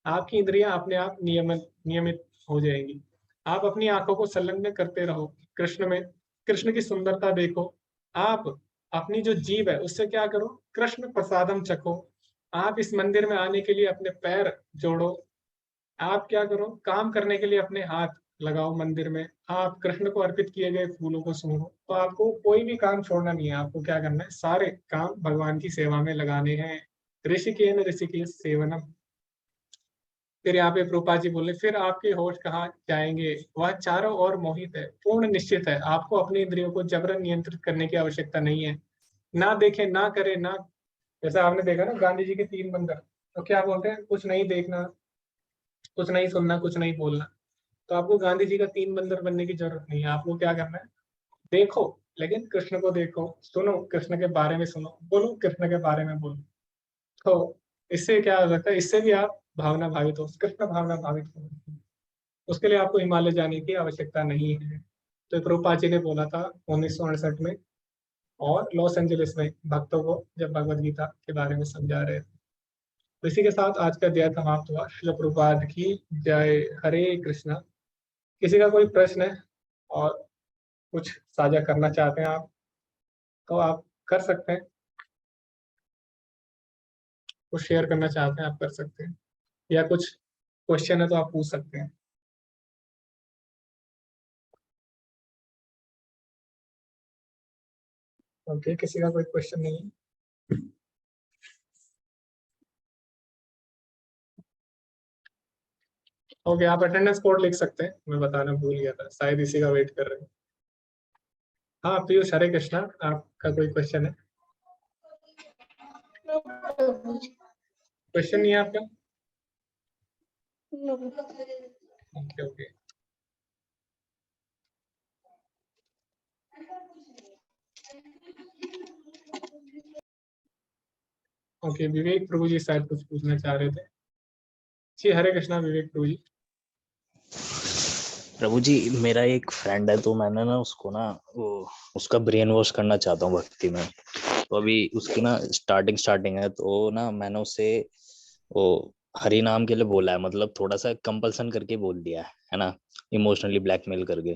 A: आपकी इंद्रियां अपने आप नियमित हो जाएंगी। आप अपनी आंखों को संलग्न करते रहो कृष्ण में, कृष्ण की सुंदरता देखो। आप अपनी जो जीव है उससे क्या करो, कृष्ण प्रसादम चखो। आप इस मंदिर में आने के लिए अपने पैर जोड़ो, आप क्या करो, काम करने के लिए अपने हाथ लगाओ मंदिर में, आप कृष्ण को अर्पित किए गए फूलों को सूंघो। तो आपको कोई भी काम छोड़ना नहीं है, आपको क्या करना है, सारे काम भगवान की सेवा में लगाने हैं। ऋषिकेन ऋषिकेश सेवनम। फिर यहाँ पे प्रभुपाद जी बोले, फिर आपके होश कहाँ जाएंगे, वह चारों ओर मोहित है, पूर्ण निश्चित है। आपको अपनी इंद्रियों को जबरन नियंत्रित करने की आवश्यकता नहीं है, ना देखे ना करे ना। जैसा आपने देखा ना गांधी जी के 3 बंदर, तो क्या बोलते हैं, कुछ नहीं देखना, कुछ नहीं सुनना, कुछ नहीं बोलना। तो आपको गांधी जी का 3 बंदर बनने की जरूरत नहीं है, आपको क्या करना है, देखो लेकिन कृष्ण को देखो, सुनो कृष्ण के बारे में सुनो, बोलो कृष्ण के बारे में बोलो। तो इससे क्या हो सकता है, इससे भी आप भावना भावित हो, कृष्ण भावना भावित हो। उसके लिए आपको हिमालय जाने की आवश्यकता नहीं है। तो प्रभुपाद जी ने बोला था 1968 में, और लॉस एंजलिस में भक्तों को जब भगवद गीता के बारे में समझा रहे थे। तो इसी के साथ आज का अध्याय समाप्त हुआ। श्रील प्रभुपाद की जय। हरे कृष्णा। किसी का कोई प्रश्न है और कुछ साझा करना चाहते हैं आप, तो आप कर सकते हैं, कुछ शेयर करना चाहते हैं आप कर सकते हैं, या कुछ क्वेश्चन है तो आप पूछ सकते हैं। ओके, किसी का कोई क्वेश्चन नहीं है। ओके, आप अटेंडेंस कोड लिख सकते हैं, मैं बताना भूल गया था, शायद इसी का वेट कर रहे हैं। हाँ पीयूष, हरे कृष्णा, आपका कोई क्वेश्चन है? क्वेश्चन नहीं है आपका? Okay okay. ओके, विवेक प्रभु जी शायद कुछ पूछना चाह रहे थे। जी हरे कृष्णा विवेक प्रभु जी।
H: प्रभु जी, मेरा एक फ्रेंड है, तो मैंने ना उसको ना उसका ब्रेन वॉश करना चाहता हूँ भक्ति में। तो अभी उसकी ना स्टार्टिंग है, तो ना मैंने उसे वो हरि नाम के लिए बोला है, मतलब थोड़ा सा कंपल्सन करके बोल दिया है ना, इमोशनली ब्लैकमेल करके।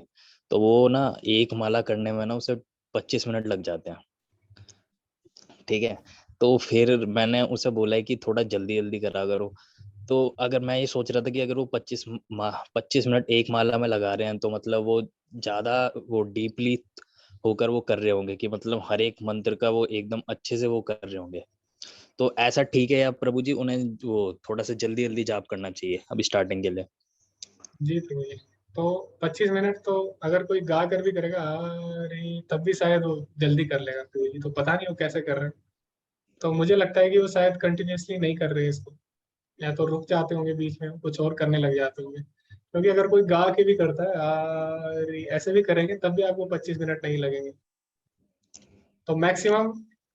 H: तो वो ना एक माला करने में ना उसे 25 मिनट लग जाते हैं, ठीक है। तो फिर मैंने उसे बोला है कि थोड़ा जल्दी जल्दी करा करो। तो अगर मैं ये सोच रहा था कि अगर वो 25 मिनट एक माला में लगा रहे हैं तो मतलब वो ज्यादा वो डीपली होकर वो कर रहे होंगे, कि मतलब हर एक मंत्र का वो एकदम अच्छे से वो कर रहे होंगे। तो ऐसा ठीक है या प्रभु जी, उन्हें वो थोड़ा सा जल्दी जल्दी जाप करना चाहिए अभी स्टार्टिंग के लिए?
A: जी प्रभु जी। तो 25 मिनट तो अगर कोई गा कर भी करेगा अरे तब भी शायद वो जल्दी कर लेगा प्रभु जी, तो पता नहीं वो कैसे कर रहे हैं। तो मुझे लगता है कि वो शायद कंटिन्यूअसली नहीं कर रहे हैं इसको, या तो रुक जाते होंगे बीच में, कुछ और करने लग जाते होंगे। क्योंकि अगर कोई गा के भी करता है अरे ऐसे भी करेंगे तब भी आपको 25 मिनट नहीं लगेंगे। तो मैक्सिमम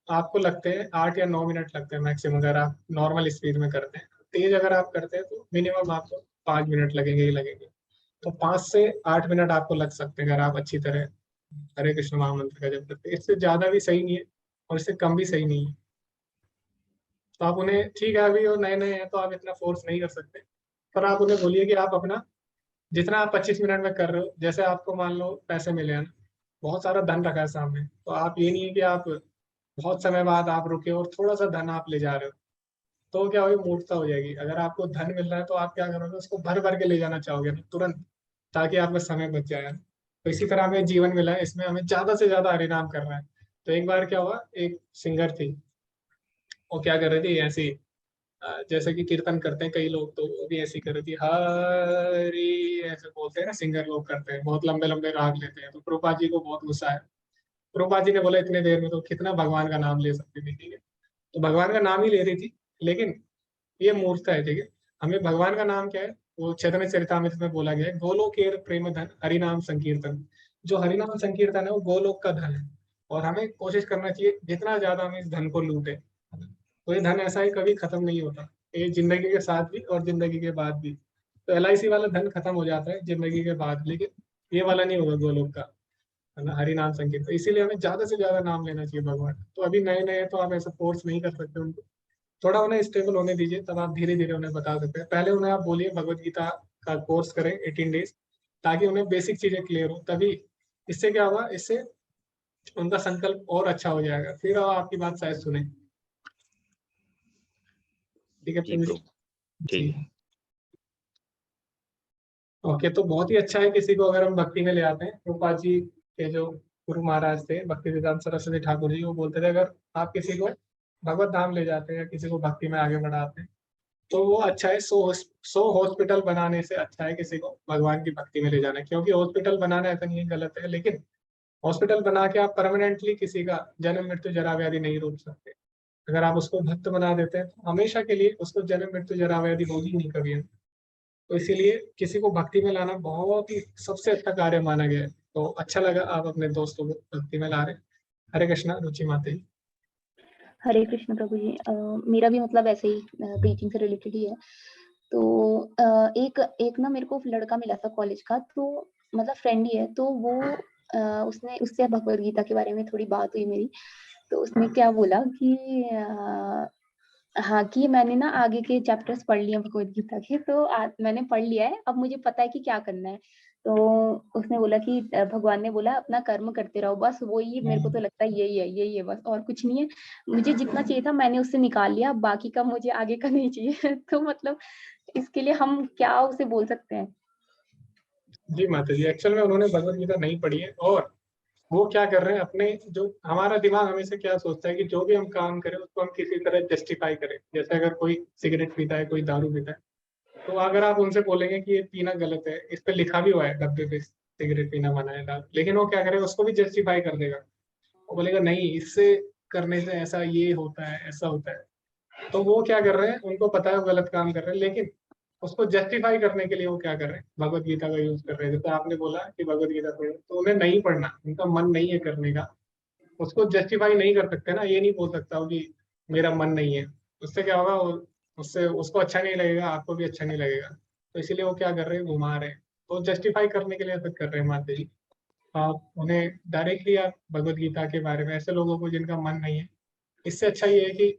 A: आपको लगते हैं 8 या 9 मिनट लगते हैं मैक्सिमम, अगर आप नॉर्मल स्पीड में करते हैं। तेज अगर आप करते हैं तो मिनिमम आपको 5 मिनट लगेंगे ही लगेंगे। तो 5 से 8 मिनट आपको लग सकते हैं अगर आप अच्छी तरह हरे कृष्ण महामंत्र का जप करते हैं। इससे ज्यादा भी सही नहीं है और इससे कम भी सही नहीं है। तो आप उन्हें, ठीक है अभी वो नए नए हैं तो आप इतना फोर्स नहीं कर सकते, पर आप उन्हें बोलिए कि आप अपना जितना आप 25 मिनट में कर रहे हो, जैसे आपको मान लो पैसे मिले हैं ना, बहुत सारा धन रखा है सामने, तो आप ये नहीं है कि आप बहुत समय बाद आप रुके और थोड़ा सा धन आप ले जा रहे हो, तो क्या होगी, मूर्खता हो जाएगी। अगर आपको धन मिल रहा है तो आप क्या करोगे, उसको भर भर के ले जाना चाहोगे ना तुरंत, ताकि आपका समय बच जाए। तो इसी तरह हमें जीवन मिला है, इसमें हमें ज्यादा से ज्यादा हरिनाम करना है। तो एक बार क्या हुआ, एक सिंगर थी, वो क्या कर रही थी ऐसी जैसे कि कीर्तन करते हैं कई लोग, तो वो भी ऐसी कर रही थी, हरी ऐसे बोलते हैं ना, सिंगर लोग करते हैं, बहुत लंबे लंबे राग लेते हैं। तो प्रभुपाद जी को बहुत गुस्सा आया। प्रभुपाद जी ने बोला इतने देर में तो कितना भगवान का नाम ले सकती थी, ठीक है। तो भगवान का नाम ही ले रही थी, लेकिन ये मूर्खता है, ठीक है। हमें भगवान का नाम क्या है, वो चैतन्य चरितामृत में बोला गया है, गोलोकेर प्रेम धन हरिनाम संकीर्तन। जो हरिनाम संकीर्तन है वो गोलोक का धन है, और हमें कोशिश करना चाहिए जितना ज्यादा हम इस धन को लूटे। तो ये धन ऐसा है कभी खत्म नहीं होता, ये जिंदगी के साथ भी और जिंदगी के बाद भी। तो LIC वाला धन खत्म हो जाता है जिंदगी के बाद, लेकिन ये वाला नहीं होगा गोलोक का, है ना, हरि नाम संकीर्तन। तो इसीलिए हमें ज्यादा से ज्यादा नाम लेना चाहिए भगवान। तो अभी नए नए हैं तो आप ऐसा फोर्स नहीं कर सकते उनको, थोड़ा उन्हें स्टेबल होने दीजिए, तब आप धीरे धीरे उन्हें बता सकते हैं। पहले उन्हें आप बोलिए भगवत गीता का कोर्स करें 18 डेज, ताकि उन्हें बेसिक चीजें क्लियर हो। तभी इससे क्या होगा, इससे उनका संकल्प और अच्छा हो जाएगा, फिर वो आपकी बात शायद सुने। ठीक है
H: जी
A: प्रभु जी।
H: प्रभु, ठीक है।
A: ओके, तो बहुत ही अच्छा है किसी को अगर हम भक्ति में ले आते हैं। रूपा जी के जो गुरु महाराज थे भक्ति वेदांत सरस्वती ठाकुर जी, वो बोलते थे अगर आप किसी को भगवत धाम ले जाते हैं या किसी को भक्ति में आगे बढ़ाते हैं तो वो अच्छा है। 100 हॉस्पिटल बनाने से अच्छा है किसी को भगवान की भक्ति में ले जाना। क्योंकि हॉस्पिटल बनाना ऐसा नहीं है गलत है, लेकिन हॉस्पिटल बना के आप परमानेंटली किसी का जन्म मृत्यु जरा व्याधि नहीं रोक सकते। अगर आप उसको भक्त बना देते हैं तो हमेशा के लिए उसको जन्म मृत्यु जरा व्याधि होगी नहीं कभी। तो इसीलिए किसी को भक्ति में लाना बहुत ही सबसे अच्छा कार्य माना गया है। तो अच्छा लगा आप अपने दोस्तों को भक्ति में ला रहे हैं। हरे कृष्णा रुचि माता जी।
D: हरे कृष्ण प्रभु जी। मेरा भी मतलब ऐसे ही प्रीचिंग से रिलेटेड ही है। तो एक ना मेरे को लड़का मिला था कॉलेज का, तो मतलब फ्रेंड ही है, तो वो उसने उससे भगवद गीता के बारे में थोड़ी बात हुई मेरी। तो उसने क्या बोला कि हाँ, कि मैंने ना आगे के चैप्टर्स पढ़ लिए भगवद गीता के, तो मैंने पढ़ लिया है, अब मुझे पता है कि क्या करना है। तो उसने बोला कि भगवान ने बोला अपना कर्म करते रहो, बस वही मेरे को तो लगता है यही है बस, और कुछ नहीं है। मुझे जितना चाहिए था मैंने उससे निकाल लिया, बाकी का मुझे आगे का नहीं चाहिए। तो मतलब इसके लिए हम क्या उसे बोल सकते हैं?
A: जी माता जी, एक्चुअल में उन्होंने भगवद गीता नहीं पढ़ी है, और वो क्या कर रहे हैं, अपने जो हमारा दिमाग हमेशा क्या सोचता है कि जो भी हम काम करें उसको हम किसी तरह जस्टिफाई करें। जैसे अगर कोई सिगरेट पीता है, कोई दारू पीता है, तो अगर आप उनसे बोलेंगे कि ये पीना गलत है, इस पे लिखा भी हुआ है डब्बे पे सिगरेट पीना मना है, लेकिन वो क्या करेगा, उसको भी जस्टिफाई कर देगा। वो बोलेगा नहीं, इससे करने से ऐसा ये होता है, ऐसा होता है। तो वो क्या कर रहे हैं, उनको पता है वो गलत काम कर रहे हैं, लेकिन उसको जस्टिफाई करने के लिए वो क्या कर रहे हैं, भगवत गीता का यूज कर रहे हैं। जैसे आपने बोला कि भगवत गीता पढ़ो, तो उन्हें नहीं पढ़ना, उनका मन नहीं है करने का, उसको जस्टिफाई नहीं कर सकते ना। ये नहीं बोल सकता हो कि मेरा मन नहीं है, उससे क्या होगा, उससे उसको अच्छा नहीं लगेगा, आपको भी अच्छा नहीं लगेगा। तो इसीलिए वो क्या कर रहे हैं, घुमा रहे हैं। तो जस्टिफाई करने के लिए ऐसा कर रहे हैं माता जी। आप उन्हें डायरेक्टली आप भगवत गीता के बारे में, ऐसे लोगों को जिनका मन नहीं है, इससे अच्छा ये है कि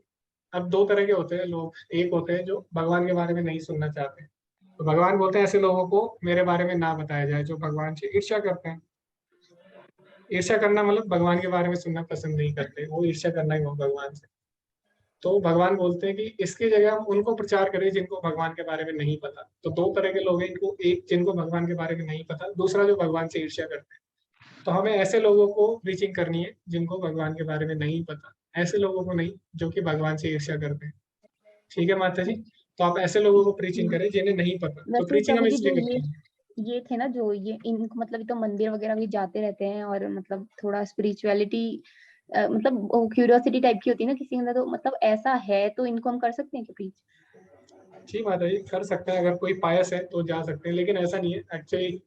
A: अब दो तरह के होते हैं लोग, एक होते हैं जो भगवान के बारे में नहीं सुनना चाहते, तो भगवान बोलते हैं ऐसे लोगों को मेरे बारे में ना बताया जाए, जो भगवान से ईर्ष्या करते हैं। ईर्ष्या करना मतलब भगवान के बारे में सुनना पसंद नहीं करते, वो ईर्ष्या करना ही हो भगवान से। तो भगवान बोलते हैं कि इसकी जगह हम उनको प्रचार करें जिनको भगवान के बारे में नहीं पता। तो दो तरह के लोग हैं, इनको एक जिनको भगवान के बारे में नहीं पता, दूसरा जो भगवान से ईर्ष्या करते हैं। तो हमें ऐसे लोगों को प्रीचिंग करनी है जिनको भगवान के बारे में नहीं पता, ऐसे लोगों को नहीं जो कि भगवान से ईर्ष्या करते हैं। ठीक है माता जी, तो आप ऐसे लोगों को प्रीचिंग करें जिन्हें नहीं पता। तो
D: वैसे
A: प्रीचिंग हम
D: प्रभु जी
A: इसलिए
D: जो
A: करते हैं।
D: ये थे ना जो ये इनको मतलब तो मंदिर वगैरह भी जाते रहते हैं और मतलब थोड़ा स्पिरिचुअलिटी मतलब क्यूरियोसिटी टाइप की होती है ना किसी के अंदर, तो मतलब ऐसा है तो इनको हम कर सकते हैं क्या प्लीज?
A: ठीक माता जी, कर सकते हैं, अगर कोई पायस है तो जा सकते हैं, लेकिन ऐसा नहीं है एक्चुअली।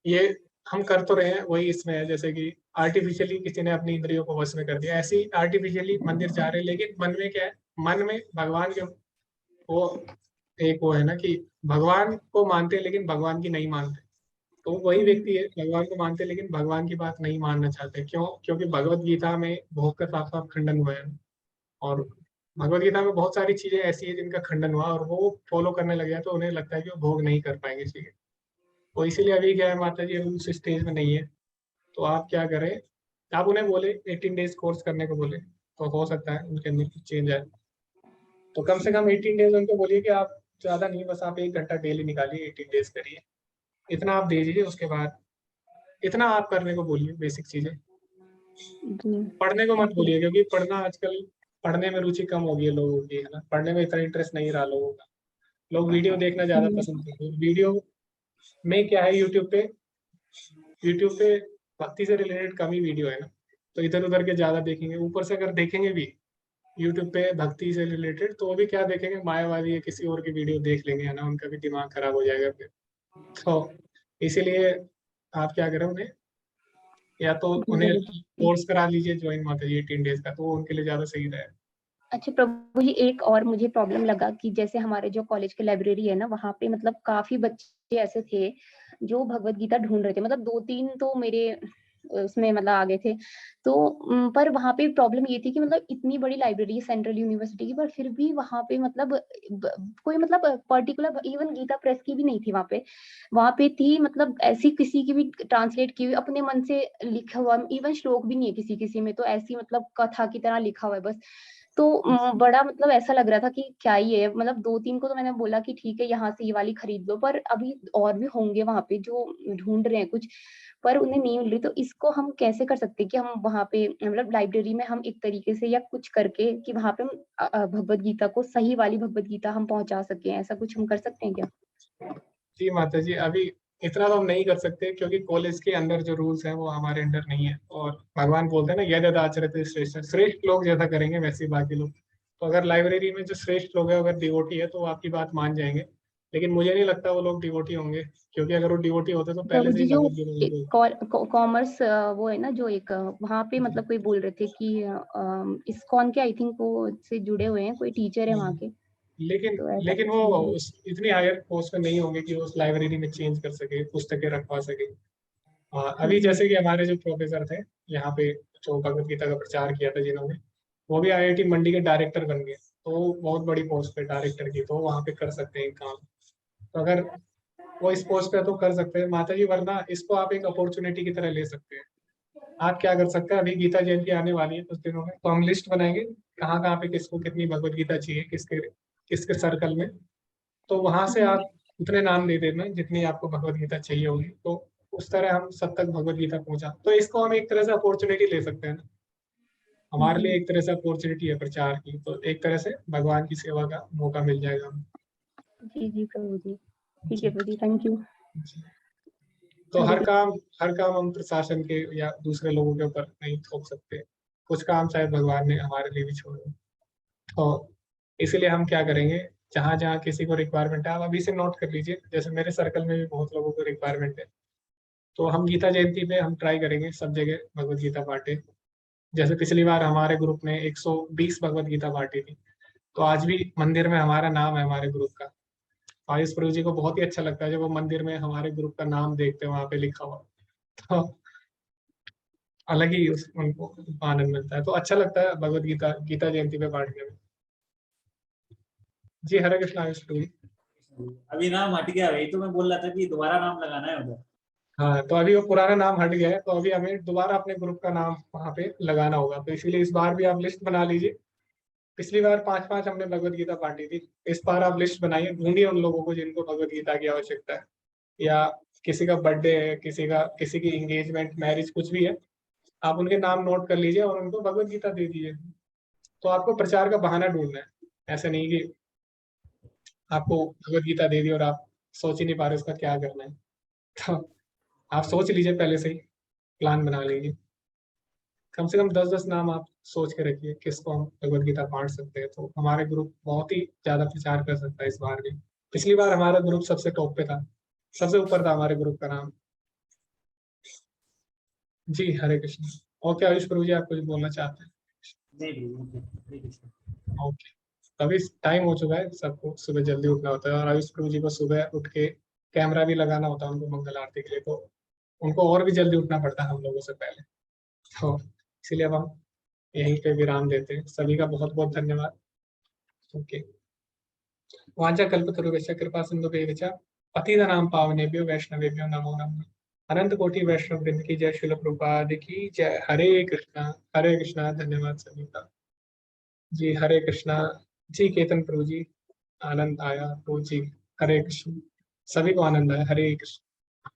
A: ये हम कर तो रहे हैं, वही इसमें है जैसे कि आर्टिफिशियली किसी ने अपनी इंद्रियों को वश में कर दिया, ऐसे ही आर्टिफिशियली मंदिर जा रहे हैं, लेकिन मन में क्या है, मन में भगवान के वो एक वो है ना कि भगवान को मानते हैं लेकिन भगवान की नहीं मानते। तो वही व्यक्ति है, भगवान को मानते हैं लेकिन भगवान की बात नहीं मानना चाहते। क्यों? क्योंकि भगवत गीता में भोग का साफ साफ खंडन हुआ है, और भगवत गीता में बहुत सारी चीजें ऐसी है जिनका खंडन हुआ, और वो फॉलो करने लग गया तो उन्हें लगता है कि वो भोग नहीं कर पाएंगे चीजें। तो इसीलिए अभी क्या है माता जी, अभी उस स्टेज में नहीं है। तो आप क्या करें, आप उन्हें बोले 18 डेज कोर्स करने को बोले, तो हो सकता है उनके अंदर कुछ चेंज आए। तो कम से कम 18 डेज उनको बोलिए कि आप ज्यादा नहीं, बस आप 1 घंटा डेली निकालिए, 18 डेज करिए, इतना आप दे दीजिए। उसके बाद इतना आप करने को बोलिए, बेसिक चीजें। पढ़ने को मत बोलिए, क्योंकि पढ़ना आजकल पढ़ने में रुचि कम हो गई है लोगों की, है ना, पढ़ने में इतना इंटरेस्ट नहीं रहा लोगों का। लोग वीडियो देखना ज्यादा पसंद करते हैं। वीडियो में क्या है, यूट्यूब पे भक्ति से रिलेटेड कम ही वीडियो है ना, तो इधर उधर के ज्यादा देखेंगे। ऊपर से अगर देखेंगे भी यूट्यूब पे भक्ति से रिलेटेड, तो वो भी क्या देखेंगे, मायावादी या किसी और की वीडियो देख लेंगे, है ना, उनका भी दिमाग खराब हो जाएगा फिर। तो इसीलिए आप क्या करें, उन्हें या तो उन्हें कोर्स करा लीजिए ज्वाइन माता जी 18 डेज का, तो वो उनके लिए ज्यादा सही रहेगा।
D: अच्छा प्रभु जी, एक और मुझे प्रॉब्लम लगा कि जैसे हमारे जो कॉलेज की लाइब्रेरी है ना, वहाँ पे मतलब काफी बच्चे ऐसे थे जो भगवत गीता ढूंढ रहे थे, मतलब 2-3 तो मेरे उसमें मतलब आ गए थे। तो पर वहाँ पे प्रॉब्लम ये थी कि मतलब इतनी बड़ी लाइब्रेरी है सेंट्रल यूनिवर्सिटी की, पर फिर भी वहाँ पे मतलब कोई मतलब पर्टिकुलर इवन गीता प्रेस की भी नहीं थी वहाँ पे थी, मतलब ऐसी किसी की भी ट्रांसलेट की हुई अपने मन से लिखा हुआ, इवन श्लोक भी नहीं है किसी किसी में, तो ऐसी मतलब कथा की तरह लिखा हुआ है बस। तो बड़ा मतलब ऐसा लग रहा था कि क्या ही है, मतलब 2-3 को तो मैंने बोला कि ठीक है यहाँ से ये वाली खरीद लो, पर अभी और भी होंगे वहां पे जो ढूंढ रहे हैं कुछ, पर उन्हें नहीं मिल रही। तो इसको हम कैसे कर सकते हैं कि हम वहां पे मतलब लाइब्रेरी में हम एक तरीके से या कुछ करके कि वहां पे हम भगवत गीता को, सही वाली भगवत गीता हम पहुंचा सके, ऐसा कुछ हम कर सकते हैं क्या?
A: जी माता जी, अभी इतना तो हम नहीं कर सकते, क्योंकि कॉलेज के अंदर जो रूल्स हैं वो हमारे अंडर नहीं है। और भगवान बोलते हैं ना, यद आचरते श्रेष्ठ, श्रेष्ठ लोग जैसा करेंगे वैसे ही बाकी लोग। तो अगर लाइब्रेरी में जो श्रेष्ठ लोग हैं, अगर डिवोटी है, तो वो आपकी बात मान जाएंगे, लेकिन मुझे नहीं लगता वो लोग डिवोटी होंगे, क्योंकि अगर वो डिवोटी होते तो पहले
D: प्रभु
A: से
D: जी
A: ही
D: जो
A: भगवत गीता
D: कॉमर्स वो है ना जो एक वहाँ पे मतलब कोई बोल रहे थे कि इस्कॉन के आई थिंक वो से जुड़े हुए हैं, कोई टीचर है वहाँ के,
A: लेकिन
D: तो ऐसा
A: लेकिन
D: कुछ
A: वो
D: है।
A: इतनी हायर पोस्ट में नहीं होंगे कि वो उस लाइब्रेरी में चेंज कर सके, पुस्तकें रखवा सके। अभी जैसे कि हमारे जो प्रोफेसर थे यहाँ पे, जो भगवत गीता का प्रचार किया था जिन्होंने, वो भी आईआईटी मंडी के डायरेक्टर बन गए, तो बहुत बड़ी पोस्ट पे डायरेक्टर की, तो वहाँ पे कर सकते हैं काम। तो अगर वो इस पोस्ट पे तो कर सकते हैं माता जी, वरना इसको आप एक अपॉर्चुनिटी की तरह ले सकते हैं। आप क्या कर सकते हैं, अभी गीता जयंती आने वाली है कुछ दिनों में, तो हम लिस्ट बनाएंगे कहाँ कहाँ पे किसको कितनी भगवत गीता चाहिए, किसके किसके सर्कल में। तो वहां से आप उतने नाम दे देना जितनी आपको भगवत गीता चाहिए होगी, तो उस तरह हम सब तक भगवत गीता पहुंचा। तो इसको हम एक तरह से अपॉर्चुनिटी ले सकते हैं ना, हमारे लिए एक तरह से अपॉर्चुनिटी है प्रचार की, तो एक तरह से भगवान की सेवा का मौका मिल जाएगा हमें।
D: जी जी प्रभु जी, ठीक है प्रभु जी, थैंक यू।
A: तो हर काम हम प्रशासन के या दूसरे लोगों के ऊपर नहीं थोप सकते, कुछ काम शायद भगवान ने हमारे लिए भी छोड़े। तो इसीलिए हम क्या करेंगे, जहाँ जहाँ किसी को रिक्वायरमेंट है, आप अभी से नोट कर लीजिए। जैसे मेरे सर्कल में भी बहुत लोगों को रिक्वायरमेंट है, तो हम गीता जयंती पे हम ट्राई करेंगे सब जगह भगवत गीता बांटे। जैसे पिछली बार हमारे ग्रुप ने 120 भगवत गीता बांटी थी, तो आज भी मंदिर में हमारा नाम है हमारे ग्रुप का। आयुष प्रभु जी को बहुत ही अच्छा लगता है जब वो मंदिर में हमारे ग्रुप का नाम देखते हैं वहां पे लिखा हुआ। तो अलग ही उनको आनंद मिलता है। तो अच्छा लगता है भगवत गीता जयंती पे बांटने में। जी हरे कृष्णा आयुष प्रभु जी।
E: अभी नाम हट गया, वही तो मैं बोल रहा था कि दोबारा नाम लगाना है उधर।
A: हाँ, तो अभी वो पुराना नाम हट गया है, तो अभी हमें दोबारा अपने ग्रुप का नाम वहाँ पे लगाना होगा। तो इसीलिए इस बार भी आप लिस्ट बना लीजिए। पिछली बार 5-5 हमने भगवत गीता बांटी थी, इस बार आप लिस्ट बनाइए, ढूंढिए उन लोगों को जिनको भगवत गीता की आवश्यकता है, या किसी का बर्थडे है, किसी की एंगेजमेंट, मैरिज, कुछ भी है, आप उनके नाम नोट कर लीजिए और उनको भगवत गीता दे दीजिए। तो आपको प्रचार का बहाना ढूंढना है, ऐसा नहीं कि आपको भगवत गीता दे दी और आप सोच ही नहीं पा रहे उसका क्या करना है। तो आप सोच लीजिए, पहले से ही प्लान बना लीजिए, कम से कम 10-10 नाम आप सोच के रखिए किसको हम भगवत गीता बांट सकते हैं। तो हमारे ग्रुप बहुत ही ज्यादा प्रचार कर सकता है इस बार भी। पिछली बार हमारा ग्रुप सबसे टॉप पे था, सबसे ऊपर था हमारे ग्रुप का नाम। जी हरे कृष्ण। और क्या आयुष प्रभु जी आप कुछ बोलना चाहते हैं?
E: नहीं,
A: ओके, अभी टाइम हो चुका है, सबको सुबह जल्दी उठना होता है और आयुष प्रभु जी को सुबह उठ के कैमरा भी लगाना होता है उनको मंगल आरती के लिए, तो उनको और भी जल्दी उठना पड़ता है हम लोगों से पहले। तो इसलिए अब हम यहीं पे विराम देते हैं। सभी का बहुत बहुत धन्यवाद। ओके, वाचा कल्पतरुभ्यश्च कृपा सिन्धुभ्यश्च पतितनां पावनेभ्यो वैष्णवेभ्यो नमो नमः। अनंत कोटि वैष्णव वृंद की जय, श्रील प्रभुपाद की जय। हरे कृष्णा हरे कृष्णा। धन्यवाद सभी का। जी हरे कृष्णा। जी केतन प्रभु जी, आनंद आया तो जी हरे कृष्ण, सभी को आनंद आया। हरे कृष्ण।